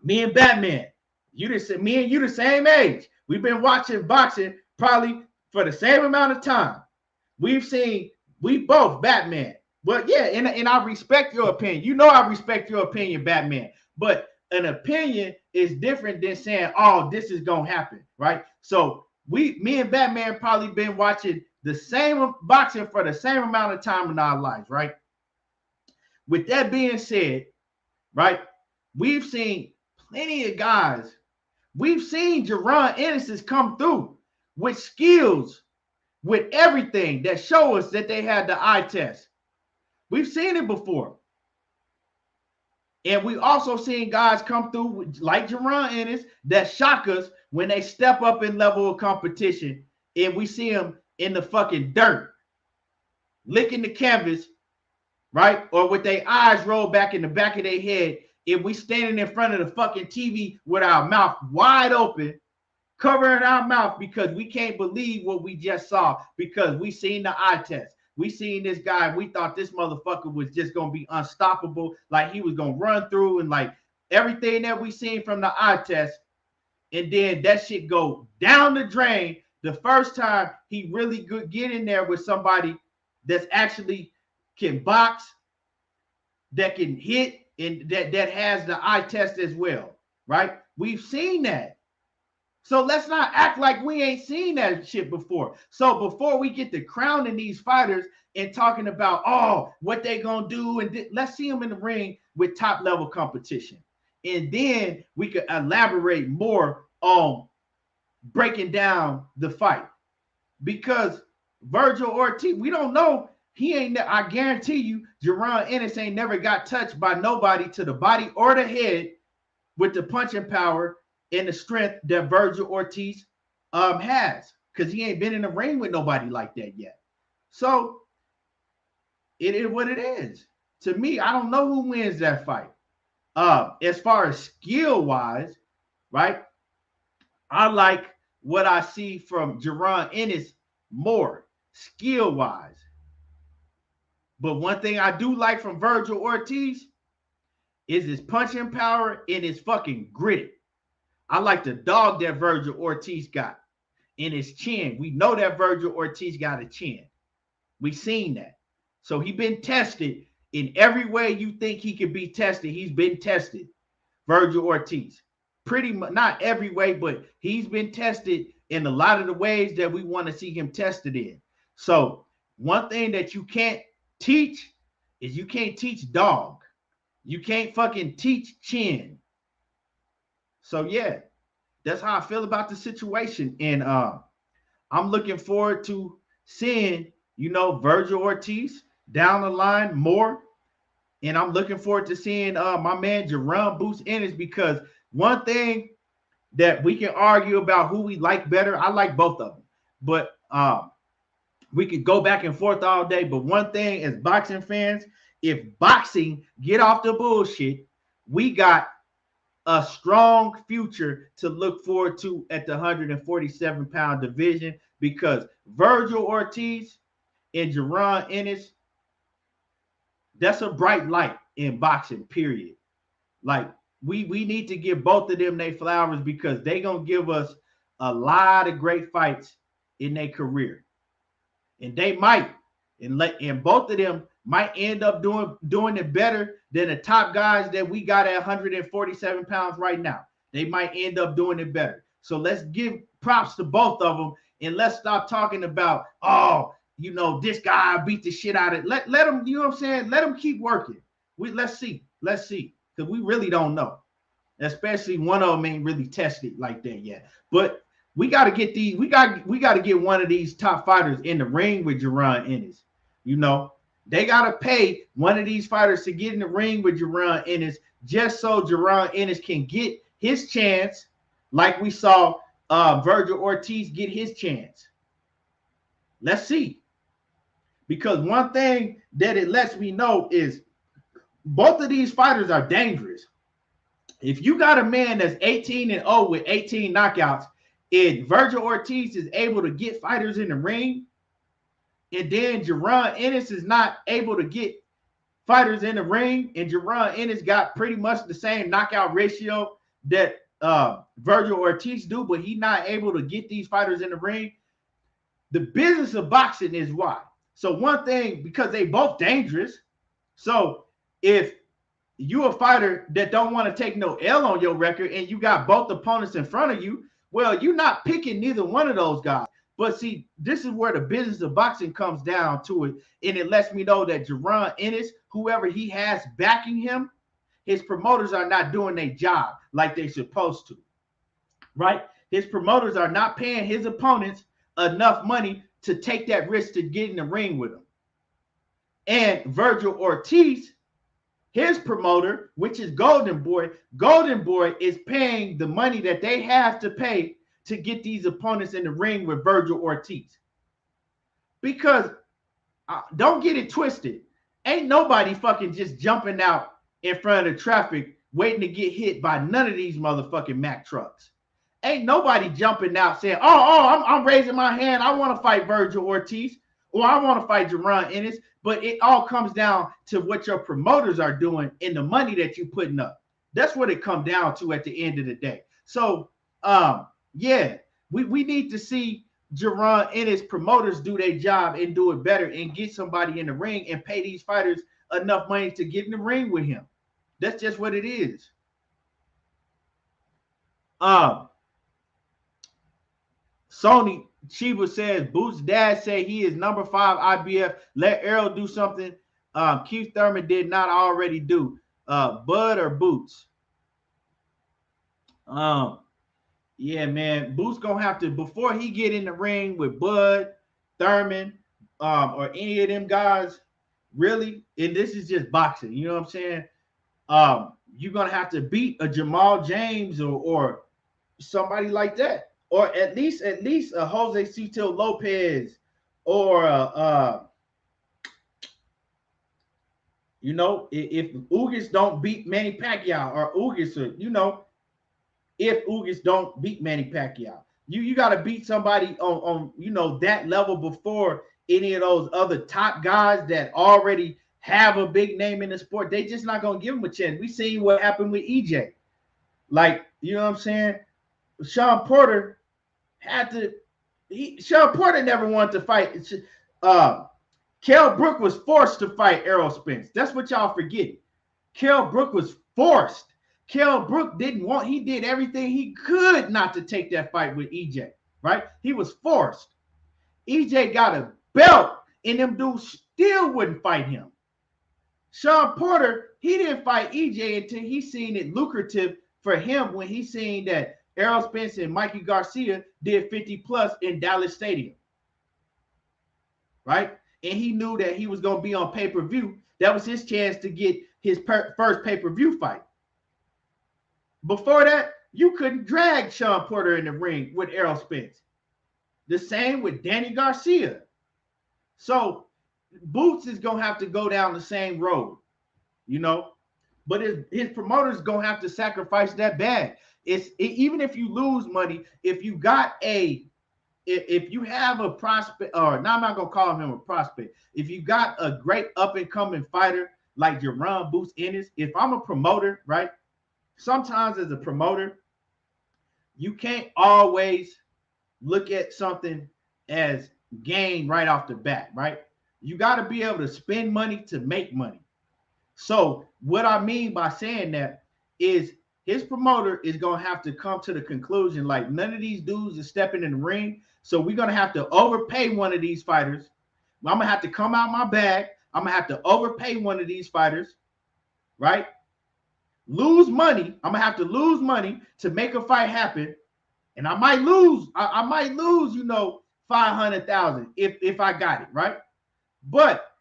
me and Batman, me and you the same age. We've been watching boxing probably for the same amount of time. We both, Batman. But yeah, and I respect your opinion. I respect your opinion, Batman. But an opinion is different than saying, oh, this is gonna happen, right? So me and Batman probably been watching the same boxing for the same amount of time in our lives, right? With that being said, right, we've seen plenty of guys. We've seen Jaron Ennis come through with skills, with everything that show us that they had the eye test. We've seen it before. And we also seen guys come through like Jaron Ennis that shock us when they step up in level of competition, and we see them in the fucking dirt, licking the canvas, right? Or with their eyes rolled back in the back of their head, and we standing in front of the fucking TV with our mouth wide open, covering our mouth because we can't believe what we just saw, because we seen the eye test. We seen this guy, and we thought this motherfucker was just going to be unstoppable, like he was going to run through, and like everything that we seen from the eye test, and then that shit go down the drain the first time he really could get in there with somebody that's actually can box, that can hit, and that has the eye test as well, right? We've seen that. So let's not act like we ain't seen that shit before. So before we get to crowning these fighters and talking about, oh, what they gonna do, and let's see them in the ring with top level competition. And then we could elaborate more on breaking down the fight. Because Vergil Ortiz, we don't know. I guarantee you, Jaron Ennis ain't never got touched by nobody to the body or the head with the punching power and the strength that Vergil Ortiz has, because he ain't been in the ring with nobody like that yet. So it is what it is. To me, I don't know who wins that fight. As far as skill-wise, right, I like what I see from Jaron Ennis more skill-wise. But one thing I do like from Vergil Ortiz is his punching power and his fucking grit. I like the dog that Vergil Ortiz got in his chin. We know that Vergil Ortiz got a chin. We seen that. So he been tested in every way you think he could be tested. He's been tested, Vergil Ortiz. Pretty much, not every way, but he's been tested in a lot of the ways that we want to see him tested in. So one thing that you can't teach is you can't teach dog. You can't fucking teach chin. So yeah, that's how I feel about the situation. And I'm looking forward to seeing, Vergil Ortiz down the line more. And I'm looking forward to seeing my man Jerome Boots Ennis, because one thing that we can argue about who we like better, I like both of them. But we could go back and forth all day. But one thing as boxing fans, if boxing get off the bullshit, we got a strong future to look forward to at the 147-pound division, because Vergil Ortiz and Jerron Ennis, that's a bright light in boxing, period. Like, we need to give both of them their flowers, because they gonna give us a lot of great fights in their career. And they might, and both of them might end up doing it better than the top guys that we got at 147 pounds right now. They might end up doing it better. So let's give props to both of them, and let's stop talking about, oh, you know, this guy beat the shit out of it. Let them, you know what I'm saying? Let them keep working. Let's see, because we really don't know. Especially one of them ain't really tested like that yet. But we got to get these. We got to get one of these top fighters in the ring with Jerron Ennis. You know, they got to pay one of these fighters to get in the ring with Jerron Ennis, just so Jerron Ennis can get his chance, like we saw Vergil Ortiz get his chance. Let's see. Because one thing that it lets me know is both of these fighters are dangerous. If you got a man that's 18-0 with 18 knockouts, and Vergil Ortiz is able to get fighters in the ring, and then Jerron Ennis is not able to get fighters in the ring, and Jerron Ennis got pretty much the same knockout ratio that Vergil Ortiz do, but he's not able to get these fighters in the ring. The business of boxing is why. So one thing, because they both dangerous. So if you a fighter that don't want to take no L on your record, and you got both opponents in front of you, well, you're not picking neither one of those guys. But see, this is where the business of boxing comes down to it. And it lets me know that Jerron Ennis, whoever he has backing him, his promoters are not doing their job like they're supposed to, right? His promoters are not paying his opponents enough money to take that risk to get in the ring with him. And Vergil Ortiz, his promoter, which is Golden Boy is paying the money that they have to pay to get these opponents in the ring with Vergil Ortiz. Because don't get it twisted. Ain't nobody fucking just jumping out in front of the traffic waiting to get hit by none of these motherfucking Mack trucks. Ain't nobody jumping out saying, I'm raising my hand. I want to fight Vergil Ortiz, or I want to fight Jerron Ennis. But it all comes down to what your promoters are doing and the money that you're putting up. That's what it comes down to at the end of the day. So, yeah, we need to see Jerron Ennis promoters do their job and do it better and get somebody in the ring and pay these fighters enough money to get in the ring with him. That's just what it is. Sony Chiba says, Boots' dad say he is number 5 IBF. Let Errol do something Keith Thurman did not already do. Bud or Boots? Yeah, man. Boots going to have to, before he get in the ring with Bud, Thurman, or any of them guys, really, and this is just boxing, you know what I'm saying? You're going to have to beat a Jamal James or somebody like that. Or at least a Jose Cito Lopez, or you know, if Ugas don't beat Manny Pacquiao, or Ugas, you know, if Ugas don't beat Manny Pacquiao, you got to beat somebody on you know, that level before any of those other top guys that already have a big name in the sport. They just not gonna give him a chance. We seen what happened with EJ. Like, you know what I'm saying? Sean Porter Sean Porter never wanted to fight. Kell Brook was forced to fight Errol Spence. That's what y'all forget. Kell Brook was forced. Kell Brook didn't want, he did everything he could not to take that fight with EJ, right? He was forced. EJ got a belt, and them dudes still wouldn't fight him. Sean Porter, he didn't fight EJ until he seen it lucrative for him when he seen that Errol Spence and Mikey Garcia did 50 plus in Dallas Stadium, right? And he knew that he was going to be on pay-per-view. That was his chance to get his first pay-per-view fight. Before that, you couldn't drag Sean Porter in the ring with Errol Spence. The same with Danny Garcia. So Boots is going to have to go down the same road, you know. But his promoter's going to have to sacrifice that bag. Even if you lose money, if you have a prospect, or no, I'm not going to call him a prospect. If you got a great up-and-coming fighter like Jerron Boots Ennis, if I'm a promoter, right, sometimes as a promoter, you can't always look at something as gain right off the bat, right? You got to be able to spend money to make money. So what I mean by saying that is his promoter is going to have to come to the conclusion like none of these dudes are stepping in the ring. So we're going to have to overpay one of these fighters. I'm going to have to come out my bag. I'm going to have to overpay one of these fighters, right? Lose money. I'm going to have to lose money to make a fight happen. And I might lose. I might lose, you know, $500,000 if I got it, right? But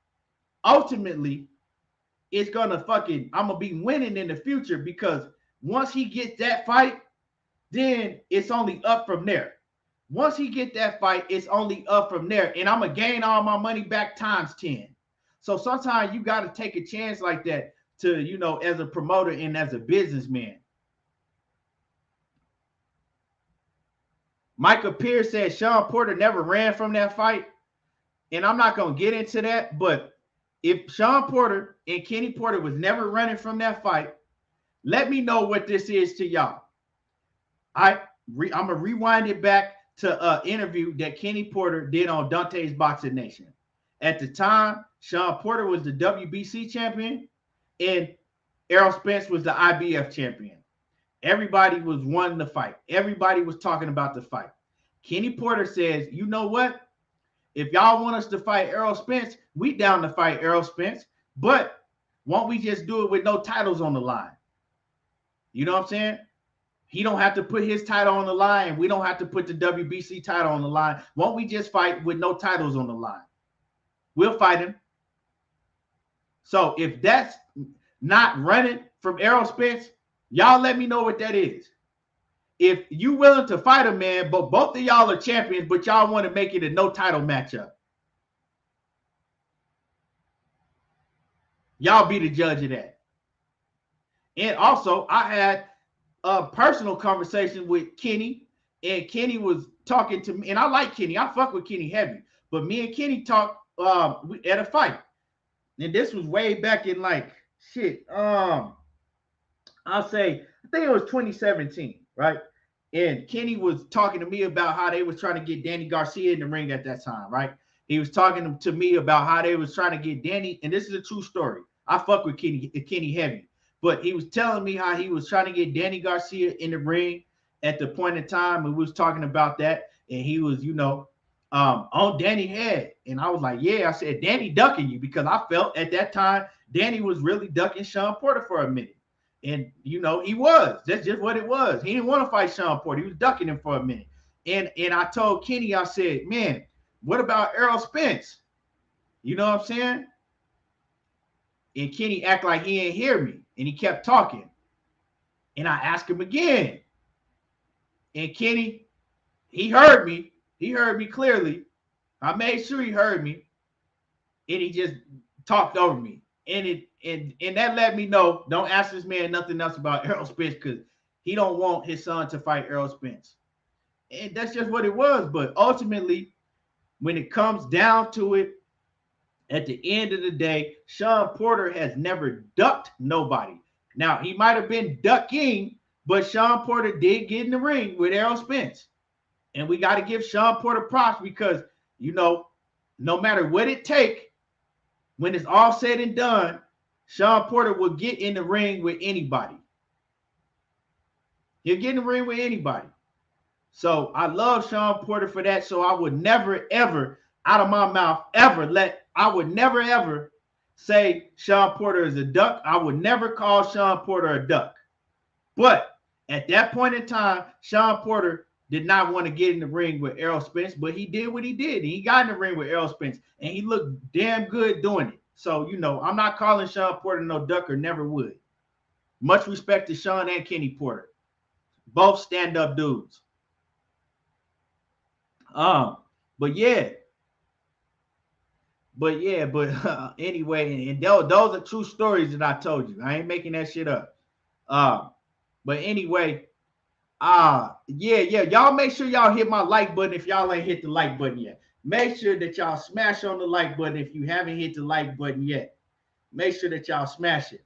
ultimately, it's going to I'm going to be winning in the future because once he gets that fight, then it's only up from there. Once he get that fight, it's only up from there. And I'm going to gain all my money back times 10. So sometimes you got to take a chance like that to, you know, as a promoter and as a businessman. Michael Pierce said Sean Porter never ran from that fight. And I'm not going to get into that. But if Sean Porter and Kenny Porter was never running from that fight, let me know what this is to y'all. I'm going to rewind it back to an interview that Kenny Porter did on Dante's Boxing Nation. At the time, Sean Porter was the WBC champion and Errol Spence was the IBF champion. Everybody was wanting the fight. Everybody was talking about the fight. Kenny Porter says, you know what? If y'all want us to fight Errol Spence, we down to fight Errol Spence, but won't we just do it with no titles on the line? You know what I'm saying? He don't have to put his title on the line, and we don't have to put the WBC title on the line. Won't we just fight with no titles on the line? We'll fight him. So if that's not running from Errol Spence, y'all let me know what that is. If you willing to fight a man, but both of y'all are champions, but y'all want to make it a no title matchup, y'all be the judge of that. And also, I had a personal conversation with Kenny, and Kenny was talking to me, and I like Kenny. I fuck with Kenny heavy, but me and Kenny talked at a fight, and this was way back in like I'll say I think it was 2017, right? And Kenny was talking to me about how they was trying to get Danny Garcia in the ring at that time, right? He was talking to me about how they was trying to get Danny, and this is a true story. I fuck with Kenny heavy, but he was telling me how he was trying to get Danny Garcia in the ring at the point in time, and we was talking about that, and he was, you know, on Danny's head, and I was like, yeah, I said, Danny ducking you, because I felt at that time Danny was really ducking Sean Porter for a minute. And, you know, he was. That's just what it was. He didn't want to fight Sean Porter. He was ducking him for a minute. And I told Kenny, I said, man, what about Errol Spence? You know what I'm saying? And Kenny act like he ain't hear me. And he kept talking. And I asked him again. And Kenny, he heard me. He heard me clearly. I made sure he heard me. And he just talked over me. And that let me know, don't ask this man nothing else about Errol Spence, because he don't want his son to fight Errol Spence. And that's just what it was. But ultimately, when it comes down to it, at the end of the day, Sean Porter has never ducked nobody. Now, he might have been ducking, but Sean Porter did get in the ring with Errol Spence. And we got to give Sean Porter props because, you know, no matter what it takes, when it's all said and done, Sean Porter will get in the ring with anybody. He'll get in the ring with anybody. So I love Sean Porter for that. So I would never, ever, out of my mouth, I would never, ever say Sean Porter is a duck. I would never call Sean Porter a duck. But at that point in time, Sean Porter did not want to get in the ring with Errol Spence, but he did what he did. He got in the ring with Errol Spence, and he looked damn good doing it. So, you know, I'm not calling Sean Porter no ducker, never would. Much respect to Sean and Kenny Porter. Both stand-up dudes. But anyway, and those are true stories that I told you. I ain't making that shit up. But anyway, y'all make sure y'all hit my like button if y'all ain't hit the like button yet. Make sure that y'all smash on the like button if you haven't hit the like button yet. Make sure that y'all smash it.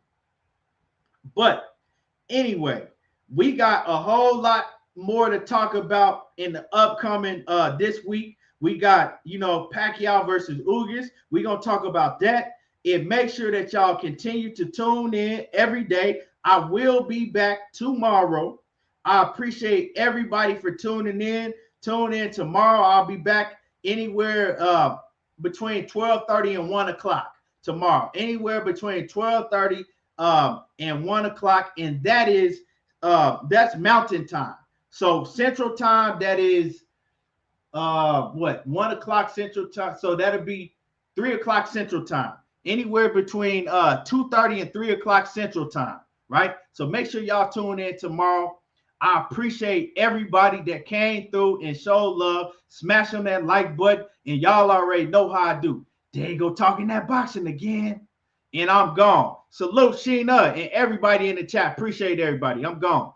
But anyway, we got a whole lot more to talk about in the upcoming this week. We got, you know, Pacquiao versus Ugas. We're going to talk about that. And make sure that y'all continue to tune in every day. I will be back tomorrow. I appreciate everybody for tuning in. Tune in tomorrow. I'll be back anywhere between 12:30 and 1 o'clock tomorrow. Anywhere between 12:30 and 1 o'clock. And that is, that's Mountain Time. So Central Time, that is 1 o'clock Central Time. So that'll be 3 o'clock Central Time. Anywhere between 2:30 and 3 o'clock Central Time, right? So make sure y'all tune in tomorrow. I appreciate everybody that came through and showed love. Smash on that like button, and y'all already know how I do. There you go, talking that boxing again, and I'm gone. Salute Sheena and everybody in the chat. Appreciate everybody. I'm gone.